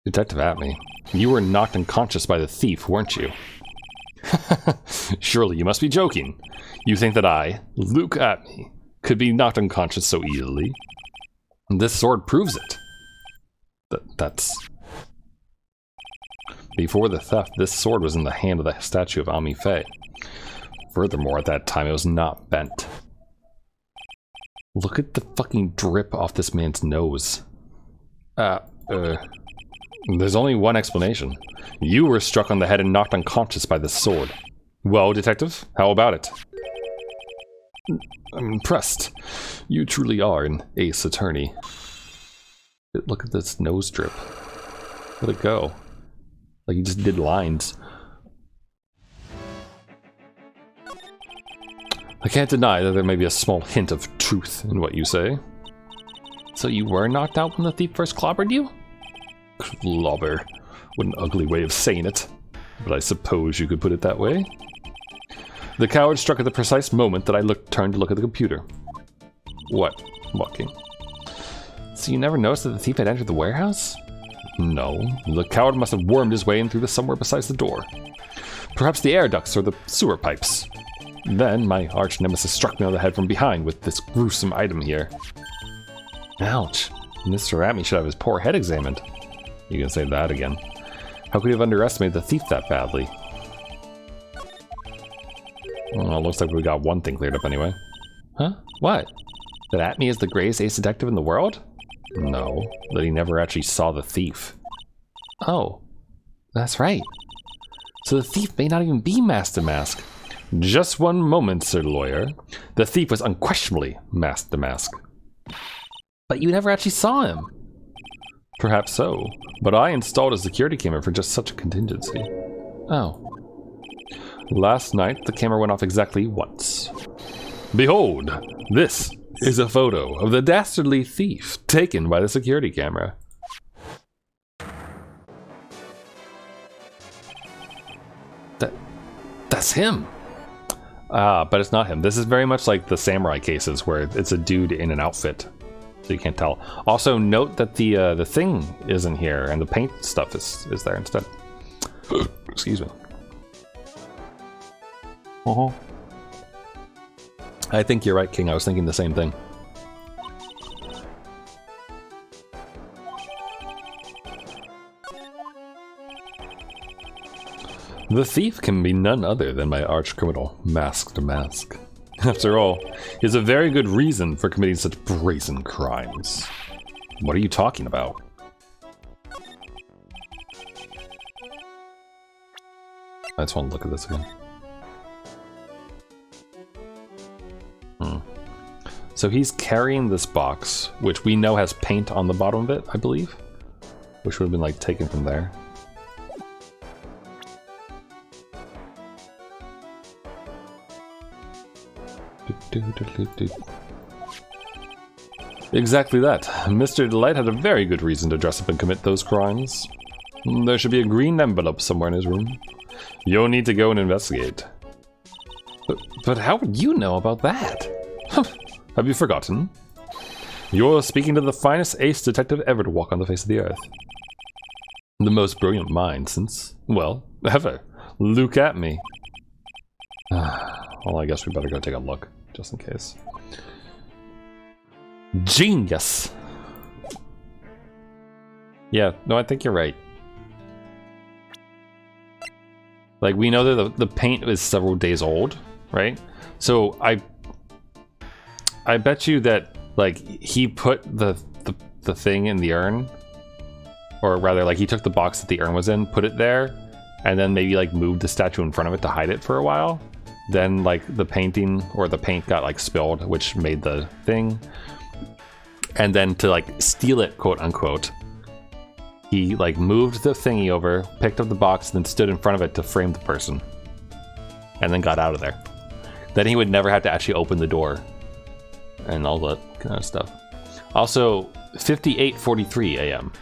Detective Atme, you were knocked unconscious by the thief, weren't you? Surely you must be joking. You think that I, Luke Atme, could be knocked unconscious so easily? This sword proves it. That's... Before the theft, this sword was in the hand of the statue of Ami Fei. Furthermore, at that time, it was not bent. Look at the fucking drip off this man's nose. There's only one explanation. You were struck on the head and knocked unconscious by this sword. Well, Detective, how about it? I'm impressed. You truly are an ace attorney. Look at this nose drip. Let it go. Like he just did lines. I can't deny that there may be a small hint of truth in what you say. So you were knocked out when the thief first clobbered you? Clobber. What an ugly way of saying it. But I suppose you could put it that way. The coward struck at the precise moment that I turned to look at the computer. What? Walking. So you never noticed that the thief had entered the warehouse? No. The coward must have wormed his way in through somewhere besides the door. Perhaps the air ducts or the sewer pipes. Then my arch nemesis struck me on the head from behind with this gruesome item here. Ouch. Mr. Atme should have his poor head examined. You can say that again. How could he have underestimated the thief that badly? Well, looks like we got one thing cleared up anyway. Huh? What? That Atme is the greatest ace detective in the world? No, that he never actually saw the thief. Oh, that's right. So the thief may not even be Mask to Mask. Just one moment, Sir Lawyer. The thief was unquestionably Mask to Mask. But you never actually saw him. Perhaps so, but I installed a security camera for just such a contingency. Oh. Last night, the camera went off exactly once. Behold, this is a photo of the dastardly thief taken by the security camera. That's him. But it's not him. This is very much like the samurai cases where it's a dude in an outfit. So you can't tell. Also note that the thing isn't here and the paint stuff is there instead. Excuse me. I think you're right, King. I was thinking the same thing. The thief can be none other than my arch criminal, Mask to Mask. After all, he has a very good reason for committing such brazen crimes. What are you talking about? I just want to look at this again.
So he's carrying this box, which we know has paint on the bottom of it, I believe. Which would have been like taken from there. Exactly that. Mr. Delight had a very good reason to dress up and commit those crimes. There should be a green envelope somewhere in his room. You'll need to go and investigate. But how would you know about that? Have you forgotten? You're speaking to the finest ace detective ever to walk on the face of the earth. The most brilliant mind since, well, ever. Look at me. Well, I guess we better go take a look, just in case. Genius! Yeah, no, I think you're right. Like, we know that the paint is several days old, right? So I bet you that, like, he put the thing in the urn, or rather, like, he took the box that the urn was in, put it there, and then maybe, like, moved the statue in front of it to hide it for a while. Then, like, the painting, or the paint got, like, spilled, which made the thing. And then to, like, steal it, quote unquote, he, like, moved the thingy over, picked up the box, and then stood in front of it to frame the person. And then got out of there. Then he would never have to actually open the door. And all that kind of stuff. Also, 58:43 a.m.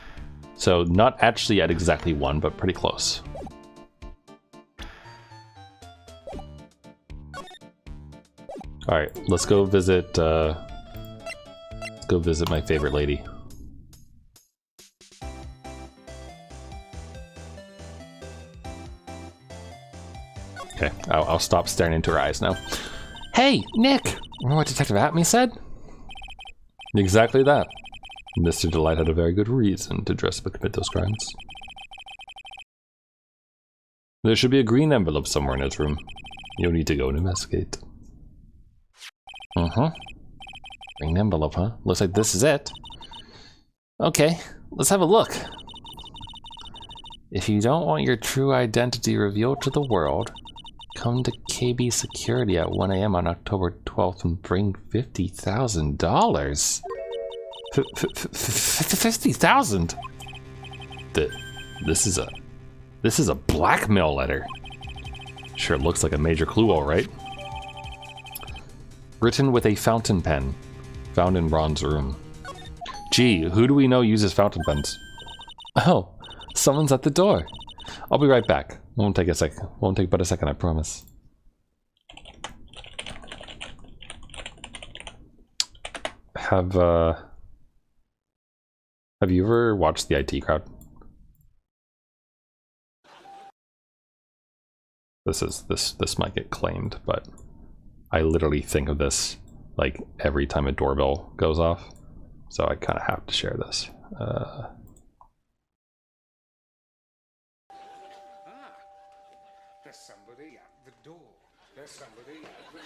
So not actually at exactly 1, but pretty close. Alright, let's go visit, my favorite lady. Okay, I'll stop staring into her eyes now. Hey, Nick! Remember what Detective Atme said? Exactly that. Mr. Delight had a very good reason to dress up and commit those crimes. There should be a green envelope somewhere in his room. You'll need to go and investigate. Green envelope, huh? Looks like this is it. Okay, let's have a look. If you don't want your true identity revealed to the world, come to KB Security at 1 a.m. on October 12th and bring $50,000. $50,000? This is a blackmail letter. Sure looks like a major clue, all right. Written with a fountain pen, found in Ron's room. Gee, who do we know uses fountain pens? Oh, someone's at the door. I'll be right back. Won't take but a second, I promise. Have you ever watched the IT Crowd? This might get claimed, but I literally think of this like every time a doorbell goes off, so I kind of have to share this.
There's somebody at the door. There's somebody at the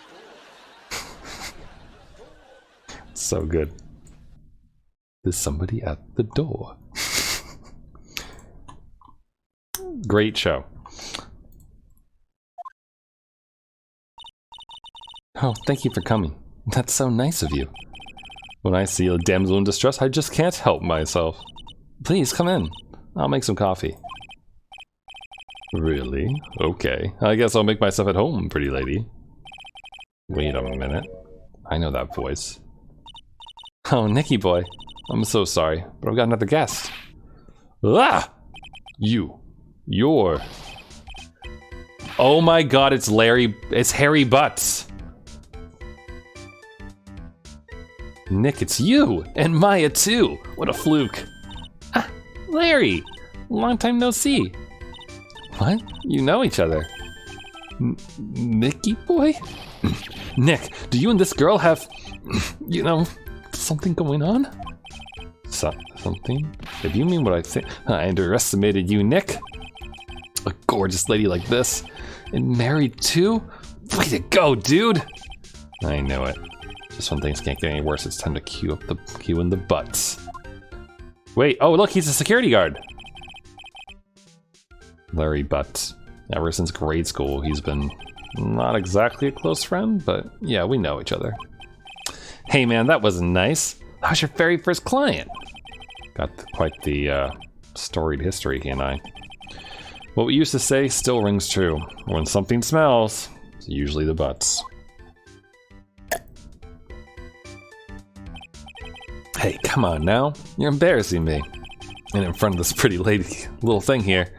door.
So good. There's somebody at the door. Great show. Oh, thank you for coming. That's so nice of you. When I see a damsel in distress, I just can't help myself. Please, come in. I'll make some coffee. Really? Okay. I guess I'll make myself at home, pretty lady. Wait a minute. I know that voice. Oh, Nicky boy. I'm so sorry, but I've got another guest. Ah! You're... Oh my god, it's Harry Butts! Nick, it's you! And Maya too! What a fluke! Ah, Larry! Long time no see. What? You know each other. Nicky boy? Nick, do you and this girl have, you know, something going on? Something? If you mean what I think, I underestimated you, Nick. A gorgeous lady like this, and married too? Way to go, dude! I know it. Just when things can't get any worse, it's time to cue in the butts. Wait, oh look, he's a security guard! Larry Butts. Ever since grade school, he's been not exactly a close friend, but yeah, we know each other. Hey man, that wasn't nice. That was your very first client. Got quite the storied history, can't I? What we used to say still rings true. When something smells, it's usually the butts. Hey, come on now. You're embarrassing me. And in front of this pretty lady little thing here.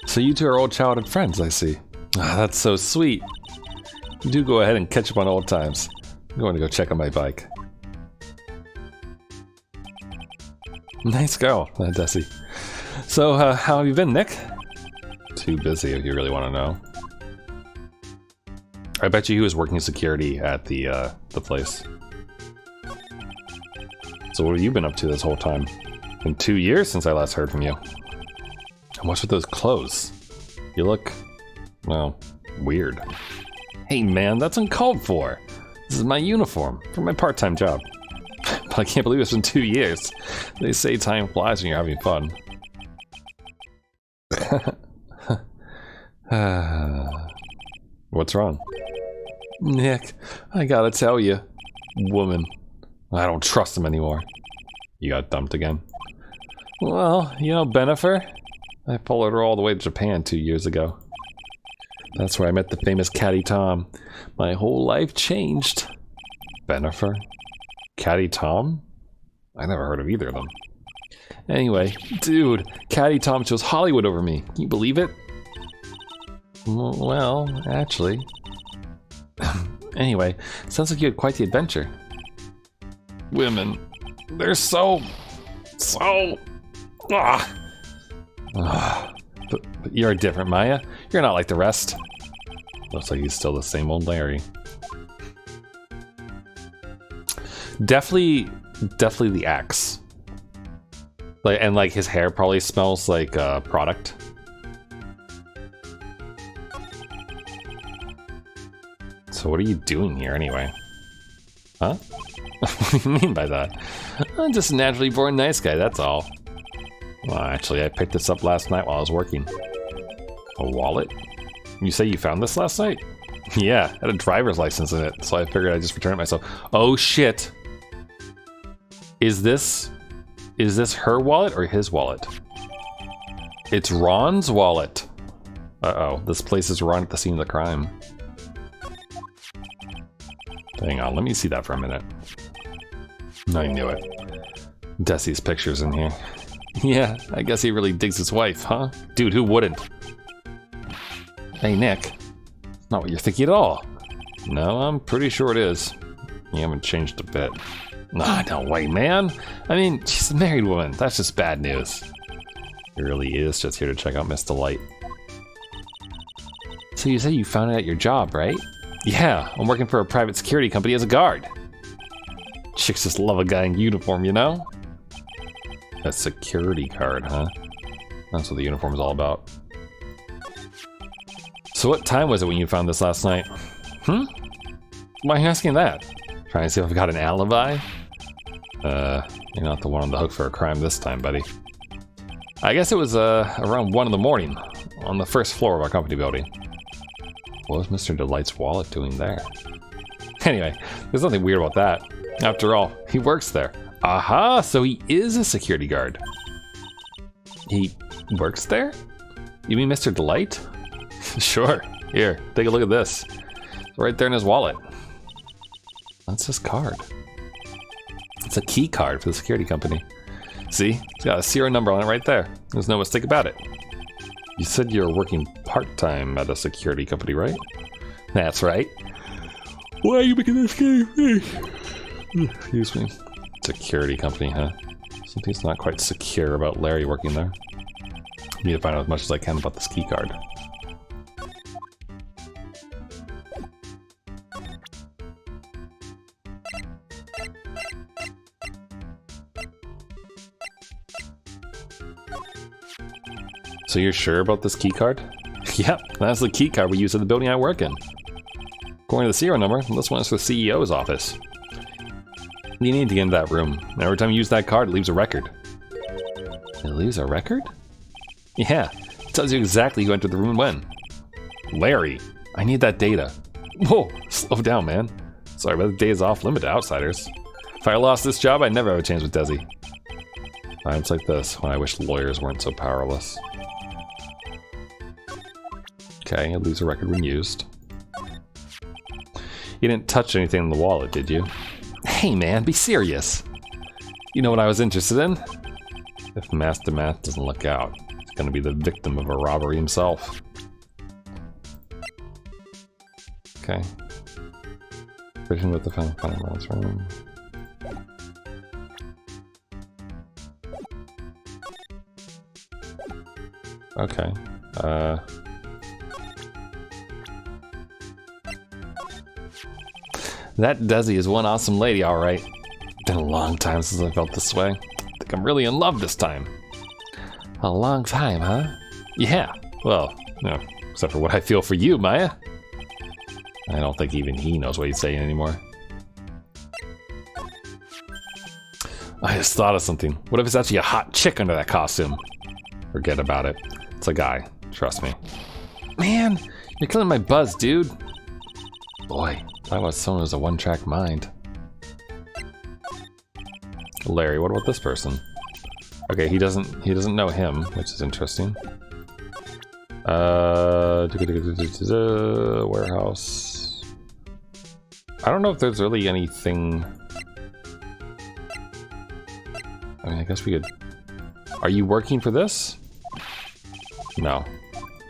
So you two are old childhood friends, I see. Ah, that's so sweet. You do go ahead and catch up on old times. I'm going to go check on my bike. Nice girl, Desi. So, how have you been, Nick? Too busy if you really want to know. I bet you he was working security at the place. So what have you been up to this whole time? Been 2 years since I last heard from you. And what's with those clothes? You look, well, weird. Hey man, that's uncalled for. This is my uniform for my part-time job. But I can't believe it's been 2 years. They say time flies when you're having fun. What's wrong? Nick, I gotta tell you. Woman. I don't trust him anymore. You got dumped again? Well, you know Benifer? I followed her all the way to Japan 2 years ago. That's where I met the famous Caddy Tom. My whole life changed. Benifer? Caddy Tom? I never heard of either of them. Anyway, dude, Caddy Tom chose Hollywood over me. Can you believe it? Well, actually. Anyway, sounds like you had quite the adventure. Women, they're so... But you're different, Maya. You're not like the rest. Looks like he's still the same old Larry. Definitely the axe. Like his hair probably smells like product. So what are you doing here anyway? Huh? What do you mean by that? I'm just a naturally born nice guy, that's all. Well, actually, I picked this up last night while I was working. A wallet? You say you found this last night? Yeah, it had a driver's license in it, so I figured I'd just return it myself. Oh shit! Is this her wallet or his wallet? It's Ron's wallet! Uh-oh, this place is Ron at the scene of the crime. Hang on, let me see that for a minute. I knew it. Desi's picture's in here. Yeah, I guess he really digs his wife, huh? Dude, who wouldn't? Hey, Nick. Not what you're thinking at all. No, I'm pretty sure it is. You haven't changed a bit. Nah, no way, man. I mean, she's a married woman. That's just bad news. He really is just here to check out Miss Delight. So you say you found it at your job, right? Yeah, I'm working for a private security company as a guard. Chicks just love a guy in uniform, you know? A security guard, huh? That's what the uniform is all about. So what time was it when you found this last night? Why are you asking that? Trying to see if I've got an alibi? You're not the one on the hook for a crime this time, buddy. I guess it was around 1 in the morning on the first floor of our company building. What was Mr. Delight's wallet doing there? Anyway, there's nothing weird about that. After all, he works there. Aha, so he is a security guard. He works there? You mean Mr. Delight? Sure. Here, take a look at this. It's right there in his wallet. That's his card. It's a key card for the security company. See? It's got a serial number on it right there. There's no mistake about it. You said you were working part-time at a security company, right? That's right. Why are you making this scary face? Excuse me. Security company, huh? Something's not quite secure about Larry working there. I need to find out as much as I can about this key card. So you're sure about this key card? Yep, that's the key card we use at the building I work in. According to the serial number, this one is for the CEO's office. You need to get into that room. Every time you use that card, it leaves a record. It leaves a record? Yeah, it tells you exactly who entered the room and when. Larry, I need that data. Whoa, slow down, man. Sorry, but the day is off limit to outsiders. If I lost this job, I'd never have a chance with Desi. Times like this, when I wish lawyers weren't so powerless. Okay, you lose a record when used. You didn't touch anything in the wallet, did you? Hey man, be serious! You know what I was interested in? If Master Math doesn't look out, he's gonna be the victim of a robbery himself. Okay. Vision with the final mouse room. Okay. That Desi is one awesome lady, alright. Been a long time since I felt this way. I think I'm really in love this time. A long time, huh? Yeah. Well, no. Except for what I feel for you, Maya. I don't think even he knows what he's saying anymore. I just thought of something. What if it's actually a hot chick under that costume? Forget about it. It's a guy. Trust me. Man, you're killing my buzz, dude. Boy, talk about someone who's a one-track mind. Larry, what about this person? Okay, he doesn't know him, which is interesting. Warehouse. I don't know if there's really anything. I mean, I guess we could. Are you working for this? No.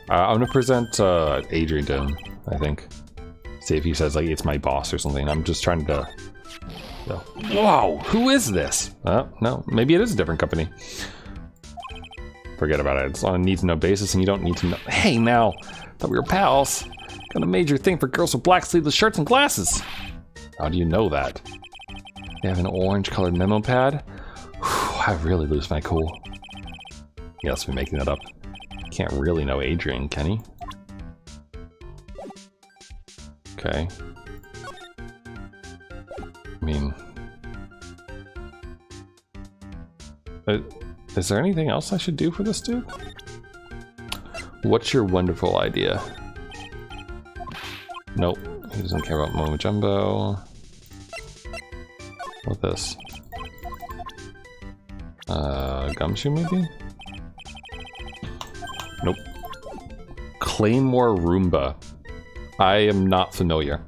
I'm gonna present Adrian to him, I think. See if he says like it's my boss or something. I'm just trying to. Whoa! Who is this? No, maybe it is a different company. Forget about it. It's on a need-to-know basis, and you don't need to know. Hey, now, thought we were pals. Got a major thing for girls with black sleeveless shirts and glasses. How do you know that? They have an orange-colored memo pad. Whew, I really lose my cool. He must be making that up. Can't really know Adrian, can he? Okay. I mean, is there anything else I should do for this dude? What's your wonderful idea? Nope, he doesn't care about Momo Jumbo. What this? Gumshoe maybe? Nope. Claymore Roomba. I am not familiar.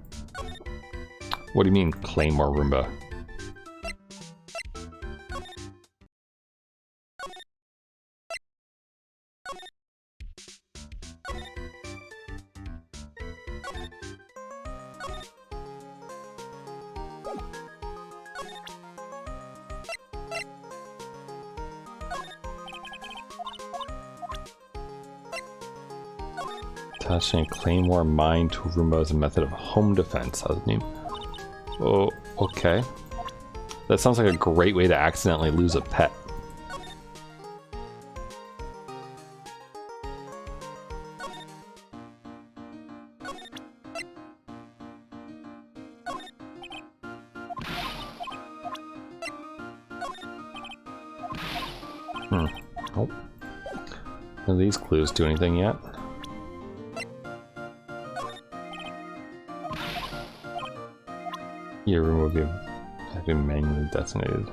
What do you mean, Claymore Roomba? Attaching a Claymore mine to a Roomba as a method of home defense. How does it mean? Oh, okay. That sounds like a great way to accidentally lose a pet. Oh. None of these clues do anything yet. Your room will have been manually detonated.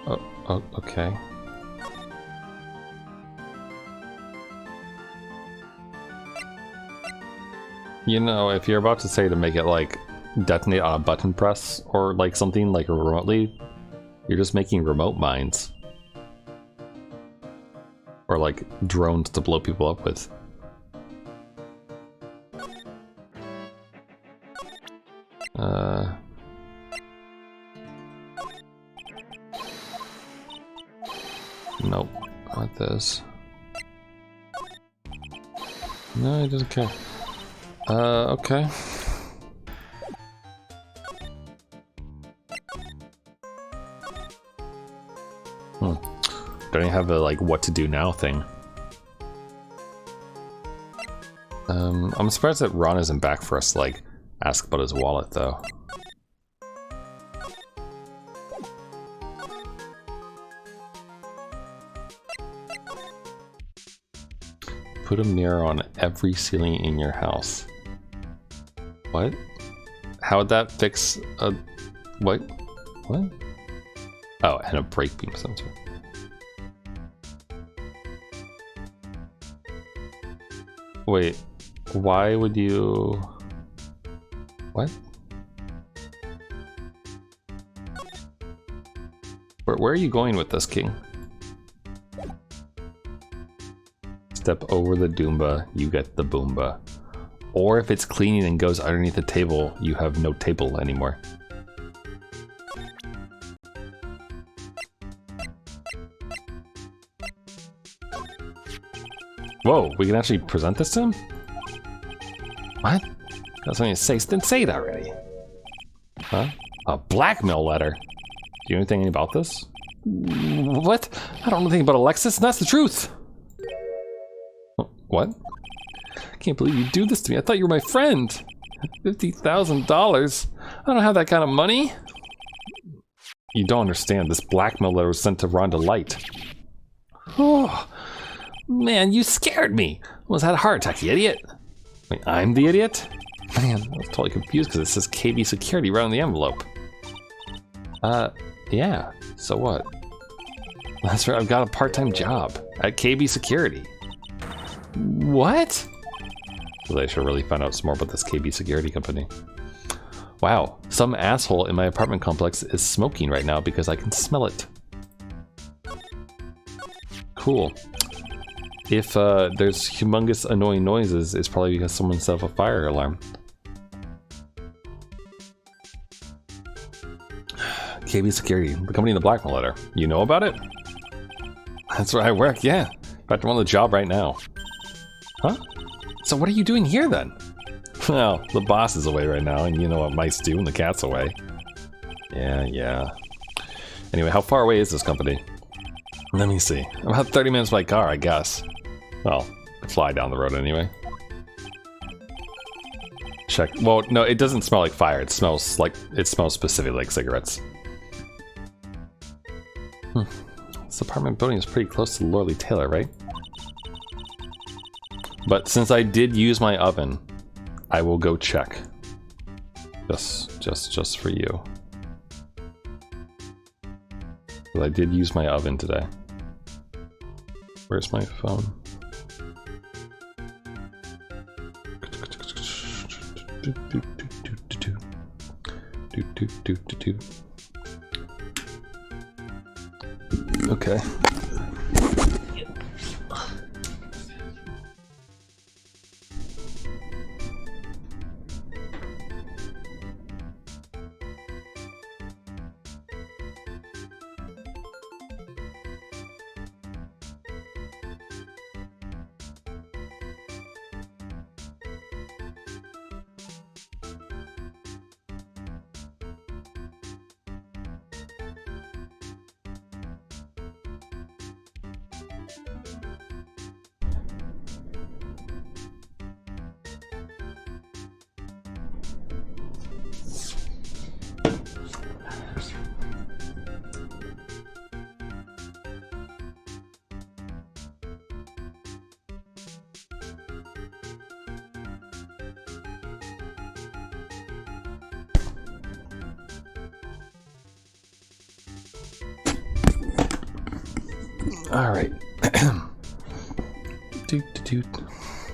Oh, okay. You know, if you're about to say to make it like detonate on a button press or like something like remotely, you're just making remote mines. Or like drones to blow people up with. Nope, not this. No, he doesn't care. Okay. Don't even have a like what to do now thing. I'm surprised that Ron isn't back for us to like ask about his wallet though. Put a mirror on every ceiling in your house. What?
How would that fix a... What? What? Oh, and a brake beam sensor. Wait, why would you... What? Where are you going with this, King? Step over the Doomba, you get the Boomba. Or if it's cleaning and goes underneath the table, you have no table anymore. Whoa, we can actually present this to him? What? That's what you say. Then say it already. Huh? A blackmail letter? Do you know anything about this? What? I don't know anything about Alexis, and that's the truth. What? I can't believe you do this to me. I thought you were my friend. $50,000? I don't have that kind of money. You don't understand. This blackmail letter was sent to Rhonda Light. Oh, man, you scared me. Was that a heart attack, you idiot? Wait, I'm the idiot? Man, I was totally confused because it says KB Security right on the envelope. Yeah. So what? That's right, I've got a part-time job at KB Security. What? Well, I should really find out some more about this KB Security company. Wow, some asshole in my apartment complex is smoking right now because I can smell it. Cool. If there's humongous annoying noises, it's probably because someone set up a fire alarm. KB Security, the company in the blackmail letter. You know about it? That's where I work, yeah. In fact, I'm on the job right now. Huh? So what are you doing here then? Well, the boss is away right now, and you know what mice do when the cat's away. Yeah. Anyway, how far away is this company? Let me see. About 30 minutes by car, I guess. Well, fly down the road anyway. Check. Well, no, it doesn't smell like fire. It smells specifically like cigarettes. This apartment building is pretty close to Lorley Taylor, right? But since I did use my oven, I will go check. Just for you. But I did use my oven today. Where's my phone? Okay. All right.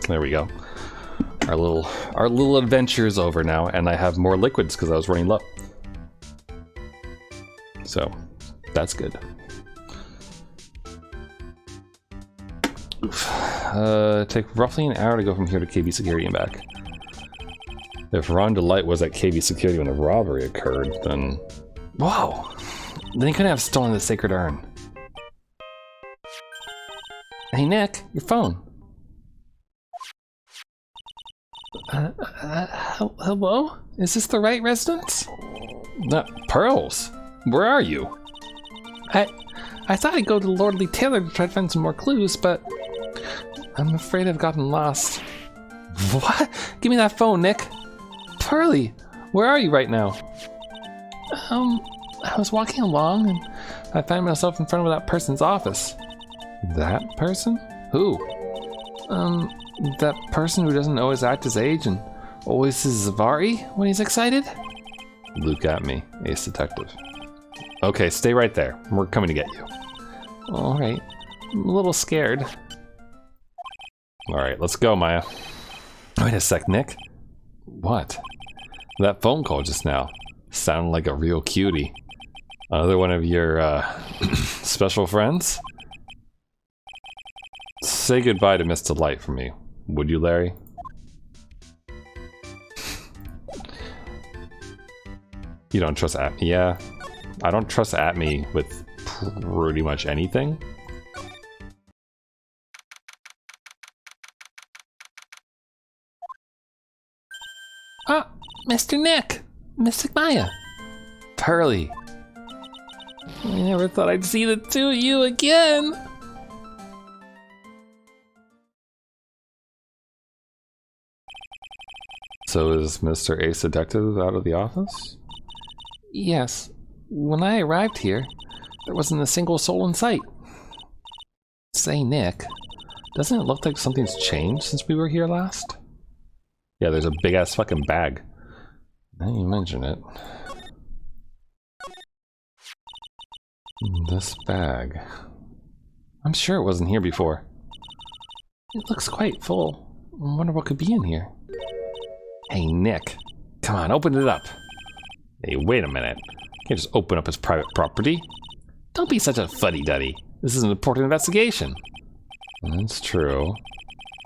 There we go. Our little adventure is over now, and I have more liquids because I was running low. So that's good. Take roughly an hour to go from here to KB Security and back. If Rhonda Light was at KB Security when the robbery occurred, then... Wow! Then he couldn't have stolen the sacred urn. Hey Nick, your phone. Hello? Is this the right residence? Pearls? Where are you? I thought I'd go to Lordly Taylor to try to find some more clues, but I'm afraid I've gotten lost. What? Give me that phone, Nick. Pearly, where are you right now? I was walking along and I found myself in front of that person's office. That person? Who? That person who doesn't always act his age and always says Zavari when he's excited?
Look at me, Ace Detective. Okay, stay right there. We're coming to get you.
Alright. I'm a little scared.
Alright, let's go, Maya.
Wait a sec, Nick.
What? That phone call just now sounded like a real cutie. Another one of your, special friends? Say goodbye to Miss Delight for me, would you, Larry? You don't trust Atme? Yeah. I don't trust Atme with pretty much anything.
Ah, Mr. Nick! Mystic Maya!
Pearly!
I never thought I'd see the two of you again!
So is Mr. Ace Detective out of the office?
Yes. When I arrived here, there wasn't a single soul in sight. Say, Nick, doesn't it look like something's changed since we were here last?
Yeah, there's a big ass fucking bag.
Now you mention it.
This bag. I'm sure it wasn't here before.
It looks quite full. I wonder what could be in here.
Hey, Nick. Come on, open it up. Hey, wait a minute. Can't just open up his private property. Don't be such a fuddy-duddy. This is an important investigation.
That's true.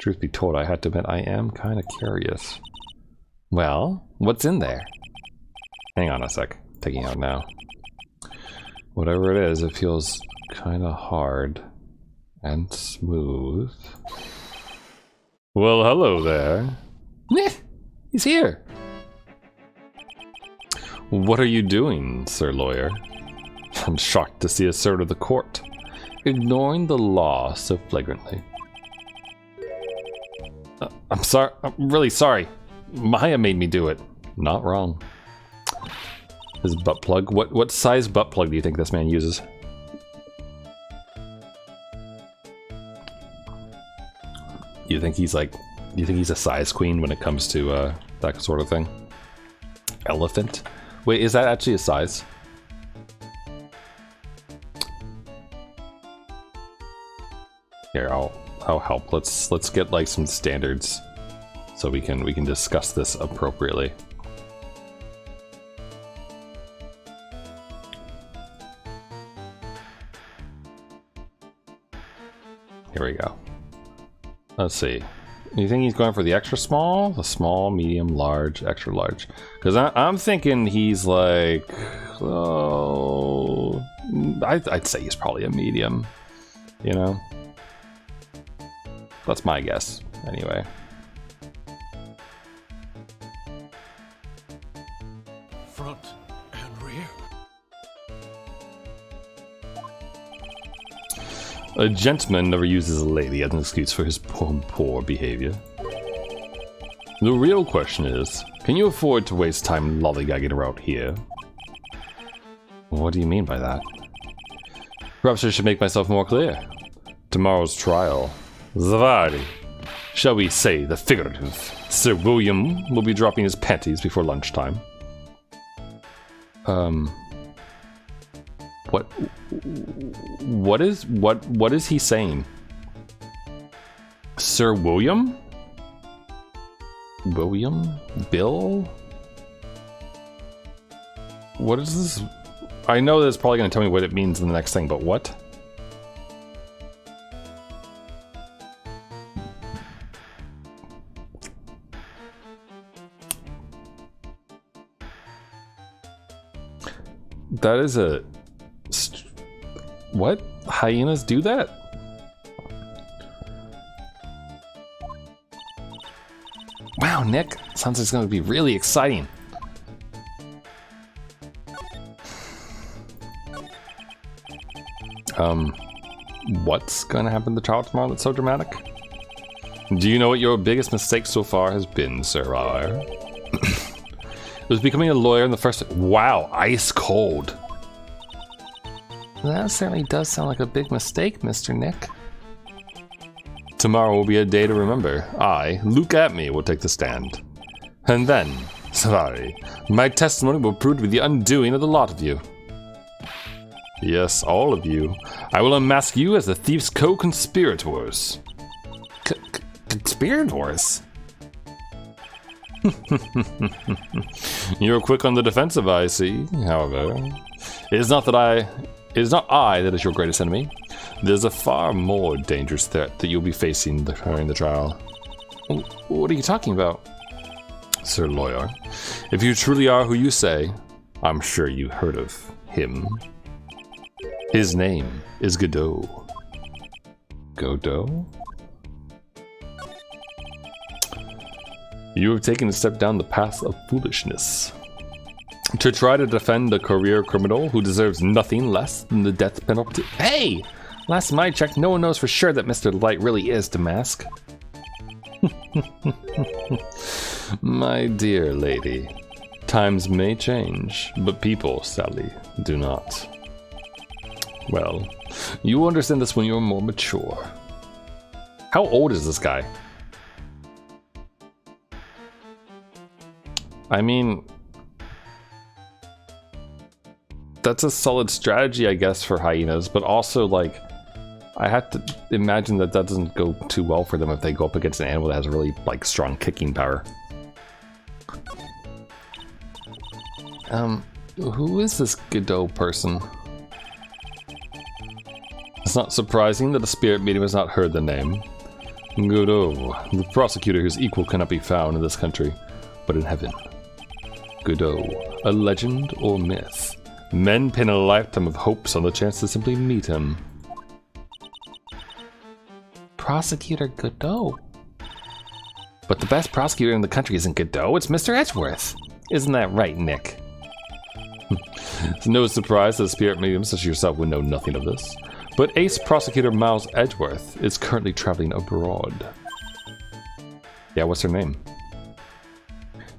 Truth be told, I had to admit I am kind of curious.
Well, what's in there?
Hang on a sec. Taking it out now. Whatever it is, it feels kind of hard and smooth.
Well, hello there.
He's here.
What are you doing, Sir Lawyer? I'm shocked to see a Sir of the Court ignoring the law so flagrantly. I'm sorry. I'm really sorry. Maya made me do it.
Not wrong.
His butt plug. What size butt plug do you think this man uses? You think he's like? Do you think he's a size queen when it comes to that sort of thing? Elephant? Wait, is that actually a size? Here, I'll help. Let's get like some standards so we can discuss this appropriately. Here we go. Let's see. You think he's going for the extra small? The small, medium, large, extra large? Because I'm thinking he's like... Oh... I'd say he's probably a medium. You know? That's my guess, anyway.
Front and rear.
A gentleman never uses a lady as an excuse for his poor behavior. The real question is, can you afford to waste time lollygagging around here? What do you mean by that? Perhaps I should make myself more clear. Tomorrow's trial, Zavari, shall we say the figurative, Sir William will be dropping his panties before lunchtime. What is he saying? Sir William? William? Bill? What is this? I know that's probably going to tell me what it means in the next thing, but what? That is a... What? Hyenas do that? Wow, Nick. Sounds like it's going to be really exciting. What's going to happen to the trial tomorrow that's so dramatic? Do you know what your biggest mistake so far has been, Sir R? It was becoming a lawyer in the first... Wow, ice cold.
That certainly does sound like a big mistake, Mr. Nick.
Tomorrow will be a day to remember. I, Luke Atme, will take the stand. And then, Sorry, my testimony will prove to be the undoing of the lot of you. Yes, all of you. I will unmask you as the thief's co-conspirators. Conspirators? You're quick on the defensive, I see. However, it is not I that is your greatest enemy. There's a far more dangerous threat that you'll be facing during the trial. What are you talking about? Sir Lawyer, if you truly are who you say, I'm sure you heard of him. His name is Godot. Godot? You have taken a step down the path of foolishness. To try to defend a career criminal who deserves nothing less than the death penalty. Hey! Last time I checked, no one knows for sure that Mr. Light really is Damask. My dear lady, times may change, but people, sadly, do not. Well, you will understand this when you're more mature. How old is this guy? I mean, that's a solid strategy, I guess, for hyenas, but also, like, I have to imagine that doesn't go too well for them if they go up against an animal that has really, like, strong kicking power. Who is this Godot person? It's not surprising that a spirit medium has not heard the name. Godot, the prosecutor whose equal cannot be found in this country, but in heaven. Godot, a legend or myth. Men pin a lifetime of hopes on the chance to simply meet him.
Prosecutor Godot.
But the best prosecutor in the country isn't Godot, it's Mr. Edgeworth. Isn't that right, Nick? It's no surprise that a spirit medium such as yourself would know nothing of this. But ace prosecutor Miles Edgeworth is currently traveling abroad. Yeah, what's her name?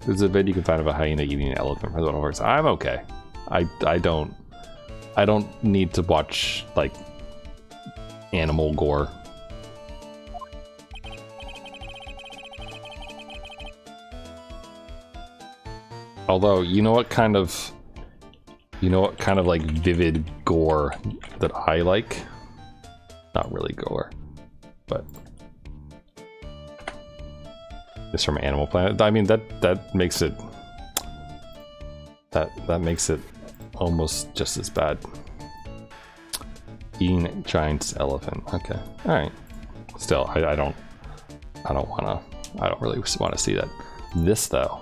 There's a video you can find of a hyena eating an elephant for the horse. I'm okay. I don't need to watch, like, animal gore. Although, you know what kind of like vivid gore that I like? Not really gore, but it's from Animal Planet. I mean, that makes it that makes it almost just as bad. Eating giant's elephant. Okay, all right. Still, I don't really want to see that. This though.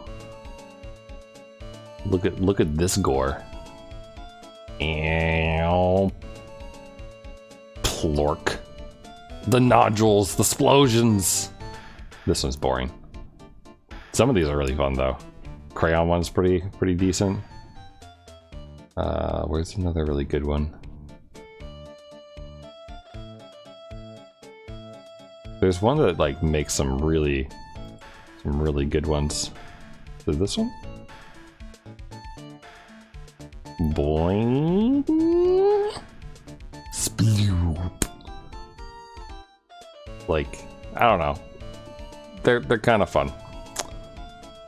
Look at this gore. Plork. The nodules, the explosions. This one's boring. Some of these are really fun though. Crayon one's pretty decent. Where's another really good one? There's one that like makes some really good ones. Is this one? Boing. Sploop. Like, I don't know. They're kind of fun.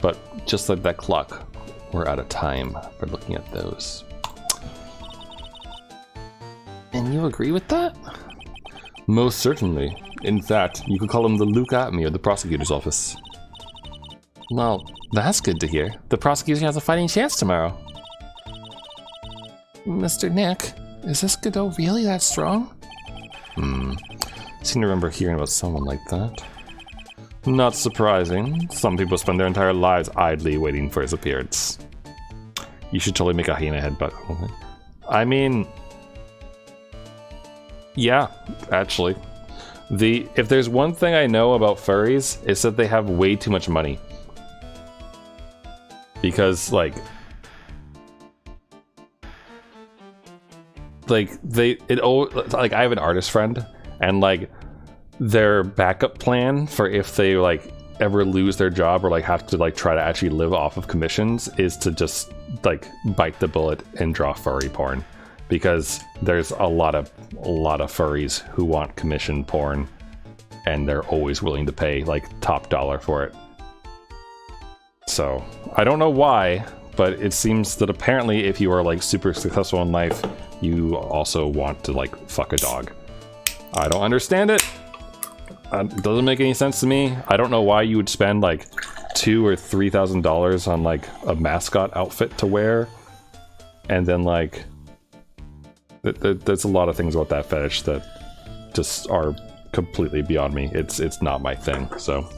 But just like that clock, we're out of time for looking at those. And you agree with that? Most certainly. In fact, you could call him the Luke at me of the prosecutor's office. Well, that's good to hear. The prosecutor has a fighting chance tomorrow. Mr. Nick, is this Godot really that strong? Seem to remember hearing about someone like that. Not surprising. Some people spend their entire lives idly waiting for his appearance. You should totally make a hyena headbutt. I mean, yeah, actually. If there's one thing I know about furries, it's that they have way too much money. Because, like I have an artist friend, and like their backup plan for if they like ever lose their job or like have to like try to actually live off of commissions is to just like bite the bullet and draw furry porn, because there's a lot of furries who want commission porn, and they're always willing to pay like top dollar for it. So, I don't know why, but it seems that apparently if you are like super successful in life, you also want to like fuck a dog. I don't understand it. It doesn't make any sense to me. I don't know why you would spend like $2,000 or $3,000 on like a mascot outfit to wear, and then like there's a lot of things about that fetish that just are completely beyond me. It's not my thing. So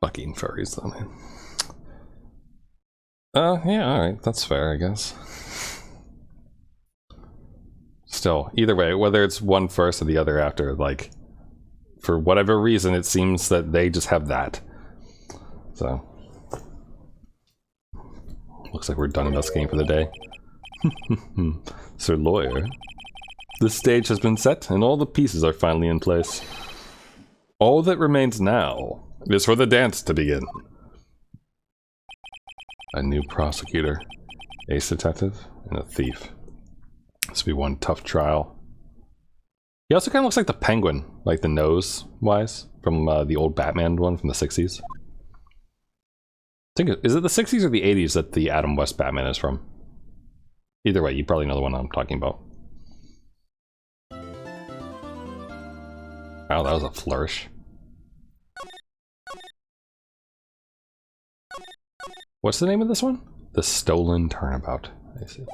fucking furries though, man. Yeah, alright, that's fair, I guess. Still, either way, whether it's one first or the other after, like, for whatever reason, it seems that they just have that. So. Looks like we're done investigating for the day. Sir Lawyer. The stage has been set, and all the pieces are finally in place. All that remains now is for the dance to begin. A new prosecutor, ace detective, and a thief. This will be one tough trial. He also kind of looks like the Penguin, like the nose-wise, from the old Batman one from the 60s. I think, is it the 60s or the 80s that the Adam West Batman is from? Either way, you probably know the one I'm talking about. Wow, that was a flourish. What's the name of this one? The Stolen Turnabout. I see.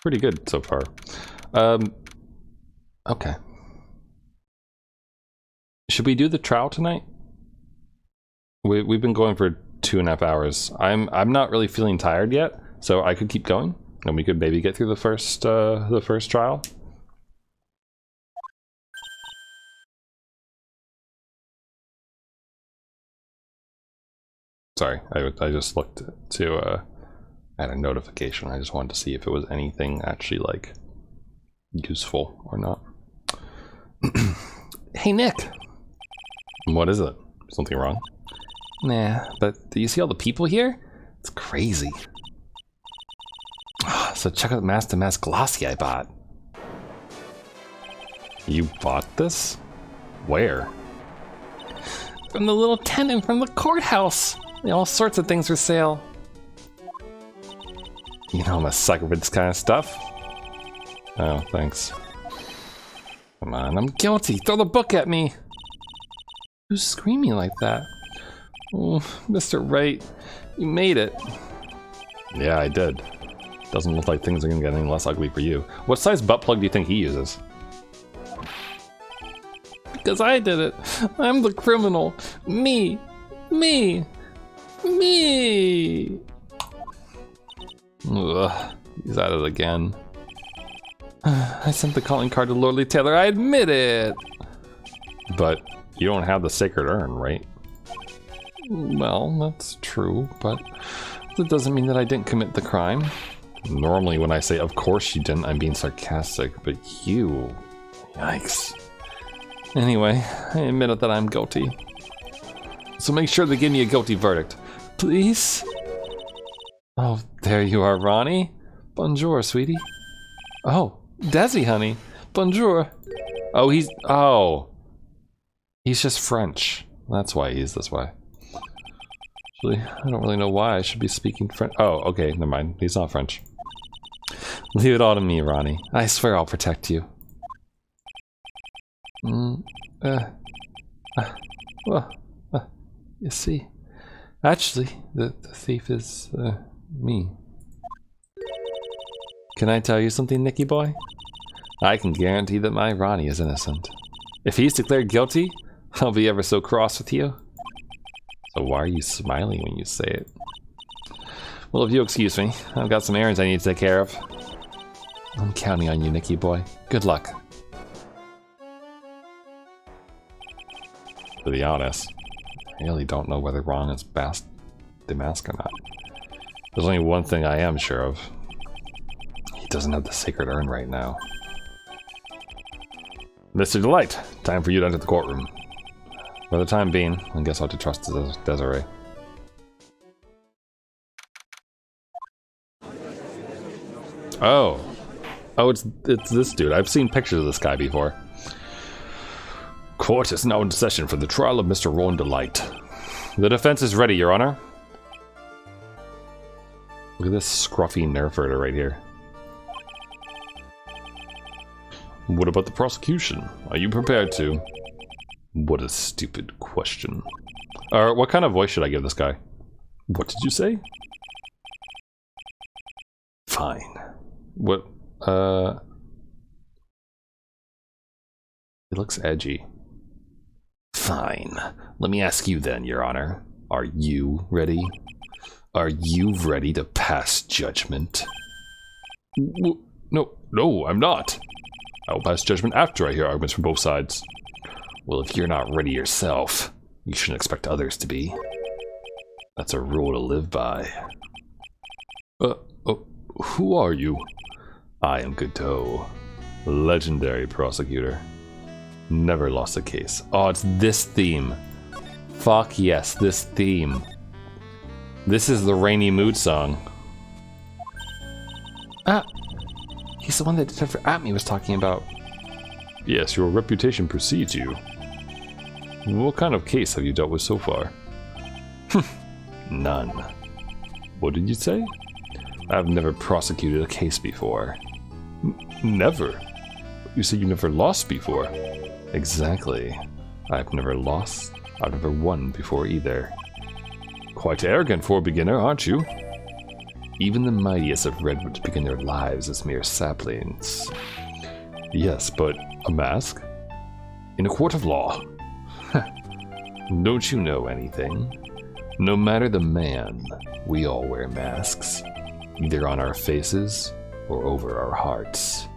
Pretty good so far. Okay. Should we do the trial tonight? We've been going for 2.5 hours. I'm not really feeling tired yet, so I could keep going, and we could maybe get through the first trial. Sorry, I just looked to at a notification. I just wanted to see if it was anything actually like useful or not. Hey Nick! What is it? Something wrong? Nah, but do you see all the people here? It's crazy. So check out the mask-to-mask glossy I bought. You bought this? Where? From the little tent in front of the courthouse. All sorts of things for sale. You know I'm a sucker for this kind of stuff. Oh, thanks. Come on, I'm guilty. Throw the book at me. Who's screaming like that? Oh, Mr. Wright, you made it. Yeah, I did. Doesn't look like things are gonna get any less ugly for you. What size butt plug do you think he uses? Because I did it. I'm the criminal. Me. Me. Me. Ugh, he's at it again. I sent the calling card to Lordly Taylor, I admit it! But you don't have the sacred urn, right? Well, that's true, but that doesn't mean that I didn't commit the crime. Normally when I say, of course you didn't, I'm being sarcastic, but you... Yikes. Anyway, I admit that I'm guilty. So make sure they give me a guilty verdict. Please? Oh, there you are, Ronnie. Bonjour, sweetie. Oh, Desi, honey. Bonjour. Oh, he's just French. That's why he's this way. Actually, I don't really know why I should be speaking French. Oh, okay, never mind. He's not French. Leave it all to me, Ronnie. I swear I'll protect you. You see, actually, the thief is me. Can I tell you something, Nicky boy? I can guarantee that my Ronnie is innocent. If he's declared guilty, I'll be ever so cross with you. So why are you smiling when you say it? Well, if you'll excuse me, I've got some errands I need to take care of. I'm counting on you, Nicky boy. Good luck. To be honest, I really don't know whether Ron is the mask or not. There's only one thing I am sure of. He doesn't have the sacred urn right now. Mr. Delight, time for you to enter the courtroom. For the time being, I guess I'll have to trust Desiree. Oh. Oh, it's this dude. I've seen pictures of this guy before. Court is now in session for the trial of Mr. Roland Delight. The defense is ready, Your Honor. Look at this scruffy nerfurter right here. What about the prosecution? Are you prepared to? What a stupid question. What kind of voice should I give this guy? What did you say? Fine. What? It looks edgy. Fine. Let me ask you then, Your Honor. Are you ready? Are you ready to pass judgment? No, I'm not. I will pass judgment after I hear arguments from both sides. Well, if you're not ready yourself, you shouldn't expect others to be. That's a rule to live by. Who are you? I am Godot, legendary prosecutor. Never lost a case. Oh, it's this theme. Fuck yes, this theme. This is the Rainy Mood song. Ah, he's the one that Detective Atme was talking about. Yes, your reputation precedes you. What kind of case have you dealt with so far? None. What did you say? I've never prosecuted a case before. Never? You said you never lost before. Exactly. I've never lost. I've never won before either. Quite arrogant for a beginner, aren't you? Even the mightiest of redwoods begin their lives as mere saplings. Yes, but a mask? In a court of law? Don't you know anything? No matter the man, we all wear masks. Either on our faces or over our hearts.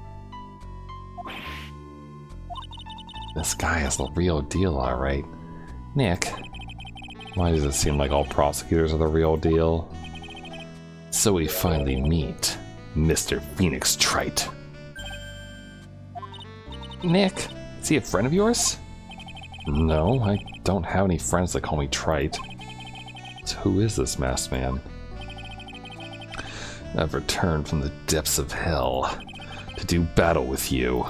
This guy is the real deal, alright. Nick, why does it seem like all prosecutors are the real deal? So we finally meet Mr. Phoenix Trite. Nick, is he a friend of yours? No, I don't have any friends that call me Trite. So who is this masked man? I've returned from the depths of hell to do battle with you.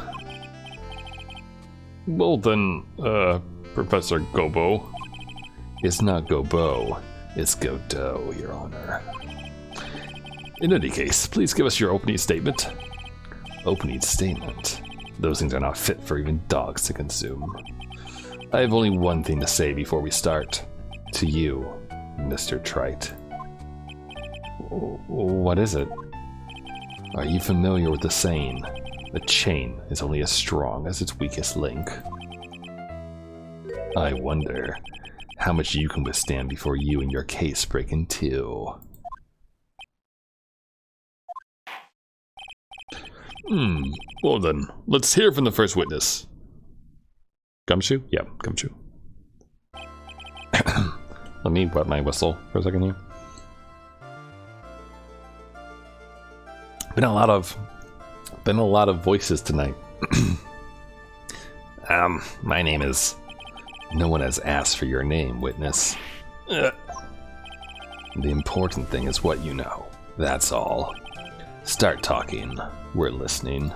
Well then, Professor Gobo. It's not Gobo, it's Godot, Your Honor. In any case, please give us your opening statement. Opening statement? Those things are not fit for even dogs to consume. I have only one thing to say before we start. To you, Mr. Trite. What is it? Are you familiar with the saying, a chain is only as strong as its weakest link? I wonder how much you can withstand before you and your case break in two. Well then, let's hear from the first witness. Gumshoe? Yeah, Gumshoe. Let me wet my whistle for a second here. Been a lot of voices tonight. My name is... No one has asked for your name, witness. The important thing is what you know. That's all. Start talking. We're listening.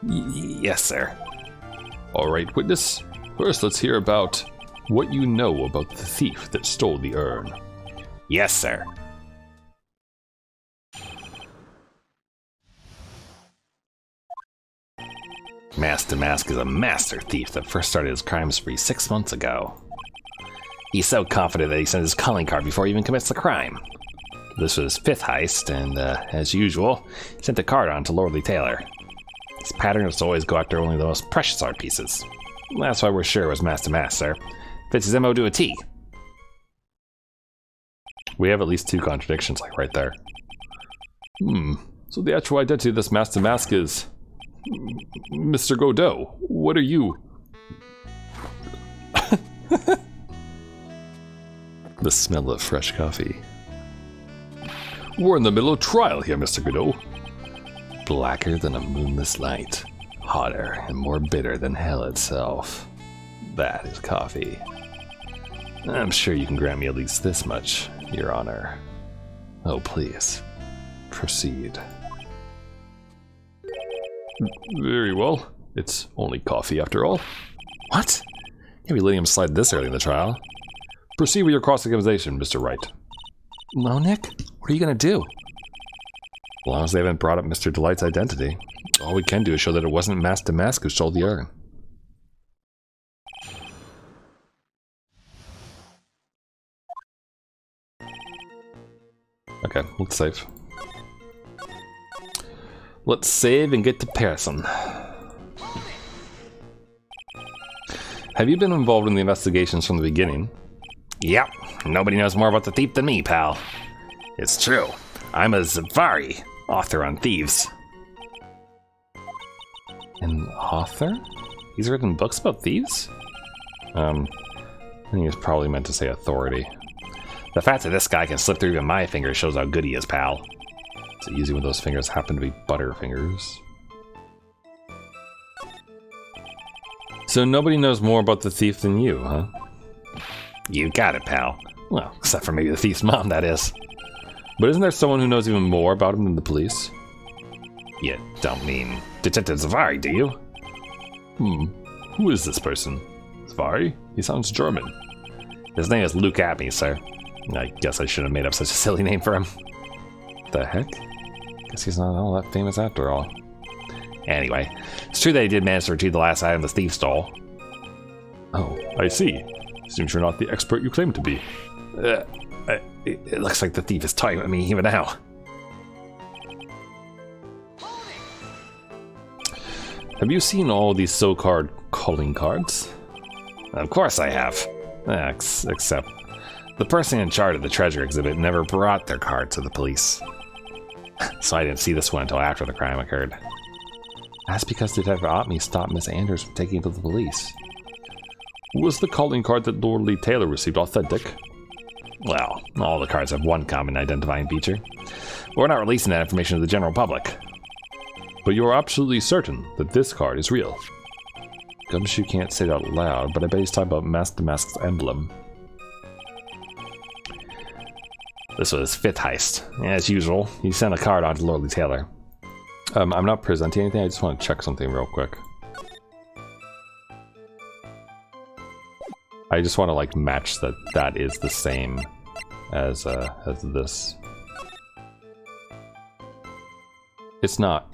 Yes, sir. Alright, witness. First, let's hear about what you know about the thief that stole the urn. Yes, sir. Master Mask is a master thief that first started his crime spree 6 months ago. He's so confident that he sent his calling card before he even commits the crime. This was his 5th heist, and as usual, he sent the card on to Lordly Taylor. His pattern is to always go after only the most precious art pieces. That's why we're sure it was Master Mask, sir. Fits his MO to a T. We have at least 2 contradictions, like right there. So the actual identity of this Master Mask is... Mr. Godot, what are you? The smell of fresh coffee. We're in the middle of trial here, Mr. Godot. Blacker than a moonless night. Hotter and more bitter than hell itself. That is coffee. I'm sure you can grant me at least this much, Your Honor. Oh, please. Proceed. Very well. It's only coffee after all.
What? Can't be letting him slide this early in the trial.
Proceed with your cross-examination, Mr. Wright.
No, Nick? What are you gonna do?
As long as they haven't brought up Mr. Delight's identity, all we can do is show that it wasn't Mask to Mask who stole the urn. Okay, let's save. Let's save and get to Pearson. Have you been involved in the investigations from the beginning?
Yep. Nobody knows more about the thief than me, pal. It's true. I'm a Zavari, author on thieves.
An author? He's written books about thieves? I think he's probably meant to say authority.
The fact that this guy can slip through even my fingers shows how good he is, pal.
It's easy when those fingers happen to be butter fingers. So nobody knows more about the thief than you, huh?
You got it, pal.
Well,
Except for maybe the thief's mom, that is.
but isn't there someone who knows even more about him than the police?
You don't mean Detective Zavari, do you?
Who is this person? Svari? He sounds German.
His name is Luke Atme, sir. I guess I should have made up such a silly name for him.
The heck? Guess he's not all that famous after all.
Anyway, it's true that he did manage to retrieve the last item the thief stole.
Oh, I see. Seems you're not the expert you claim to be.
It looks like the thief is toying with me even now.
Have you seen all these so-called calling cards?
Of course I have. Except the person in charge of the treasure exhibit never brought their card to the police. So I didn't see this one until after the crime occurred.
That's because Detective Atme stopped Miss Anders from taking it to the police. Was the calling card that Lord Lee Taylor received authentic?
Well, all the cards have one common identifying feature. But we're not releasing that information to the general public.
But you're absolutely certain that this card is real. Gumshoe can't say it out loud, but I bet he's talking about Mask to Mask's emblem.
This was his fifth heist. As usual, he sent a card on to Lord Lee Taylor.
I'm not presenting anything, I just want to check something real quick. I just want to like match that is the same as this. It's not.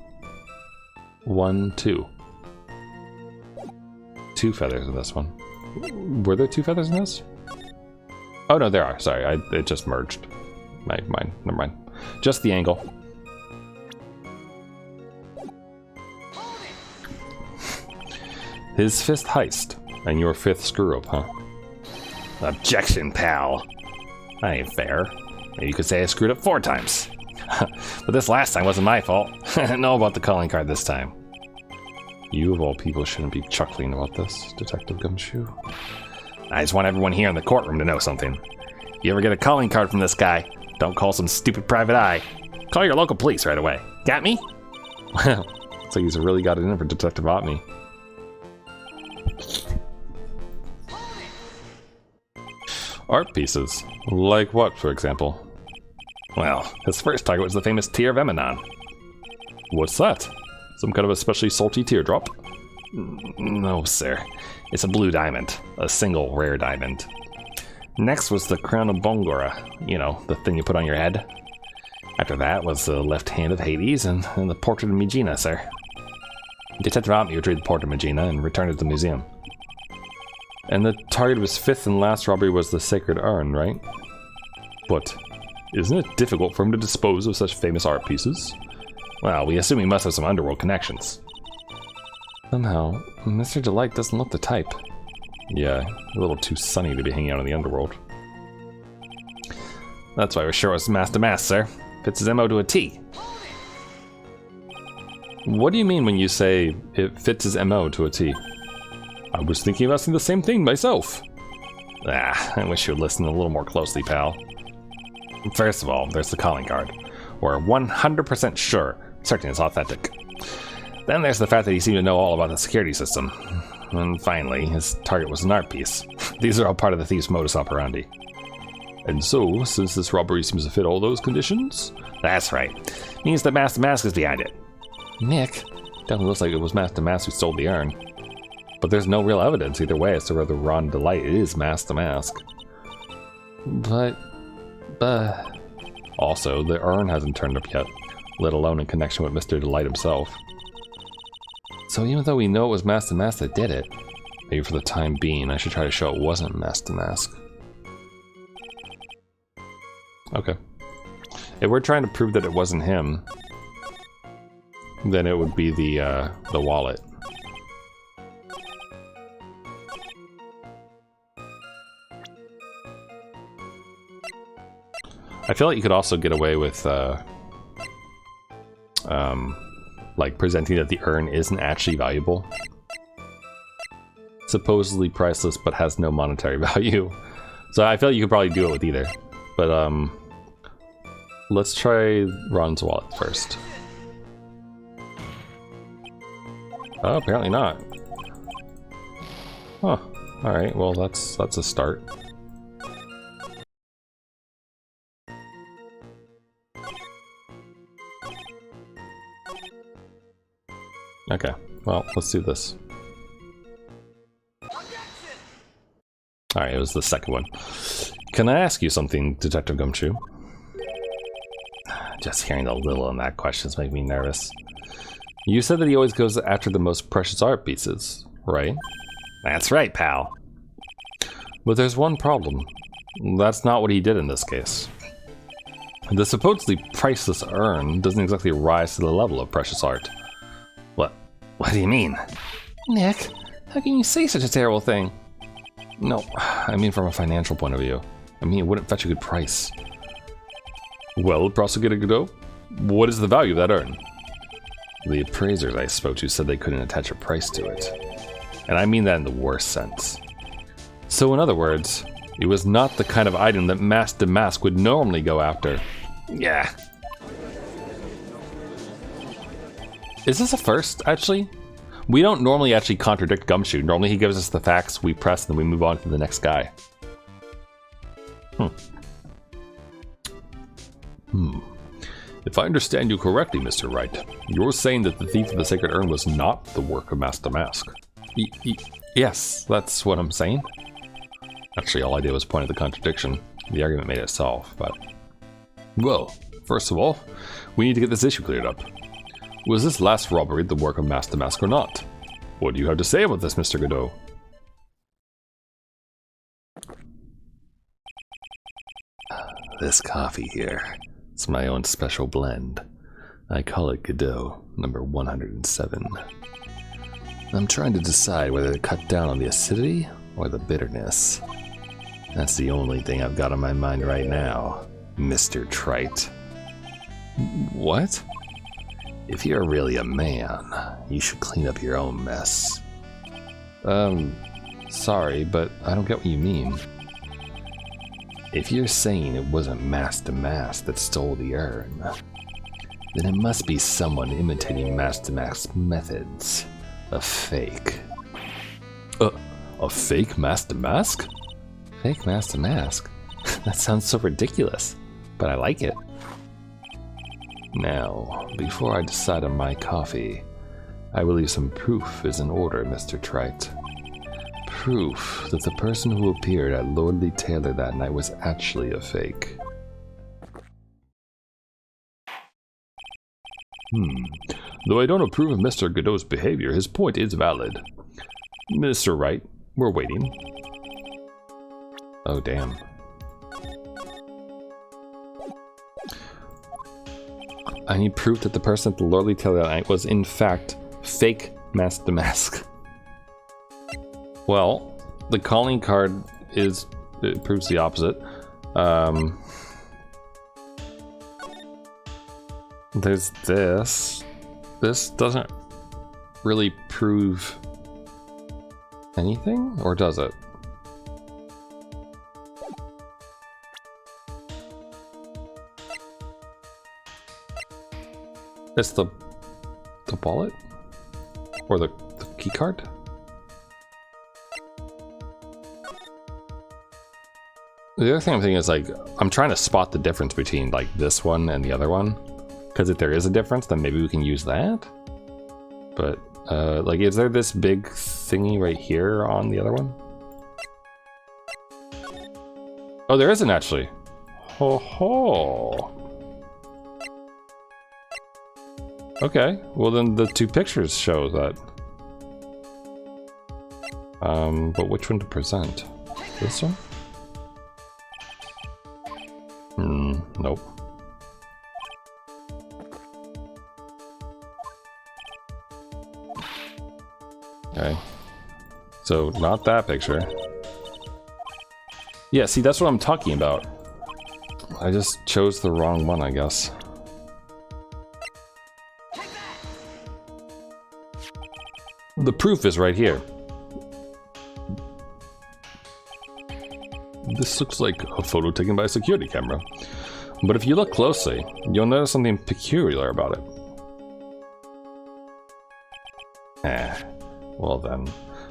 1, 2. 2 feathers in this one. Were there 2 feathers in this? Oh no, there are. Sorry, it just merged. Mine. Never mind. Just the angle. His 5th heist, and your 5th screw-up, huh?
Objection, pal. That ain't fair. You could say I screwed up 4 times. But this last time wasn't my fault. I didn't know about the calling card this time.
You, of all people, shouldn't be chuckling about this, Detective Gumshoe.
I just want everyone here in the courtroom to know something. If you ever get a calling card from this guy, don't call some stupid private eye. Call your local police right away. Got me?
Well, looks like he's really got it in for Detective Atme. Art pieces. Like what, for example?
Well, his first target was the famous Tear of Emanon.
What's that? Some kind of especially salty teardrop?
No, sir. It's a blue diamond. A single rare diamond. Next was the Crown of Bongora. You know, the thing you put on your head. After that was the left hand of Hades and the portrait of Megina, sir. Detective Atme retrieved the portrait of Megina and returned it to the museum.
And the target of his 5th and last robbery was the Sacred Urn, right? But isn't it difficult for him to dispose of such famous art pieces?
Well, we assume he must have some underworld connections.
Somehow, Mr. Delight doesn't look the type. Yeah, a little too sunny to be hanging out in the underworld.
That's why we're sure it's Mask to Mask, sir. Fits his MO to a T.
What do you mean when you say it fits his MO to a T? I was thinking of asking the same thing myself.
I wish you would listen a little more closely, pal. First of all, there's the calling card. We're 100% sure certain it's authentic. Then there's the fact that he seemed to know all about the security system. And finally, his target was an art piece. These are all part of the thief's modus operandi.
And so, since this robbery seems to fit all those conditions?
That's right. Means that Mask to Mask is behind it.
Nick,
Definitely looks like it was Master Mask who stole the urn. But there's no real evidence either way as to whether Ron Delight is Master Mask. But... Also, the urn hasn't turned up yet, let alone in connection with Mr. Delight himself. So even though we know it was Master Mask that did it, maybe for the time being I should try to show it wasn't Master Mask. Okay. If we're trying to prove that it wasn't him, then it would be the wallet. I feel like you could also get away with like presenting that the urn isn't actually valuable. Supposedly priceless but has no monetary value. So I feel like you could probably do it with either. But let's try Ron's wallet first. Oh, apparently not. Huh. Alright, well that's a start. Okay, well, let's do this. Alright, it was the second one. Can I ask you something, Detective Gumshoe? Just hearing a little in that question is making me nervous. You said that he always goes after the most precious art pieces, right? That's right, pal. But there's one problem. That's not what he did in this case. The supposedly priceless urn doesn't exactly rise to the level of precious art. What do you mean? Nick, how can you say such a terrible thing? No, I mean from a financial point of view. I mean, it wouldn't fetch a good price. Well, Prosecutor Godot, what is the value of that urn? The appraisers I spoke to said they couldn't attach a price to it. And I mean that in the worst sense. So in other words, it was not the kind of item that Master Mask would normally go after. Yeah. Is this a first, actually? We don't normally actually contradict Gumshoe. Normally he gives us the facts, we press, and then we move on to the next guy. If I understand you correctly, Mr. Wright, you're saying that the thief of the sacred urn was not the work of Master Mask. Yes, that's what I'm saying. Actually, all I did was point at the contradiction. The argument made itself, but... Well, first of all, we need to get this issue cleared up. Was this last robbery the work of Master Mask or not? What do you have to say about this, Mr. Godot? This coffee here, it's my own special blend. I call it Godot, number 107. I'm trying to decide whether to cut down on the acidity or the bitterness. That's the only thing I've got on my mind right now, Mr. Trite. What? If you're really a man, you should clean up your own mess. Sorry, but I don't get what you mean. If you're saying it wasn't Master Mask that stole the urn, then it must be someone imitating Master Mask's methods. A fake. A fake Master Mask? Fake Master Mask? That sounds so ridiculous, but I like it. Now, before I decide on my coffee, I believe some proof is in order, Mr. Trite. Proof that the person who appeared at Lordly Taylor that night was actually a fake. Though I don't approve of Mr. Godot's behavior, his point is valid. Mr. Wright, we're waiting. Oh, damn. I need proof that the person at the Lordly Taylor that night was in fact fake Master Mask. Well, the calling card it proves the opposite. There's this. This doesn't really prove anything, or does it? It's the wallet? Or the key card? The other thing I'm thinking is, like, I'm trying to spot the difference between, like, this one and the other one. Because if there is a difference, then maybe we can use that? But, like, is there this big thingy right here on the other one? Oh, there isn't actually. Ho ho. Okay, well then the two pictures show that. But which one to present? This one? Nope. Okay. So, not that picture. Yeah, see, that's what I'm talking about. I just chose the wrong one, I guess. The proof is right here. This looks like a photo taken by a security camera. But if you look closely, you'll notice something peculiar about it. Well then,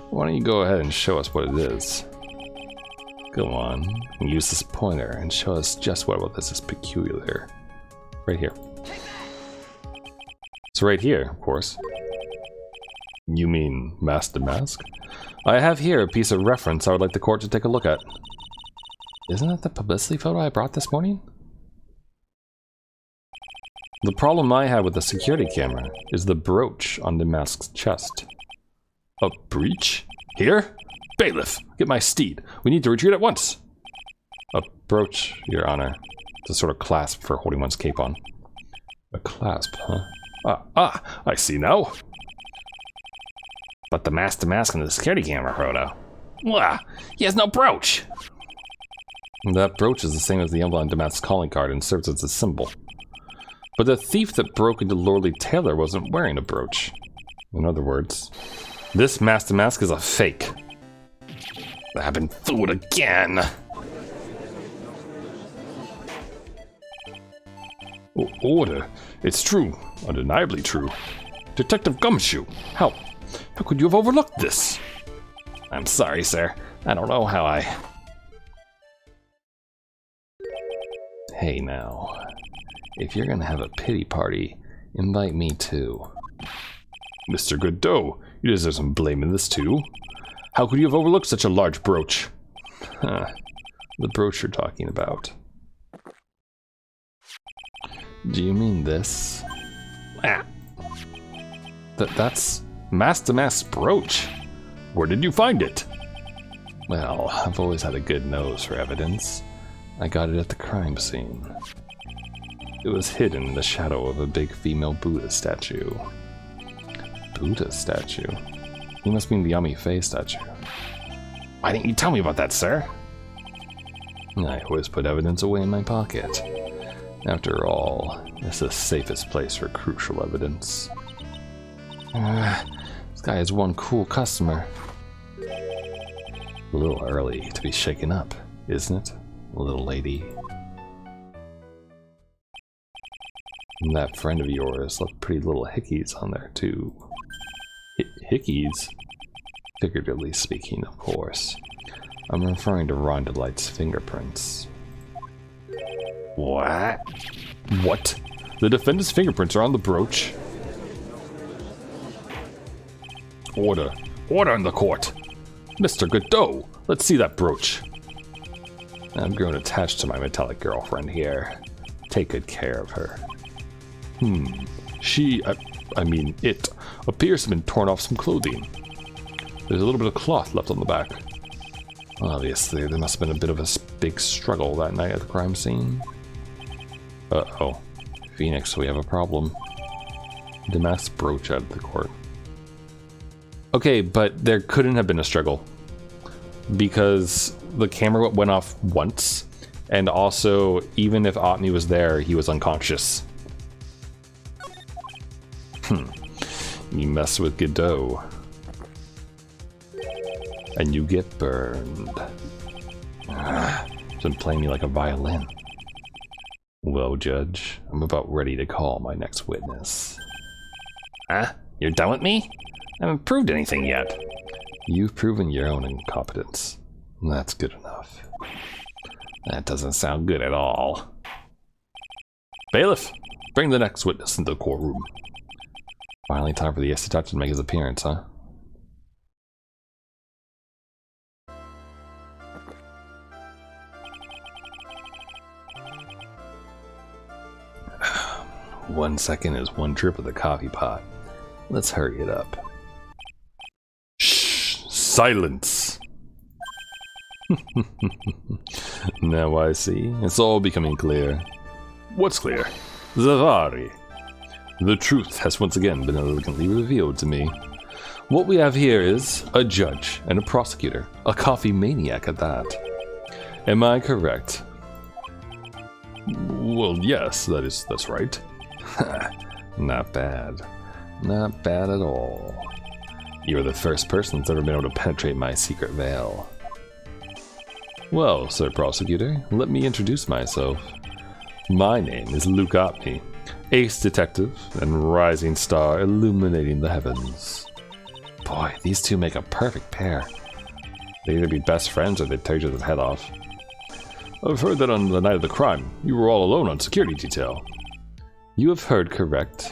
why don't you go ahead and show us what it is? Go on, use this pointer and show us just what about this is peculiar. Right here. It's right here, of course. You mean mask to mask? I have here a piece of reference I would like the court to take a look at. Isn't that the publicity photo I brought this morning? The problem I had with the security camera is the brooch on the mask's chest. A breach? Here? Bailiff, get my steed. We need to retreat at once. A brooch, Your Honor. It's a sort of clasp for holding one's cape on. A clasp, huh? I see now. But the mask to mask in the security camera photo. Wah, he has no brooch. That brooch is the same as the emblem on Damask's calling card and serves as a symbol. But the thief that broke into Lordly Taylor wasn't wearing a brooch. In other words, this mask to mask is a fake. I've been fooled again. Order. It's true. Undeniably true. Detective Gumshoe, how could you have overlooked this? I'm sorry, sir. I don't know how I... Hey now, if you're gonna have a pity party, invite me too. Mr. Godot, you deserve some blame in this too. How could you have overlooked such a large brooch? Huh, the brooch you're talking about. Do you mean this? Ah. That's mask to mask brooch. Where did you find it? Well, I've always had a good nose for evidence. I got it at the crime scene. It was hidden in the shadow of a big female Buddha statue. Buddha statue? You must mean the Yummy Face statue. Why didn't you tell me about that, sir? I always put evidence away in my pocket. After all, it's the safest place for crucial evidence. This guy is one cool customer. A little early to be shaken up, isn't it? Little lady. And that friend of yours left pretty little hickeys on there too. Hickeys? Figuratively speaking, of course. I'm referring to Ron Delight's fingerprints. What? What? The defendant's fingerprints are on the brooch? Order. Order in the court! Mr. Godot, let's see that brooch. I've grown attached to my metallic girlfriend here. Take good care of her. It appears to have been torn off some clothing. There's a little bit of cloth left on the back. Obviously, there must have been a bit of a big struggle that night at the crime scene. Uh-oh. Phoenix, we have a problem. Damask brooch out of the court. Okay, but there couldn't have been a struggle. Because the camera went off once, and also, even if Otney was there, he was unconscious. You mess with Godot, and you get burned. It's been playing me like a violin. Well, Judge, I'm about ready to call my next witness. Huh? You're done with me? I haven't proved anything yet. You've proven your own incompetence. That's good enough. That doesn't sound good at all. Bailiff, bring the next witness into the courtroom.
Finally time for the Ace Detective to make his appearance, huh?
One second is one trip of the coffee pot. Let's hurry it up. Shh! Silence! Now I see. It's all becoming clear. What's clear? Zavari. The truth has once again been elegantly revealed to me. What we have here is a judge and a prosecutor, a coffee maniac at that. Am I correct? Well, yes, that's right. Not bad. Not bad at all. You're the first person that's ever been able to penetrate my secret veil. Well, Sir Prosecutor, let me introduce myself. My name is Luke Opney, ace detective and rising star illuminating the heavens. Boy, these two make a perfect pair. They'd either be best friends or they'd tear each other's head off. I've heard that on the night of the crime, you were all alone on security detail. You have heard correct.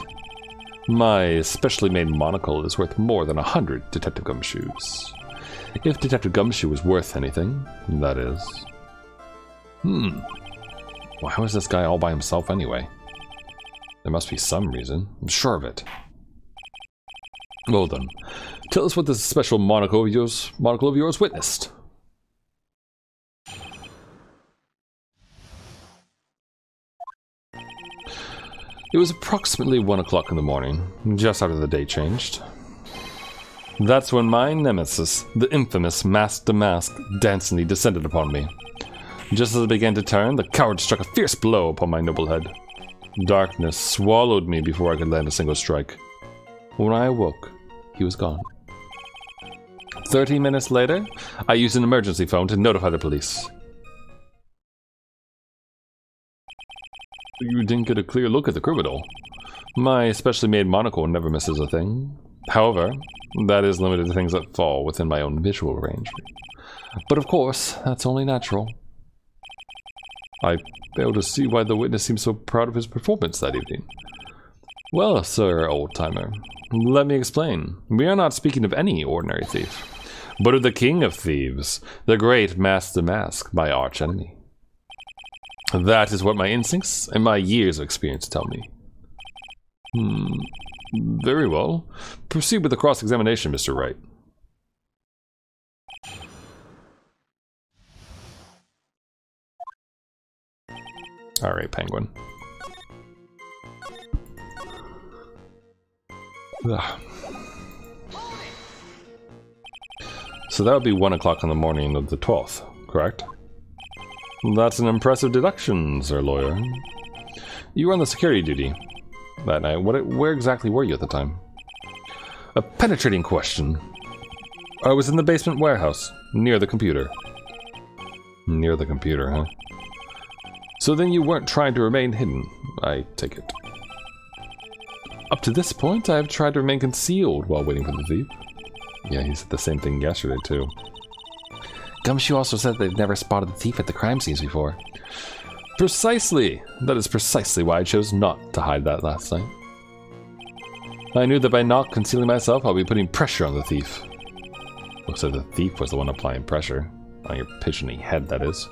My specially made monocle is worth more than 100 Detective Gumshoes. If Detective Gumshoe was worth anything, that is. Well, how is this guy all by himself anyway? There must be some reason. I'm sure of it. Well then, tell us what this special monocle of yours witnessed. It was approximately 1 o'clock in the morning, just after the day changed. That's when my nemesis, the infamous Mask to Mask, dancingly descended upon me. Just as I began to turn, the coward struck a fierce blow upon my noble head. Darkness swallowed me before I could land a single strike. When I awoke, he was gone. 30 minutes later, I used an emergency phone to notify the police. You didn't get a clear look at the criminal. My specially made monocle never misses a thing. However, that is limited to things that fall within my own visual range. But of course, that's only natural. I fail to see why the witness seems so proud of his performance that evening. Well, sir, old-timer, let me explain. We are not speaking of any ordinary thief, but of the king of thieves, the great Mask to Mask, my arch-enemy. That is what my instincts and my years of experience tell me. Very well. Proceed with the cross-examination, Mr. Wright. Alright, Penguin. Ugh. So that would be 1 o'clock in the morning of the 12th, correct? That's an impressive deduction, sir lawyer. You were on the security duty that night. Where exactly were you at the time? A penetrating question. I was in the basement warehouse, near the computer. Near the computer, huh? So then you weren't trying to remain hidden, I take it. Up to this point, I have tried to remain concealed while waiting for the thief. Yeah, he said the same thing yesterday, too. Gumshoe also said they've never spotted the thief at the crime scenes before. Precisely! That is precisely why I chose not to hide that last night. I knew that by not concealing myself, I'll be putting pressure on the thief. Looks like the thief was the one applying pressure. On your pigeony head, that is.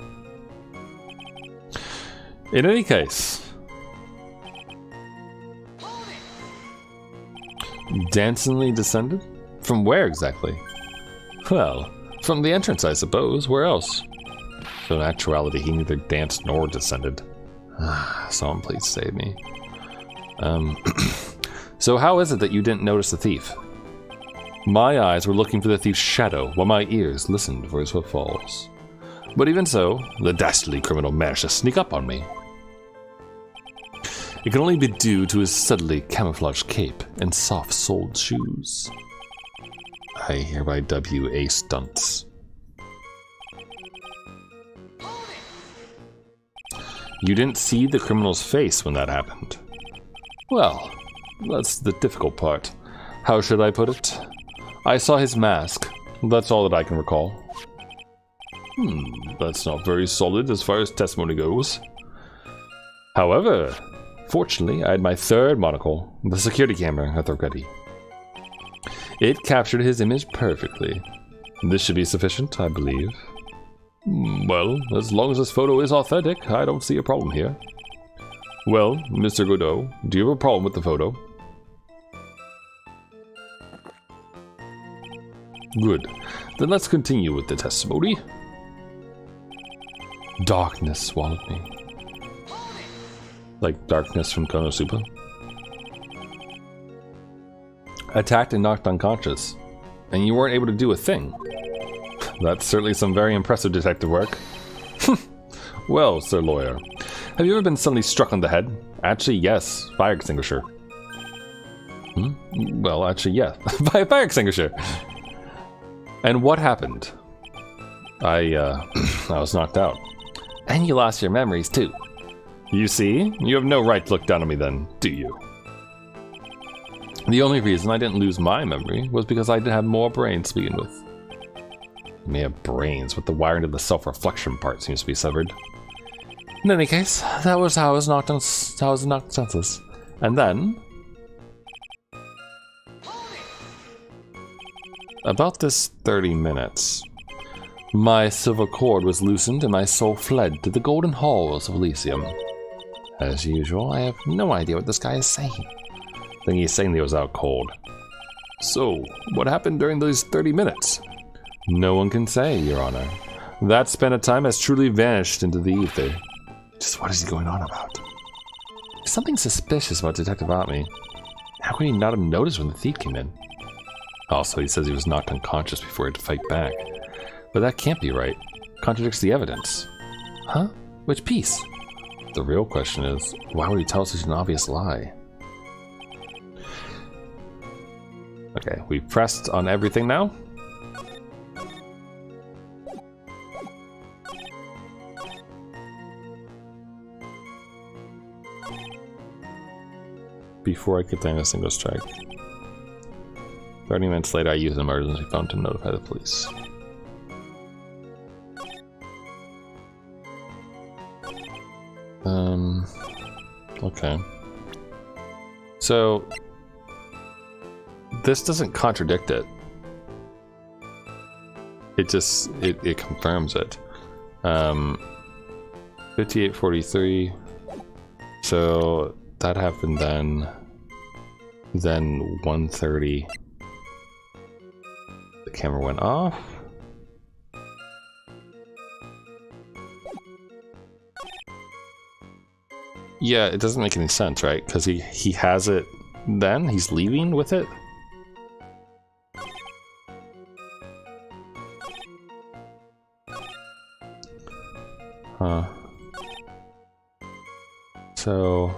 In any case... Dancingly descended? From where exactly? Well... From the entrance, I suppose. Where else? So in actuality, he neither danced nor descended. Someone please save me. So how is it that you didn't notice the thief? My eyes were looking for the thief's shadow, while my ears listened for his footfalls. But even so, the dastardly criminal managed to sneak up on me. It can only be due to his subtly camouflaged cape and soft-soled shoes. I hereby dub you Ace Stunts. You didn't see the criminal's face when that happened. Well, that's the difficult part. How should I put it? I saw his mask. That's all that I can recall. That's not very solid as far as testimony goes. However, Fortunately, I had my third monocle, the security camera, at the ready. It captured his image perfectly. This should be sufficient, I believe. Well, as long as this photo is authentic, I don't see a problem here. Well, Mr. Godot, do you have a problem with the photo? Good. Then let's continue with the testimony. Darkness swallowed me. Like darkness from Konosuba. Attacked and knocked unconscious. And you weren't able to do a thing. That's certainly some very impressive detective work. Well, Sir Lawyer, have you ever been suddenly struck on the head? Actually, yes. Fire extinguisher. Well, actually, yes. By a fire extinguisher. And what happened? I was knocked out. And you lost your memories, too. You see? You have no right to look down on me then, do you? The only reason I didn't lose my memory was because I did have more brains to begin with. You may have brains, but the wiring to the self-reflection part seems to be severed. In any case, that was how I was knocked senseless. And then... about this 30 minutes, my silver cord was loosened and my soul fled to the golden halls of Elysium. As usual, I have no idea what this guy is saying. I think he's saying that he was out cold. So, what happened during those 30 minutes? No one can say, Your Honor. That span of time has truly vanished into the ether. Just what is he going on about? There's something suspicious about Detective Atme. How could he not have noticed when the thief came in? Also, he says he was knocked unconscious before he had to fight back. But that can't be right. Contradicts the evidence. Huh? Which piece? The real question is, why would he tell us such an obvious lie? Okay, we've pressed on everything now. Before I could time a single strike. 30 minutes later, I used an emergency phone to notify the police. Okay. So, this doesn't contradict it. It just, it confirms it. 5843. So, that happened then. Then 1:30. The camera went off. Yeah, it doesn't make any sense, right? Because he has it then? He's leaving with it? Huh. So...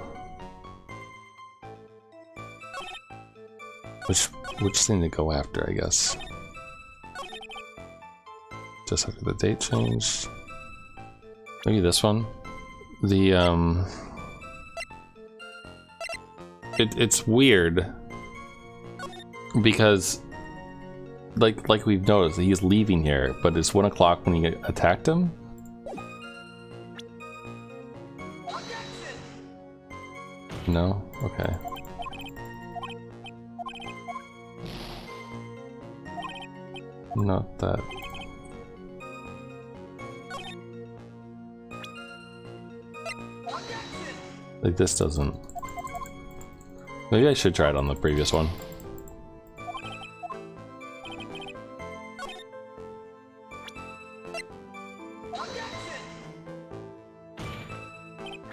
Which thing to go after, I guess? Just after the date changed. Maybe this one? The, It's weird. Because... Like we've noticed, he's leaving here, but it's 1 o'clock when he attacked him? No? Okay. Not that. Like this doesn't. Maybe I should try it on the previous one.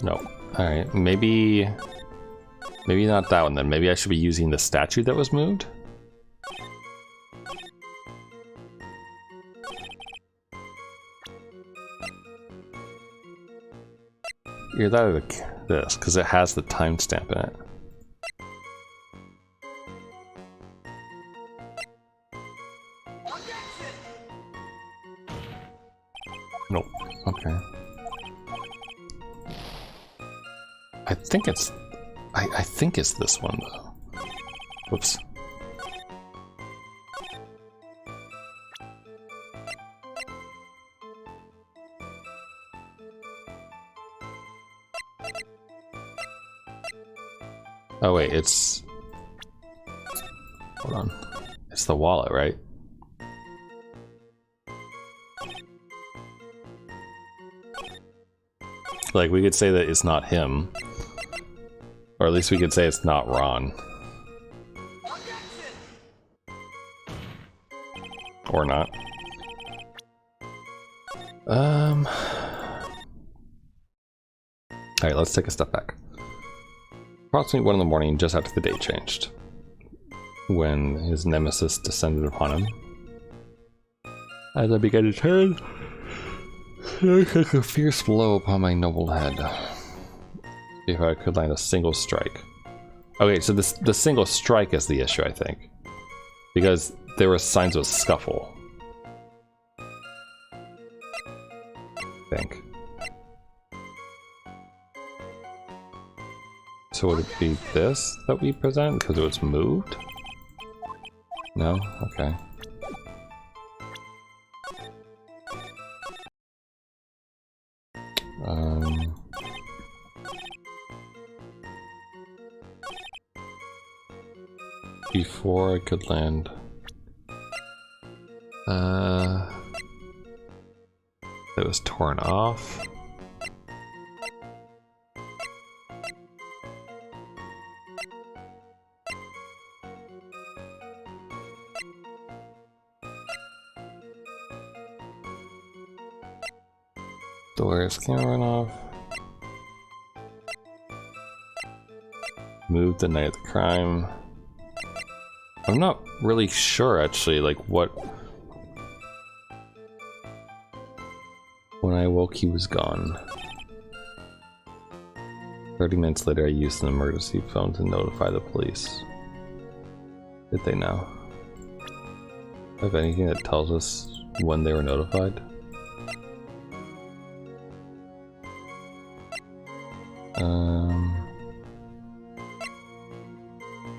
No. Alright, maybe not that one then. Maybe I should be using the statue that was moved? Either that or this, because it has the timestamp in it. Nope. Okay. I think it's... I think it's this one, though. Whoops.
Oh wait, it's... Hold on. It's the wallet, right? Like, we could say that it's not him. Or at least we could say it's not Ron. Or not. Alright, let's take a step back. Approximately 1 in the morning, just after the day changed, when his nemesis descended upon him. As I began to turn, I took a fierce blow upon my noble head. If I could land a single strike. Okay, so the single strike is the issue, I think. Because there were signs of a scuffle. I think. So would it be this that we present because it was moved? No? Okay. Before I could land. It was torn off. Doors can't run off. Moved the night of the crime. I'm not really sure actually, like what. When I awoke, he was gone. 30 minutes later, I used an emergency phone to notify the police. Did they know? Have anything that tells us when they were notified?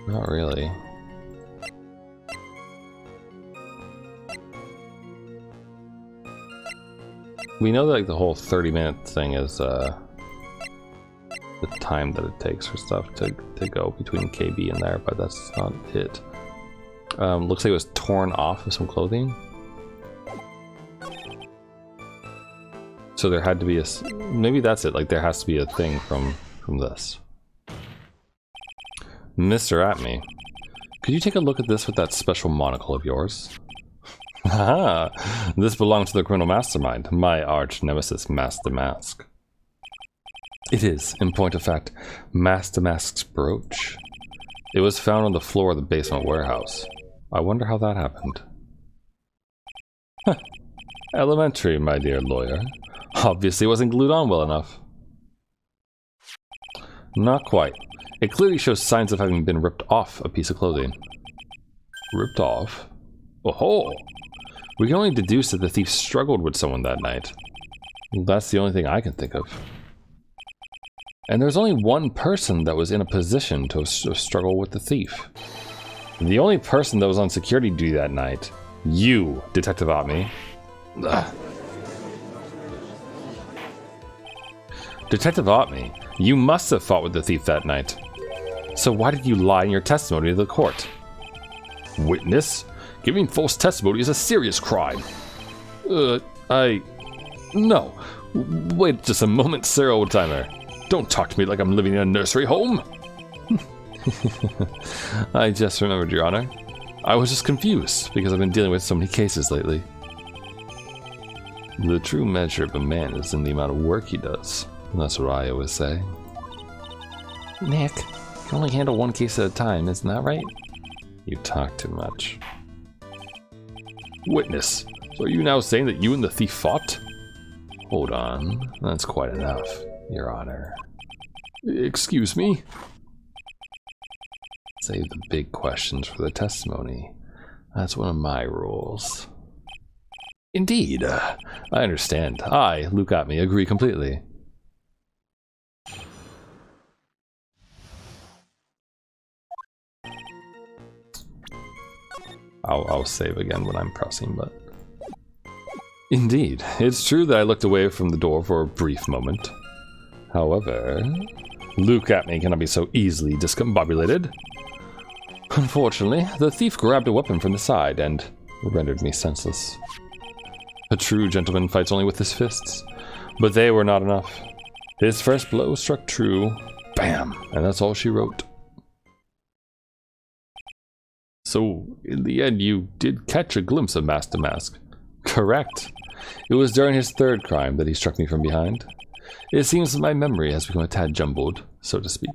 Not really. We know that like the whole 30-minute thing is the time that it takes for stuff to go between KB and there, but that's not it. Looks like it was torn off of some clothing. So there had to be a... Maybe that's it, like there has to be a thing from this. Mr. Atme, could you take a look at this with that special monocle of yours? Haha, this belongs to the criminal mastermind, my arch nemesis, Master Mask. It is, in point of fact, Master Mask's brooch. It was found on the floor of the basement warehouse. I wonder how that happened. Elementary, my dear lawyer. Obviously it wasn't glued on well enough. Not quite. It clearly shows signs of having been ripped off a piece of clothing. Ripped off? Oh-ho! We can only deduce that the thief struggled with someone that night. That's the only thing I can think of. And there's only one person that was in a position to struggle with the thief. The only person that was on security duty that night. You, Detective Atme. Ugh. Detective Atme, you must have fought with the thief that night. So why did you lie in your testimony to the court? Witness? Giving false testimony is a serious crime. No. Wait just a moment, sir, old-timer. Don't talk to me like I'm living in a nursery home. I just remembered, Your Honor. I was just confused, because I've been dealing with so many cases lately. The true measure of a man is in the amount of work he does. That's what I always say. Nick, you can only handle one case at a time, isn't that right? You talk too much. Witness, so are you now saying that you and the thief fought? Hold on, that's quite enough, Your Honor. Excuse me? Save the big questions for the testimony. That's one of my rules. Indeed, I understand. I, Luke Atme, agree completely. I'll save again when I'm pressing, but... Indeed, it's true that I looked away from the door for a brief moment. However,
Look at me, cannot be so easily discombobulated.
Unfortunately, the thief grabbed a weapon from the side and rendered me senseless. A true gentleman fights only with his fists, but they were not enough. His first blow struck true, bam, and that's all she wrote. So, in the end, you did catch a glimpse of Mask to Mask. Correct. It was during his third crime that he struck me from behind. It seems that my memory has become a tad jumbled, so to speak.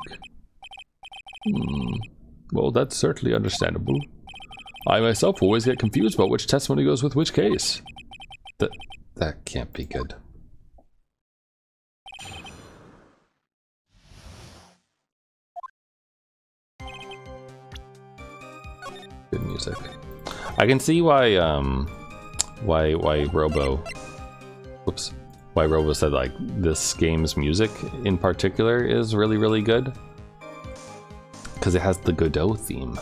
Well, that's certainly understandable. I myself always get confused about which testimony goes with which case. That can't be good. Good music.
I can see why Robo said like this game's music in particular is really, really good. Because it has the Godot theme.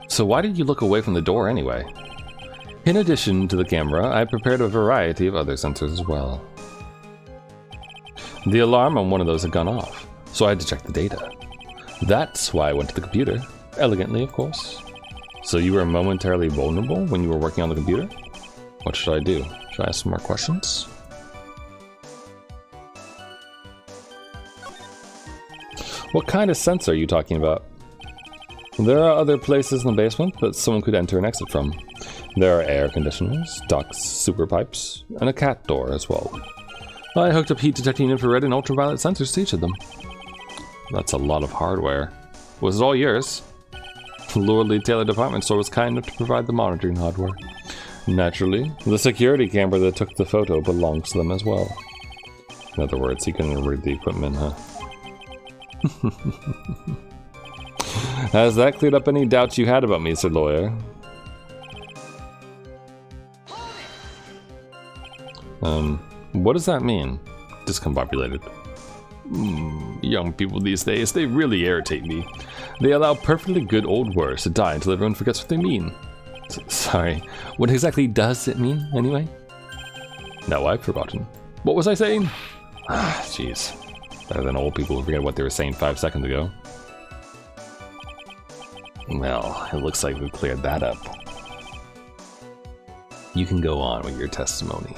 So why did you look away from the door anyway? In addition to the camera, I prepared a variety of other sensors as well. The alarm on one of those had gone off, so I had to check the data. That's why I went to the computer. Elegantly, of course. So you were momentarily vulnerable when you were working on the computer? What should I do? Should I ask some more questions? What kind of sensor are you talking about? There are other places in the basement that someone could enter and exit from. There are air conditioners, ducts, super pipes, and a cat door as well. I hooked up heat detecting infrared and ultraviolet sensors to each of them. That's a lot of hardware. Was it all yours? Lordly Taylor Department Store was kind enough to provide the monitoring hardware. Naturally, the security camera that took the photo belongs to them as well. In other words, he couldn't read the equipment, huh? Has that cleared up any doubts you had about me, Sir Lawyer? What does that mean? Discombobulated. Young people these days, they really irritate me. They allow perfectly good old words to die until everyone forgets what they mean. Sorry, what exactly does it mean, anyway? Now I've forgotten. What was I saying? Jeez. Better than old people who forget what they were saying 5 seconds ago. Well, it looks like we've cleared that up. You can go on with your testimony.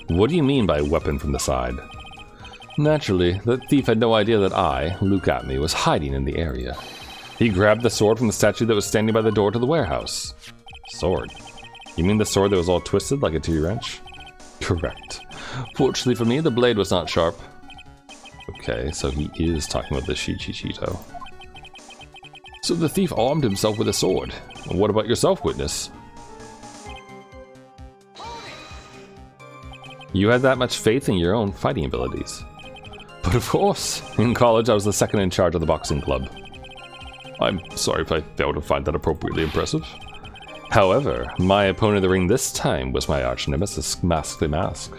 What do you mean by weapon from the side? Naturally, the thief had no idea that I, Luke at me, was hiding in the area. He grabbed the sword from the statue that was standing by the door to the warehouse. Sword? You mean the sword that was all twisted like a T-wrench? Correct. Fortunately for me, the blade was not sharp. Okay, so he is talking about the Shichichito. So the thief armed himself with a sword. What about yourself, witness? You had that much faith in your own fighting abilities. But of course, in college I was the second in charge of the boxing club. I'm sorry if I failed to find that appropriately impressive. However, my opponent in the ring this time was my arch nemesis, Mask to Mask.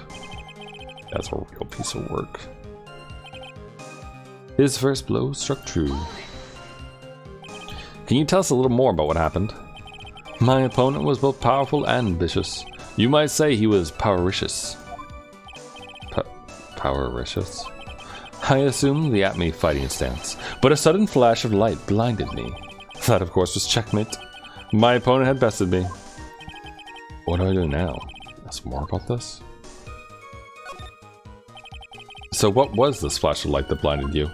That's a real piece of work. His first blow struck true. Can you tell us a little more about what happened? My opponent was both powerful and vicious. You might say he was powericious. Powericious? I assumed the at me fighting stance, but a sudden flash of light blinded me. That, of course, was checkmate. My opponent had bested me. What do I do now? Ask more about this? So what was this flash of light that blinded you?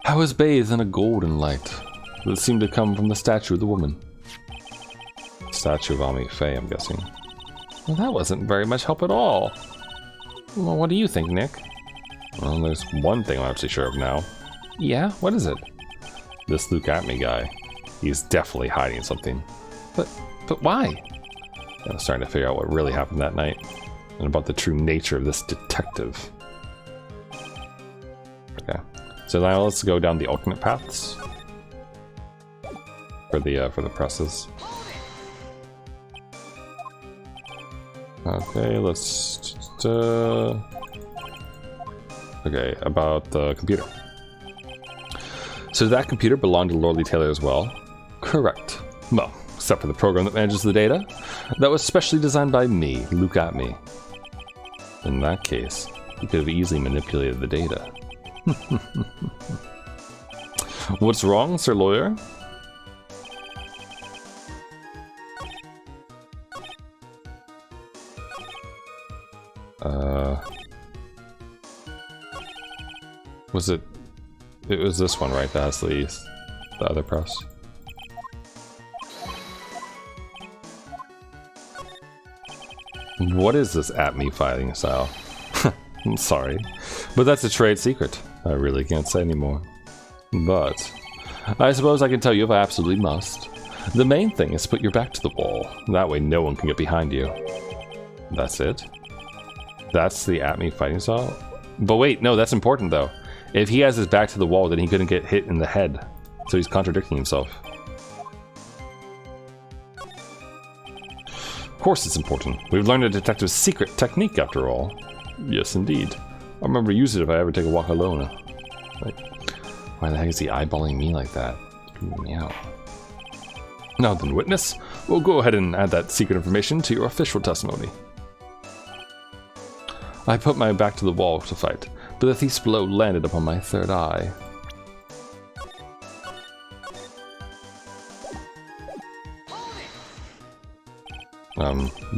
I was bathed in a golden light that seemed to come from the statue of the woman. Statue of Ami Faye, I'm guessing. Well, that wasn't very much help at all. Well, what do you think, Nick? Well, there's one thing I'm actually sure of now. Yeah? What is it? This Luke at me guy. He's definitely hiding something. But why? I'm starting to figure out what really happened that night. And about the true nature of this detective. Okay. So now let's go down the alternate paths. For the presses. Okay, let's just, okay, about the computer. So that computer belonged to Lordly Taylor as well? Correct. Well, except for the program that manages the data. That was specially designed by me, Luke AAT. In that case, you could have easily manipulated the data. What's wrong, Sir Lawyer? Was it... It was this one, right? That has the other press. What is this AAT fighting style? I'm sorry, but that's a trade secret. I really can't say anymore. But I suppose I can tell you if I absolutely must. The main thing is put your back to the wall. That way no one can get behind you. That's it? That's the AAT fighting style? But wait, no, that's important though. If he has his back to the wall, then he couldn't get hit in the head. So he's contradicting himself. Of course it's important. We've learned a detective's secret technique after all. Yes, indeed. I'll remember to use it if I ever take a walk alone. Like, why the heck is he eyeballing me like that? Screwing me out. Now then, witness, we'll go ahead and add that secret information to your official testimony. I put my back to the wall to fight, but the thief's blow landed upon my third eye.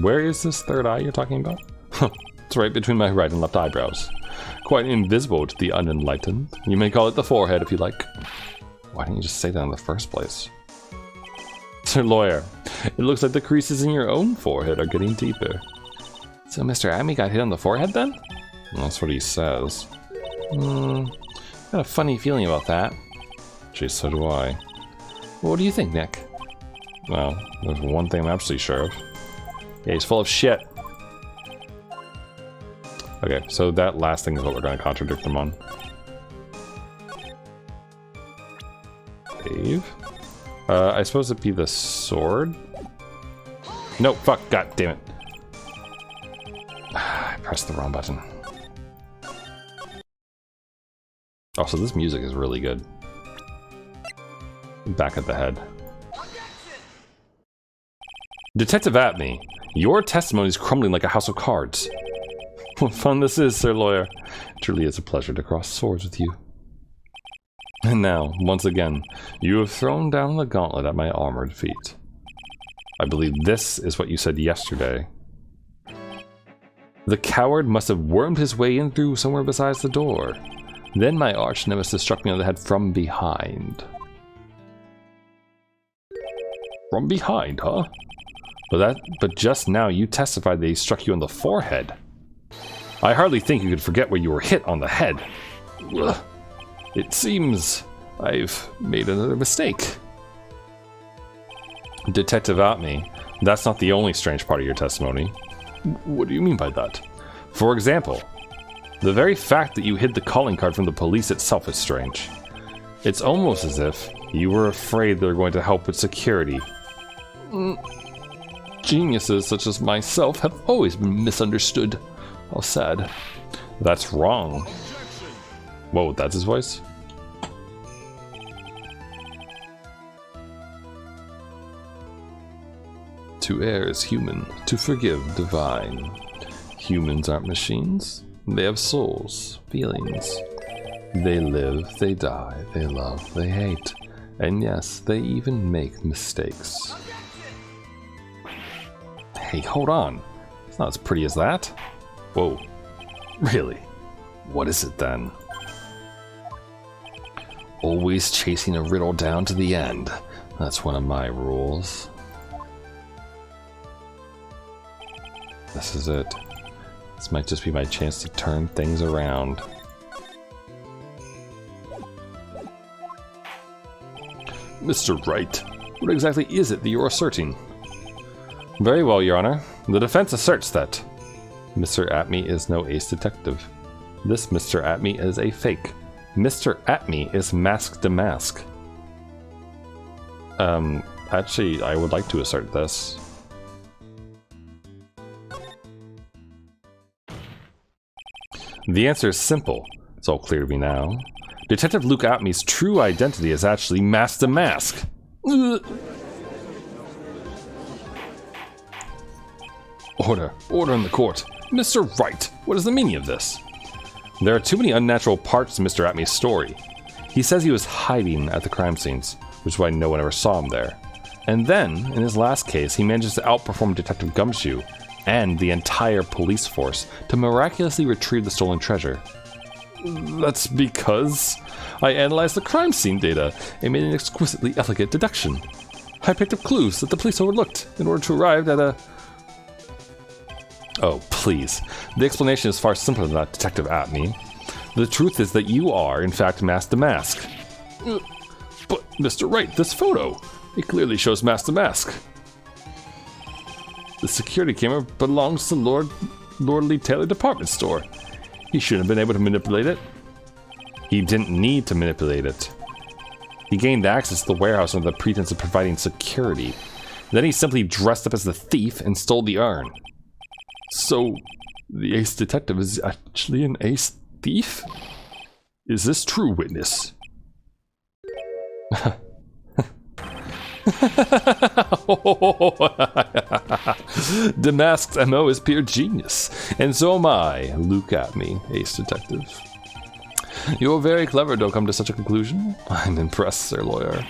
Where is this third eye you're talking about? It's right between my right and left eyebrows. Quite invisible to the unenlightened. You may call it the forehead if you like. Why didn't you just say that in the first place? Sir Lawyer, it looks like the creases in your own forehead are getting deeper. So Mr. AAT got hit on the forehead then? Well, that's what he says. Got a funny feeling about that. Gee, so do I. What do you think, Nick? Well, there's one thing I'm absolutely sure of. Yeah, he's full of shit. Okay, so that last thing is what we're going to contradict him on. Save. I suppose it'd be the sword? No, fuck, god damn it. I pressed the wrong button. Also, this music is really good. Back at the head. Detective AAT, your testimony is crumbling like a house of cards. What fun this is, Sir Lawyer. Truly it's a pleasure to cross swords with you. And now, once again, you have thrown down the gauntlet at my armored feet. I believe this is what you said yesterday. The coward must have wormed his way in through somewhere besides the door. Then my arch nemesis struck me on the head from behind. From behind, huh? But just now you testified that he struck you on the forehead. I hardly think you could forget where you were hit on the head. Ugh. It seems I've made another mistake. Detective AAT, that's not the only strange part of your testimony. What do you mean by that? For example, the very fact that you hid the calling card from the police itself is strange. It's almost as if you were afraid they were going to help with security. Geniuses such as myself have always been misunderstood. How sad. That's wrong. Whoa, that's his voice? To err is human, to forgive divine. Humans aren't machines. They have souls, feelings. They live, they die, they love, they hate. And yes, they even make mistakes. Hey, hold on. It's not as pretty as that. Whoa. Really? What is it then? Always chasing a riddle down to the end. That's one of my rules. This is it. This might just be my chance to turn things around. Mr. Wright, what exactly is it that you're asserting? Very well, Your Honor. The defense asserts that Mr. AAT is no ace detective. This Mr. AAT is a fake. Mr. AAT is mask to mask. Actually, I would like to assert this. The answer is simple. It's all clear to me now. Detective Luke AAT's true identity is actually mask to mask. Order. Order in the court. Mr. Wright, what is the meaning of this? There are too many unnatural parts to Mr. Atmy's story. He says he was hiding at the crime scenes, which is why no one ever saw him there. And then, in his last case, he manages to outperform Detective Gumshoe and the entire police force to miraculously retrieve the stolen treasure. That's because I analyzed the crime scene data and made an exquisitely elegant deduction. I picked up clues that the police overlooked in order to arrive at a... Oh, please. The explanation is far simpler than that, Detective Atme. The truth is that you are, in fact, Mask the Mask. But, Mr. Wright, this photo, it clearly shows Mask the Mask. The security camera belongs to Lord Lee Taylor department store. He shouldn't have been able to manipulate it. He didn't need to manipulate it. He gained access to the warehouse under the pretense of providing security. Then he simply dressed up as the thief and stole the urn. So, the ace detective is actually an ace thief? Is this true, witness? Damask's MO is pure genius, and so am I. Look at me, ace detective. You're very clever to come to such a conclusion. I'm impressed, sir lawyer.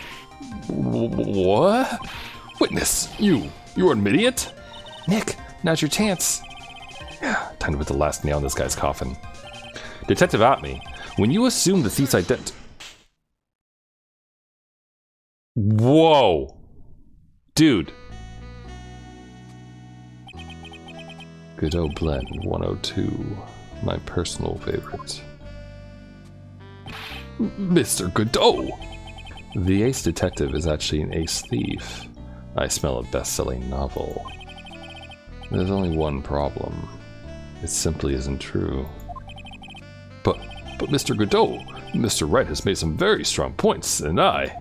What? Witness, you're an idiot? Nick, now's your chance. Time to put the last nail in this guy's coffin. Detective Atme, when you assume the thief's identity... Whoa! Dude. Godot Blend 102. My personal favorite. Mr. Godot! The ace detective is actually an ace thief. I smell a best-selling novel. There's only one problem. It simply isn't true. But Mr. Godot, Mr. Wright has made some very strong points, and I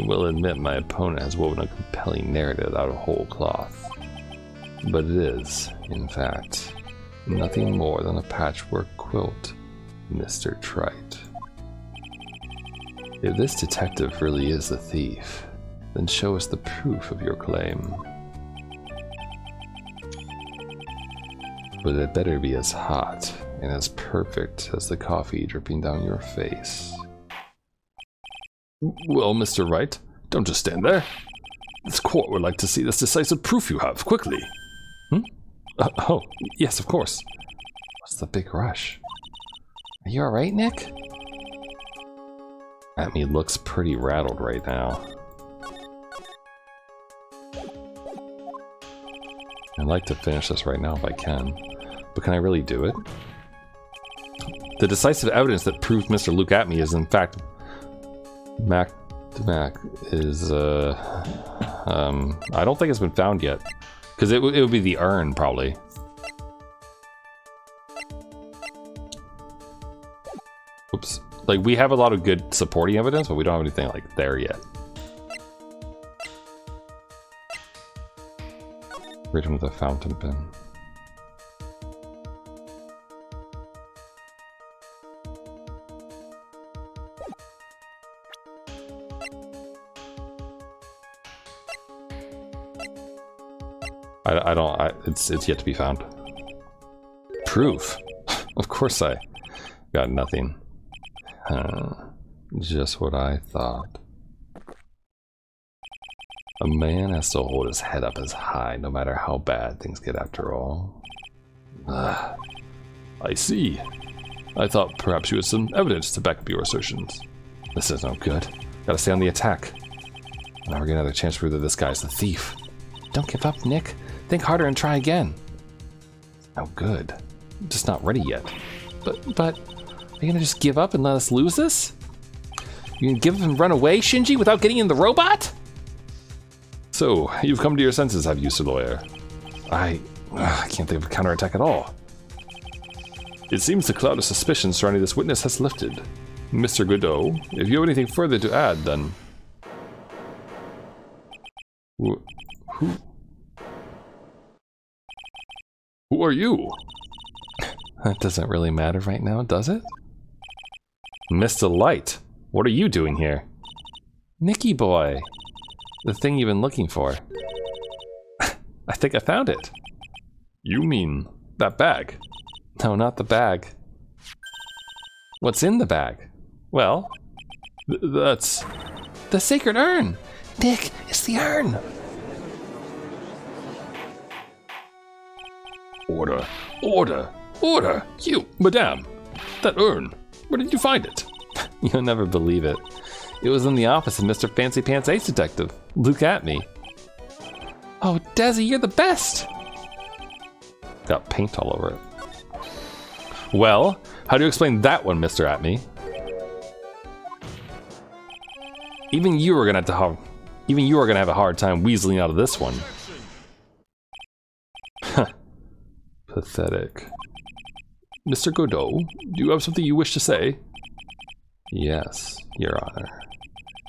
will admit my opponent has woven a compelling narrative out of whole cloth. But it is, in fact, nothing more than a patchwork quilt, Mr. Trite. If this detective really is the thief, then show us the proof of your claim. But it better be as hot and as perfect as the coffee dripping down your face. Well, Mr. Wright, don't just stand there. This court would like to see this decisive proof you have, quickly. Oh, yes, of course. What's the big rush? Are you alright, Nick? Atme looks pretty rattled right now. I'd like to finish this right now if I can, but can I really do it? The decisive evidence that proves Mr. Luke Atme is in fact Mac is I don't think it's been found yet, because it would be the urn probably. Oops. Like, we have a lot of good supporting evidence, but we don't have anything like there yet. Written with a fountain pen. It's yet to be found. Proof? Of course I got nothing. Just what I thought. A man has to hold his head up as high no matter how bad things get after all. I see. I thought perhaps you had some evidence to back up your assertions. This is no good. Gotta stay on the attack. Now we're getting another chance to prove that this guy's the thief. Don't give up, Nick. Think harder and try again. No good. I'm just not ready yet. But, are you gonna just give up and let us lose this? You gonna give up and run away, Shinji, without getting in the robot? So, you've come to your senses, have you, Sir Lawyer? I can't think of a counterattack at all. It seems the cloud of suspicion surrounding this witness has lifted. Mr. Godot, if you have anything further to add, then... Who are you? That doesn't really matter right now, does it? Mr. Light, what are you doing here? Nicky boy. The thing you've been looking for. I think I found it. You mean that bag? No, not the bag. What's in the bag? Well, that's the sacred urn. Nick, it's the urn. Order, order, order! You, madame! That urn! Where did you find it? You'll never believe it. It was in the office of Mr. Fancy Pants Ace Detective. Look at me. Oh, Desi, you're the best! Got paint all over it. Well, how do you explain that one, Mr. Atme? Even you are gonna have a hard time weaseling out of this one. Pathetic. Mr. Godot, do you have something you wish to say? Yes, Your Honor.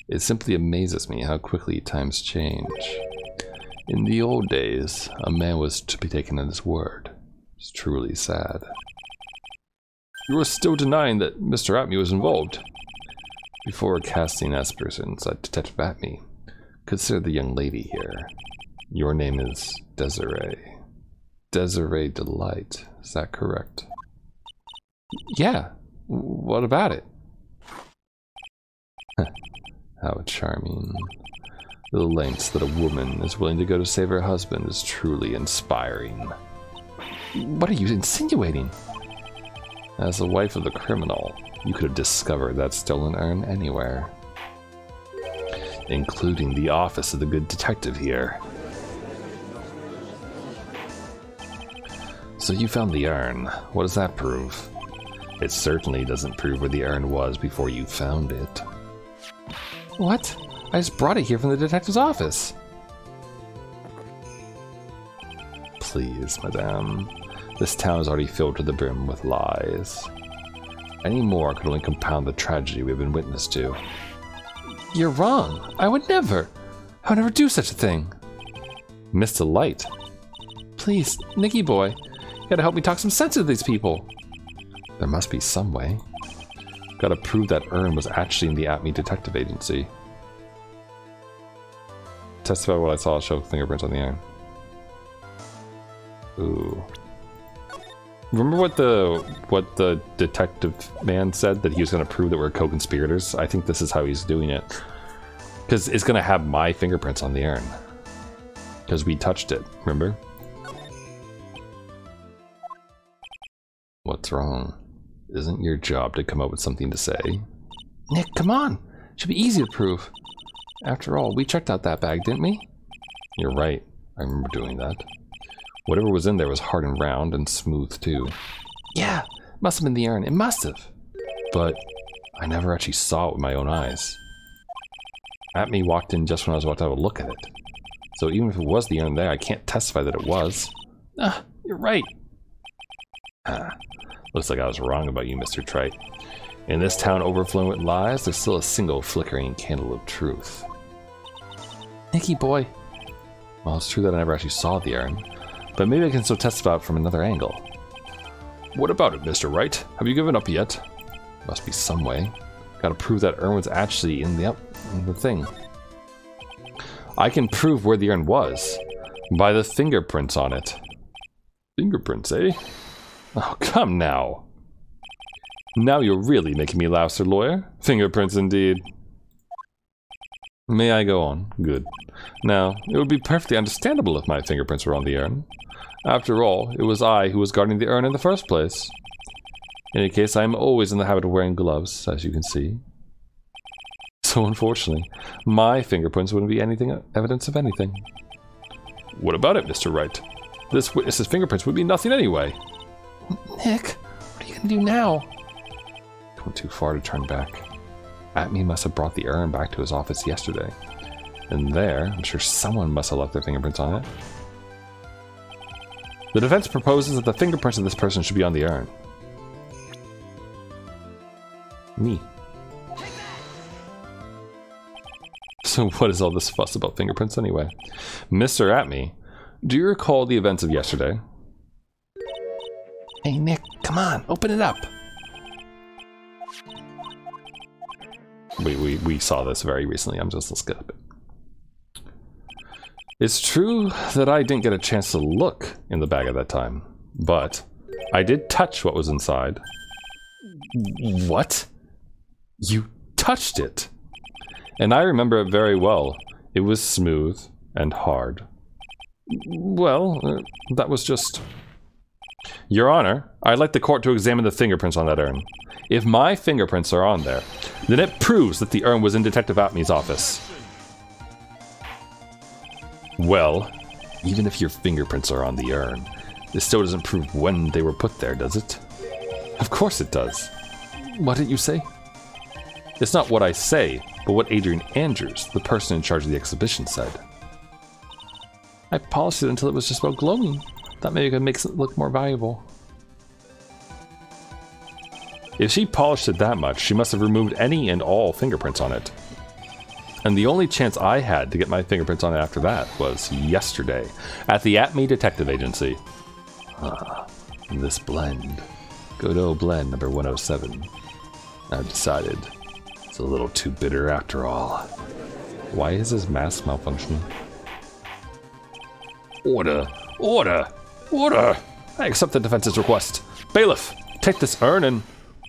It simply amazes me how quickly times change. In the old days, a man was to be taken at his word. It's truly sad. You are still denying that Mr. Atme was involved. Before casting aspersions at Detective Atme, consider the young lady here. Your name is Desiree. Desiree Delight, is that correct? Yeah, what about it? How charming. The lengths that a woman is willing to go to save her husband is truly inspiring. What are you insinuating? As the wife of the criminal, you could have discovered that stolen urn anywhere. Including the office of the good detective here. So you found the urn. What does that prove? It certainly doesn't prove where the urn was before you found it. What? I just brought it here from the detective's office. Please, madame. This town is already filled to the brim with lies. Any more could only compound the tragedy we've been witness to. You're wrong. I would never do such a thing. Miss Delight. Please, Nicky boy. You gotta help me talk some sense into these people. There must be some way. Gotta prove that urn was actually in the Atme Detective Agency. Testify what I saw, show fingerprints on the urn. Ooh. Remember what the detective man said? That he was gonna prove that we're co-conspirators? I think this is how he's doing it. Because it's gonna have my fingerprints on the urn. Because we touched it, remember? What's wrong? Isn't your job to come up with something to say? Nick, come on! Should be easy to prove. After all, we checked out that bag, didn't we? You're right. I remember doing that. Whatever was in there was hard and round and smooth, too. Yeah, must have been the urn. It must have. But I never actually saw it with my own eyes. Atme walked in just when I was about to have a look at it. So even if it was the urn there, I can't testify that it was. Ah, you're right. Looks like I was wrong about you, Mr. Trite. In this town overflowing with lies, there's still a single flickering candle of truth. Nicky boy. Well, it's true that I never actually saw the urn, but maybe I can still testify from another angle. What about it, Mr. Wright? Have you given up yet? Must be some way. Gotta prove that urn was actually in the thing. I can prove where the urn was by the fingerprints on it. Fingerprints, eh? Oh, come now. Now you're really making me laugh, Sir Lawyer. Fingerprints indeed. May I go on? Good. Now, it would be perfectly understandable if my fingerprints were on the urn. After all, it was I who was guarding the urn in the first place. In any case, I am always in the habit of wearing gloves, as you can see. So unfortunately, my fingerprints wouldn't be evidence of anything. What about it, Mr. Wright? This witness's fingerprints would be nothing anyway. Nick, what are you gonna do now? It went too far to turn back. Atme must have brought the urn back to his office yesterday. And there, I'm sure someone must have left their fingerprints on it. The defense proposes that the fingerprints of this person should be on the urn. Me. So what is all this fuss about fingerprints anyway? Mr. Atme, do you recall the events of yesterday? Hey Nick, come on, open it up. We saw this very recently. I'm just, let's get up it. It's true that I didn't get a chance to look in the bag at that time, but I did touch what was inside. What? You touched it? And I remember it very well. It was smooth and hard. Well, that was just... Your Honor, I'd like the court to examine the fingerprints on that urn. If my fingerprints are on there, then it proves that the urn was in Detective Atme's office. Well, even if your fingerprints are on the urn, this still doesn't prove when they were put there, does it? Of course it does. What did you say? It's not what I say, but what Adrian Andrews, the person in charge of the exhibition, said. I polished it until it was just about glowing. Thought maybe I could make it look more valuable. If she polished it that much, she must have removed any and all fingerprints on it. And the only chance I had to get my fingerprints on it after that was yesterday, at the Atme Detective Agency. This blend. Godot blend number 107. I've decided it's a little too bitter after all. Why is his mask malfunctioning? Order! Order! Order! I accept the defense's request. Bailiff, take this urn and...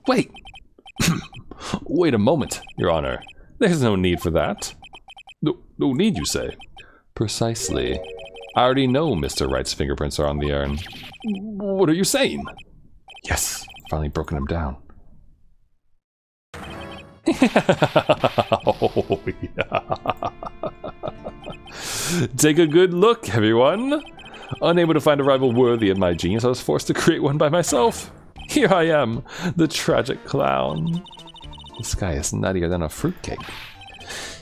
Wait! Wait a moment, Your Honor. There's no need for that. No need, you say? Precisely. I already know Mr. Wright's fingerprints are on the urn. What are you saying? Yes, finally broken him down. Oh, yeah. Take a good look, everyone. Unable to find a rival worthy of my genius, I was forced to create one by myself. Here I am, the tragic clown. This guy is nuttier than a fruitcake.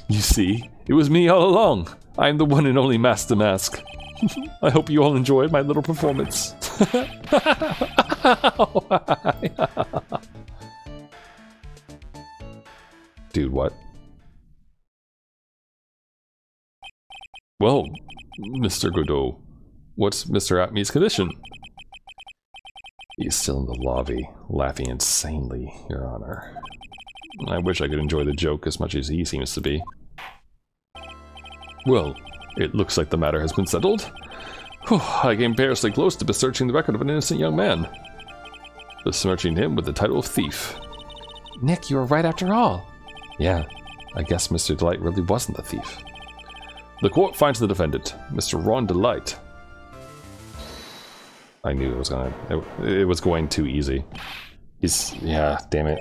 You see, it was me all along. I am the one and only Master Mask. I hope you all enjoyed my little performance. Dude, what? Well, Mr. Godot, what's Mr. Atme's condition? He's still in the lobby, laughing insanely, Your Honor. I wish I could enjoy the joke as much as he seems to be. Well, it looks like the matter has been settled. Whew, I came perilously close to besmirching the record of an innocent young man. Besmirching him with the title of thief. Nick, you were right after all. Yeah, I guess Mr. Delight really wasn't the thief. The court finds the defendant, Mr. Ron Delight. I knew it was going too easy. Yeah, damn it.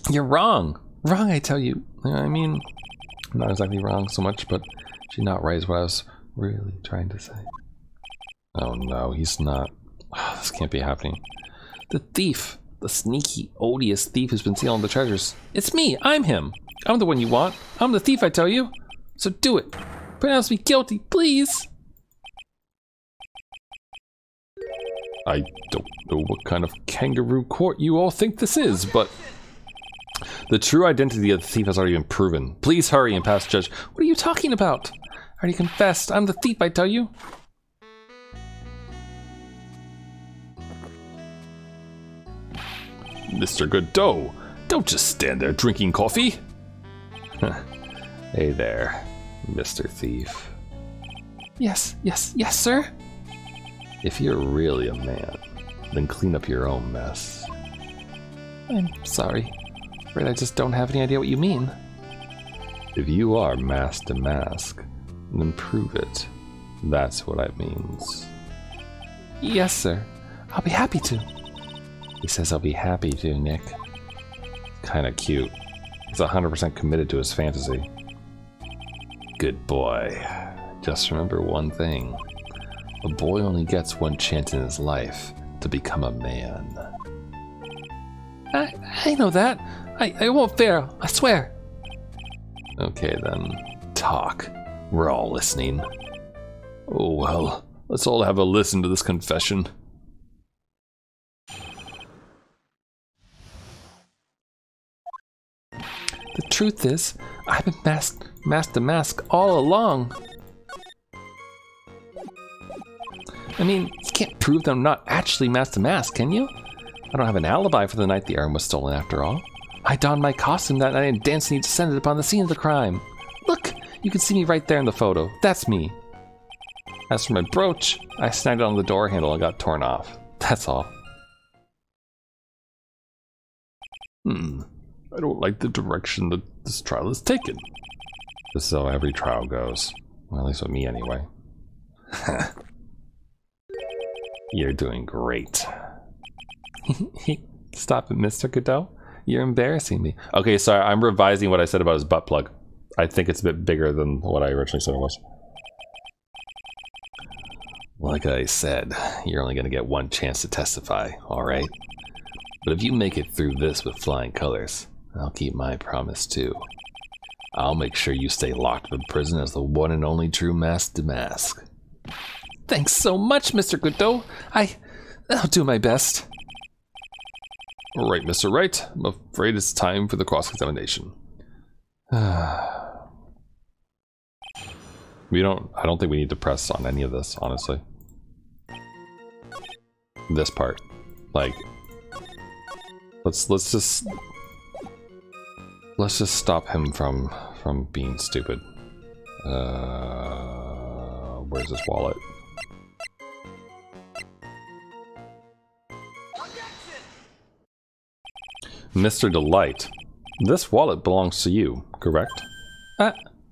You're wrong. Wrong, I tell you. I mean, not exactly wrong so much, but she's not right is what I was really trying to say. Oh no, he's not. Oh, this can't be happening. The thief. The sneaky, odious thief who's been stealing the treasures. It's me. I'm him. I'm the one you want. I'm the thief, I tell you. So do it. Pronounce me guilty, please. I don't know what kind of kangaroo court you all think this is, but the true identity of the thief has already been proven. Please hurry and pass judge. What are you talking about? I already confessed. I'm the thief, I tell you. Mr. Godot, don't just stand there drinking coffee. Hey there, Mr. Thief. Yes, sir. If you're really a man, then clean up your own mess. I'm sorry. Afraid I just don't have any idea what you mean. If you are mask to mask, then prove it. That's what it means. Yes, sir. I'll be happy to. He says I'll be happy to, Nick. Kinda cute. He's 100% committed to his fantasy. Good boy. Just remember one thing. A boy only gets one chance in his life to become a man. I know that. I won't fail, I swear. Okay then, talk. We're all listening. Oh well, let's all have a listen to this confession. The truth is, I've been mask to mask all along. I mean, you can't prove that I'm not actually mask to mask, can you? I don't have an alibi for the night the urn was stolen after all. I donned my costume that night and dancing descended upon the scene of the crime. Look,
You can see me right there in the photo. That's me. As for my brooch, I snagged it on the door handle and got torn off. That's all.
I don't like the direction that this trial is taken.
This is how every trial goes. Well, at least with me, anyway.
You're doing great.
Stop it, Mr. Godot. You're embarrassing me.
Okay, sorry, I'm revising what I said about his butt plug. I think it's a bit bigger than what I originally said it was.
Like I said, you're only going to get one chance to testify, alright? But if you make it through this with flying colors, I'll keep my promise too. I'll make sure you stay locked in prison as the one and only true Mask Damask. Thanks so much, Mr. Godot. I'll do my best.
Alright, Mr. Wright. I'm afraid it's time for the cross-examination.
I don't think we need to press on any of this, honestly. This part. Like, let's just stop him from being stupid. Where's his wallet?
Mr. Delight, this wallet belongs to you, correct?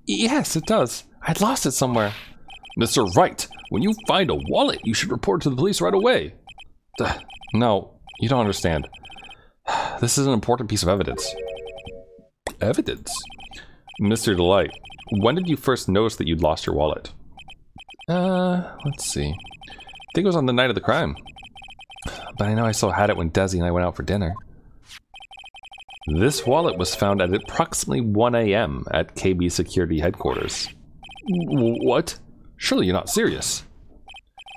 Yes, it does. I'd lost it somewhere.
Mr. Wright, when you find a wallet, you should report to the police right away.
No, you don't understand. This is an important piece of evidence.
Evidence? Mr. Delight, when did you first notice that you'd lost your wallet?
Let's see. I think it was on the night of the crime. But I know I still had it when Desi and I went out for dinner.
This wallet was found at approximately 1 a.m. at KB Security headquarters. What? Surely you're not serious.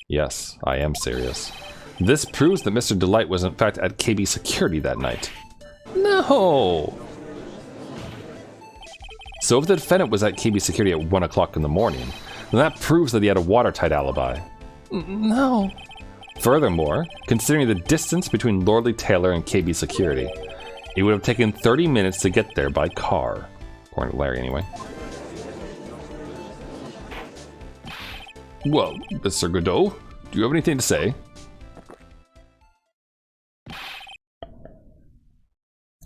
Yes, I am serious.
This proves that Mr. Delight was in fact at KB Security that night.
No!
So if the defendant was at KB Security at 1 o'clock in the morning, then that proves that he had a watertight alibi.
No.
Furthermore, considering the distance between Lordly Taylor and KB Security, it would have taken 30 minutes to get there by car.
According to Larry, anyway.
Well, Mr. Godot, do you have anything to say?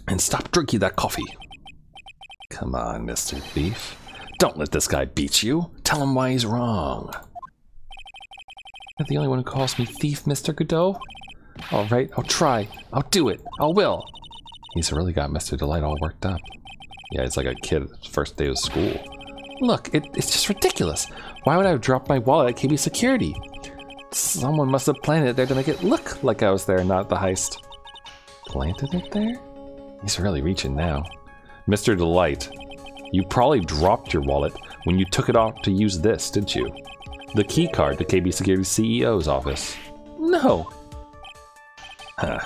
And stop drinking that coffee. Come on, Mr. Thief. Don't let this guy beat you. Tell him why he's wrong. You're the only one who calls me thief, Mr. Godot? Alright, I'll try. I'll do it. I will. He's really got Mr. Delight all worked up.
Yeah, it's like a kid at his first day of school.
Look, it's just ridiculous. Why would I have dropped my wallet at KB Security? Someone must have planted it there to make it look like I was there, not the heist. Planted it there? He's really reaching now.
Mr. Delight, you probably dropped your wallet when you took it off to use this, didn't you? The key card to KB Security's CEO's office.
No.
Huh.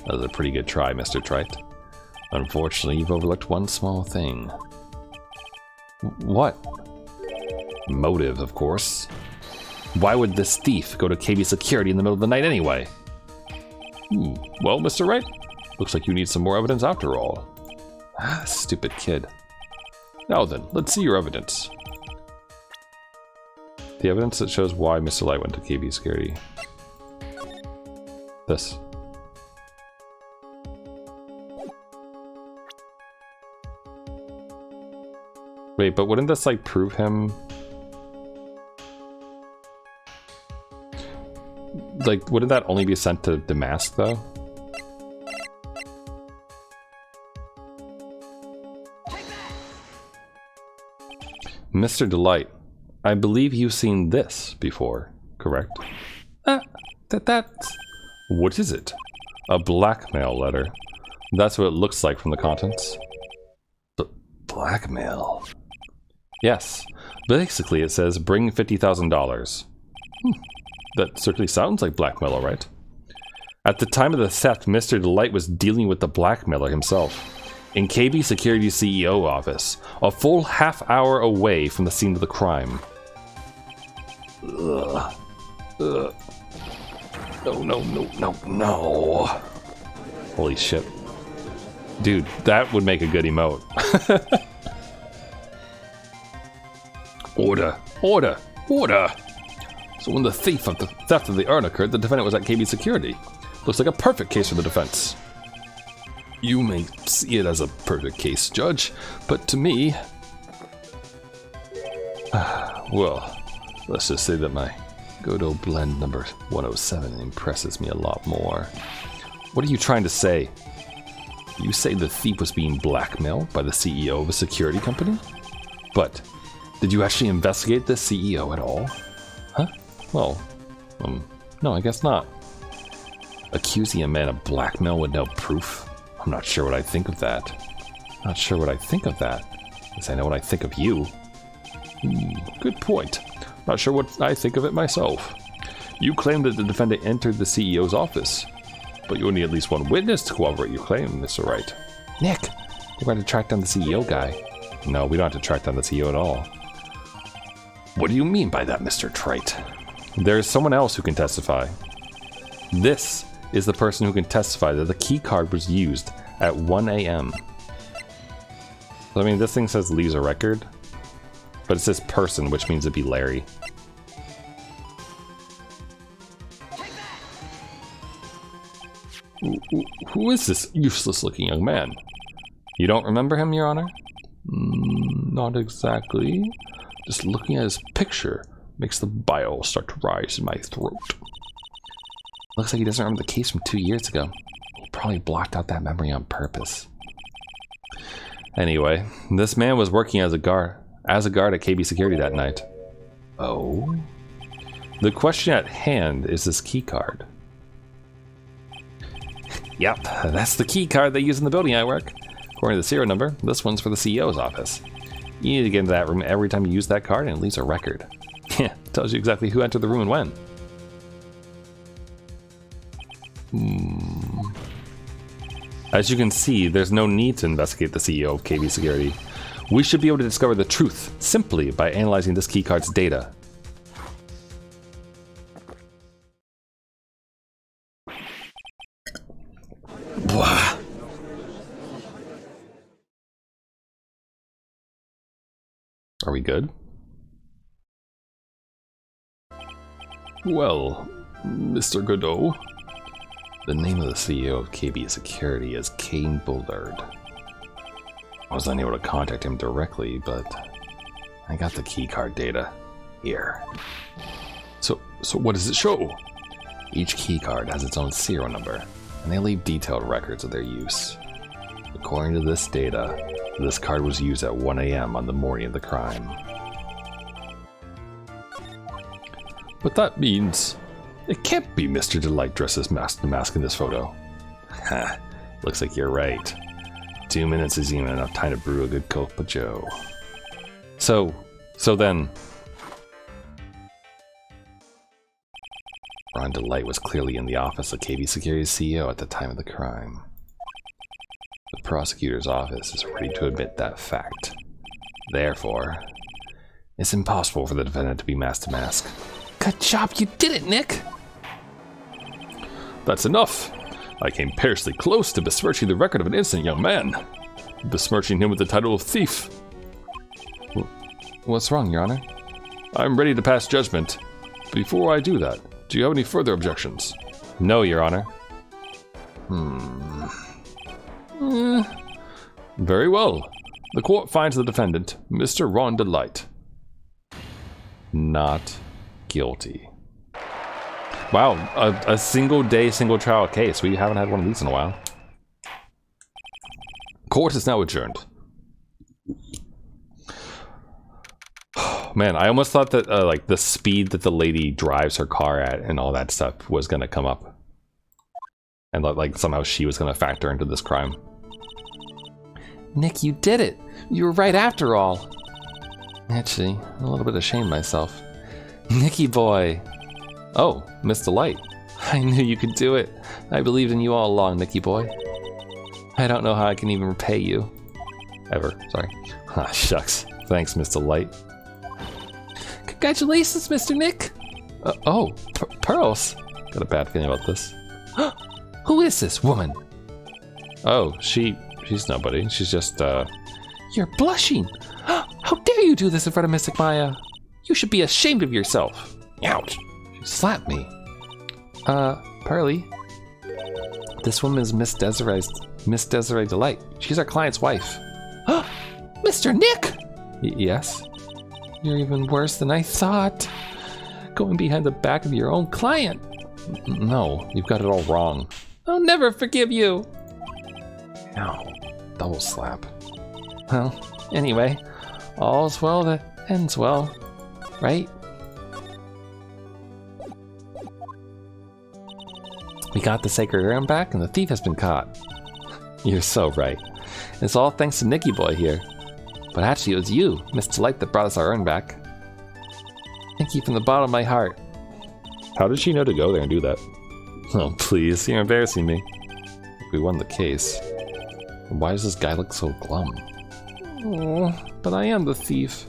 That was a pretty good try, Mr. Trite. Unfortunately, you've overlooked one small thing.
What?
Motive, of course. Why would this thief go to KB Security in the middle of the night anyway? Well, Mr. Wright, looks like you need some more evidence after all.
Stupid kid.
Now then, let's see your evidence.
The evidence that shows why Mr. Light went to KB Security. This. Wait, but wouldn't this like prove him? Like, wouldn't that only be sent to Damask though?
Mr. Delight, I believe you've seen this before, correct?
That's...
What is it? A blackmail letter. That's what it looks like from the contents.
Blackmail?
Yes. Basically, it says, bring $50,000. That certainly sounds like blackmail, all right? At the time of the theft, Mr. Delight was dealing with the blackmailer himself. In KB Security's CEO office, a full half-hour away from the scene of the crime.
Ugh. Ugh. No.
Holy shit. Dude, that would make a good emote. Order! Order! Order! So when the theft of the urn occurred, the defendant was at KB Security. Looks like a perfect case for the defense. You may see it as a perfect case, Judge, but to me... well, let's just say that my Godot blend number 107 impresses me a lot more. What are you trying to say? You say the thief was being blackmailed by the CEO of a security company? But, did you actually investigate the CEO at all? Huh? Well, no, I guess not. Accusing a man of blackmail with no proof? I'm not sure what I think of that. Not sure what I think of that. Yes, I know what I think of you. Good point. Not sure what I think of it myself. You claim that the defendant entered the CEO's office, but you need at least one witness to corroborate your claim, Mr. Wright. Nick, we're going to track down the CEO guy. No, we don't have to track down the CEO at all. What do you mean by that, Mr. Trite? There's someone else who can testify. This is the person who can testify that the key card was used at 1 a.m. I mean, this thing says leaves a record, but it says person, which means it'd be Larry. Who is this useless-looking young man? You don't remember him, Your Honor? Not exactly. Just looking at his picture makes the bile start to rise in my throat. Looks like he doesn't remember the case from 2 years ago. He probably blocked out that memory on purpose. Anyway, this man was working as a guard at KB Security that night. Oh? The question at hand is this key card. Yep, that's the key card they use in the building I work. According to the serial number, this one's for the CEO's office. You need to get into that room every time you use that card and it leaves a record. Yeah, tells you exactly who entered the room and when. As you can see, there's no need to investigate the CEO of KB Security. We should be able to discover the truth simply by analyzing this keycard's data. Blah. Are we good? Well, Mr. Godot, the name of the CEO of KB Security is Kane Bullard. I was unable to contact him directly, but I got the keycard data here. So what does it show? Each keycard has its own serial number, and they leave detailed records of their use. According to this data, this card was used at 1 a.m. on the morning of the crime. But that means it can't be Mr. Delight dressed as the mask in this photo. Ha, looks like you're right. 2 minutes isn't even enough time to brew a good Coke for Joe. So then... Ron Delight was clearly in the office of KB Security's CEO at the time of the crime. The prosecutor's office is ready to admit that fact. Therefore, it's impossible for the defendant to be mask to mask. Good job, you did it, Nick! That's enough! I came perilously close to besmirching the record of an innocent young man. Besmirching him with the title of thief. What's wrong, Your Honor? I'm ready to pass judgment. Before I do that, do you have any further objections? No, Your Honor. Very well. The court finds the defendant, Mr. Ron Delight, not guilty. Wow, a single day, single trial case. We haven't had one of these in a while. Court is now adjourned. Man, I almost thought that like the speed that the lady drives her car at and all that stuff was gonna come up, and like somehow she was gonna factor into this crime. Nick, you did it! You were right after all. Actually, I'm a little bit ashamed of myself. Nicky boy. Oh, Miss Delight. I knew you could do it. I believed in you all along, Nicky boy. I don't know how I can even repay you. Ever, sorry. Ah, shucks. Thanks, Miss Delight. Congratulations, Mr. Nick! Pearls. Got a bad feeling about this. Who is this woman? Oh, she's nobody. She's just, You're blushing! How
How dare you do this in front of Mystic Maya? You should be ashamed of yourself. Ouch. She slapped me. Pearly. This woman is Miss Desiree Delight. She's our client's wife. Mr. Nick! Yes? You're even worse than I thought. Going behind the back of your own client. No, you've got it all wrong. I'll never forgive you. Ow. Double slap. Well, anyway, all's well that ends well, right? We got the sacred urn back and the thief has been caught. You're so right. It's all thanks to Nicky Boy here. But actually it was you, Miss Delight, that brought us our urn back. Thank you from the bottom of my heart.
How did she know to go there and do that?
Oh, please, you're embarrassing me. We won the case. Why does this guy look so glum? Oh, but I am the thief.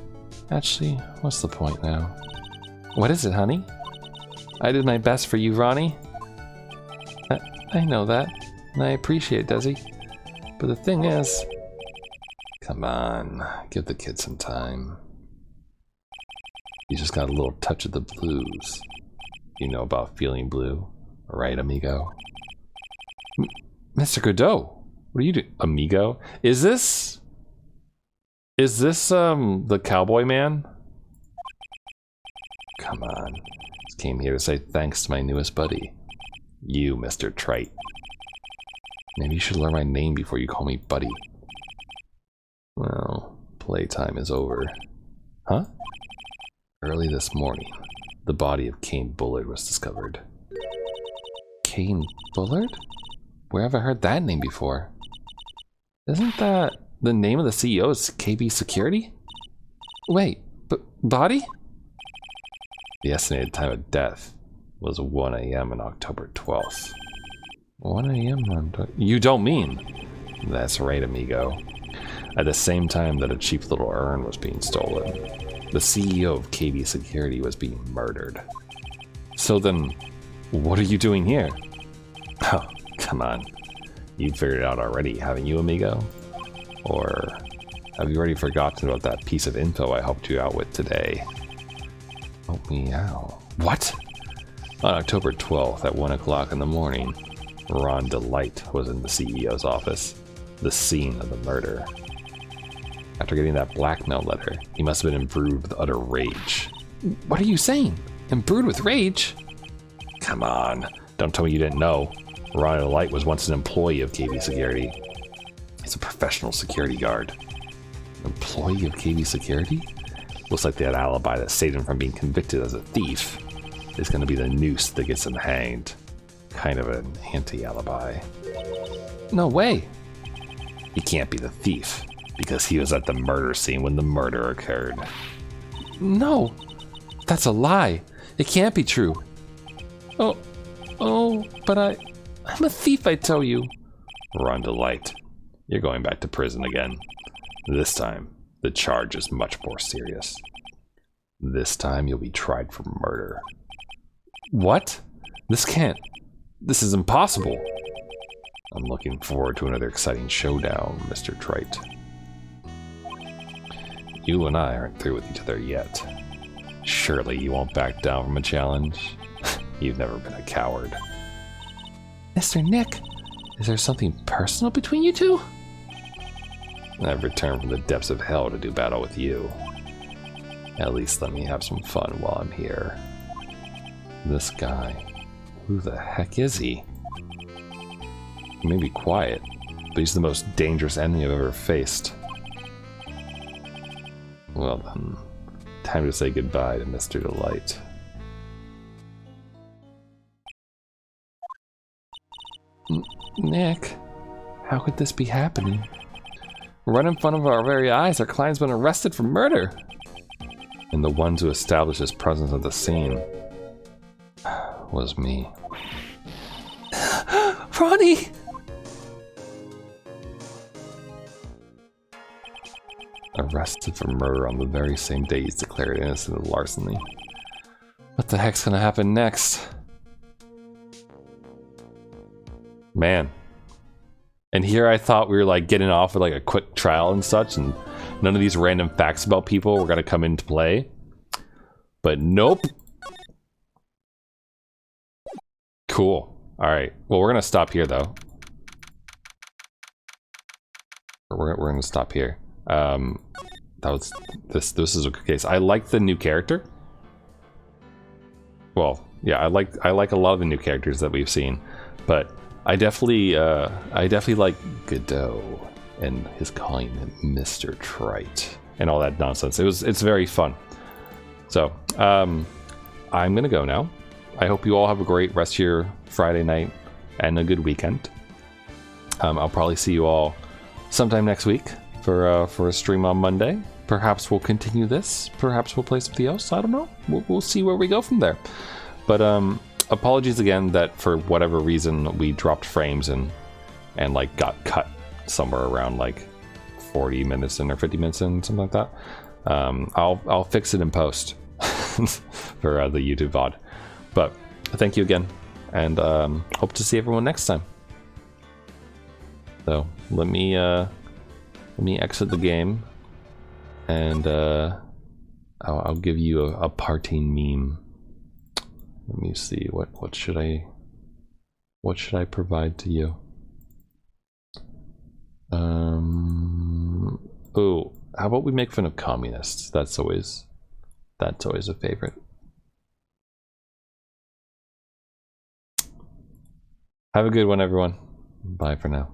Actually, what's the point now? What is it, honey? I did my best for you, Ronnie. I know that, and I appreciate it, Desi. But the thing is... Come on, give the kid some time. He's just got a little touch of the blues. You know about feeling blue, right, amigo? Mr. Godot, what are you doing? Amigo? Is this the cowboy man? Come on. Just came here to say thanks to my newest buddy. You, Mr. Trite. Maybe you should learn my name before you call me buddy. Well, playtime is over. Huh? Early this morning, the body of Kane Bullard was discovered. Kane Bullard? Where have I heard that name before? Isn't that the name of the CEO of KB Security? Wait, but body? The estimated time of death was 1 a.m. on October 12th. 1 a.m. on... You don't mean? That's right, amigo. At the same time that a cheap little urn was being stolen, the CEO of KB Security was being murdered. So then, what are you doing here? Oh, come on. You've figured it out already, haven't you, amigo? Or have you already forgotten about that piece of info I helped you out with today? Help me out. What? On October 12th at 1 o'clock in the morning, Ron Delight was in the CEO's office, the scene of the murder. After getting that blackmail letter, he must have been imbrued with utter rage. What are you saying? Imbrued with rage? Come on, don't tell me you didn't know. Ron Delight was once an employee of KB Security. He's a professional security guard. Employee of KB Security? Looks like that alibi that saved him from being convicted as a thief is going to be the noose that gets him hanged. Kind of an anti-alibi. No way. He can't be the thief, because he was at the murder scene when the murder occurred. No, that's a lie. It can't be true. Oh, but I'm a thief, I tell you. Ron Delight, you're going back to prison again. This time, the charge is much more serious. This time, you'll be tried for murder. What? This is impossible. I'm looking forward to another exciting showdown, Mr. Trite. You and I aren't through with each other yet. Surely you won't back down from a challenge? You've never been a coward. Mr. Nick, is there something personal between you two? I've returned from the depths of hell to do battle with you. At least let me have some fun while I'm here. This guy, who the heck is he? He may be quiet, but he's the most dangerous enemy I've ever faced. Well then, time to say goodbye to Mr. Delight. Nick, how could this be happening? Right in front of our very eyes, our client's been arrested for murder. And the ones who established his presence at the scene was me. Ronnie! Arrested for murder on the very same day he's declared innocent of larceny. What the heck's gonna happen next? Man. And here I thought we were like getting off with like a quick trial and such, and
None of these random facts about people were gonna come into play. But nope. Cool. Alright. Well, we're gonna stop here, though. We're gonna stop here. This is a good case. I like the new character. Well, yeah, I like a lot of the new characters that we've seen, but I definitely like Godot and his calling him Mr. Trite and all that nonsense. It's very fun. So I'm gonna go now. I hope you all have a great rest of your Friday night and a good weekend. I'll probably see you all sometime next week for a stream on Monday. Perhaps we'll continue this. Perhaps we'll play something else. I don't know. We'll see where we go from there. But apologies again that for whatever reason we dropped frames and like got cut somewhere around like 40 minutes in or 50 minutes in, something like that. I'll fix it in post for the YouTube VOD. But thank you again, and hope to see everyone next time. So let me exit the game, and I'll give you a parting meme. Let me see, what should I provide to you? Oh, how about we make fun of communists? That's always a favorite. Have a good one, everyone. Bye for now.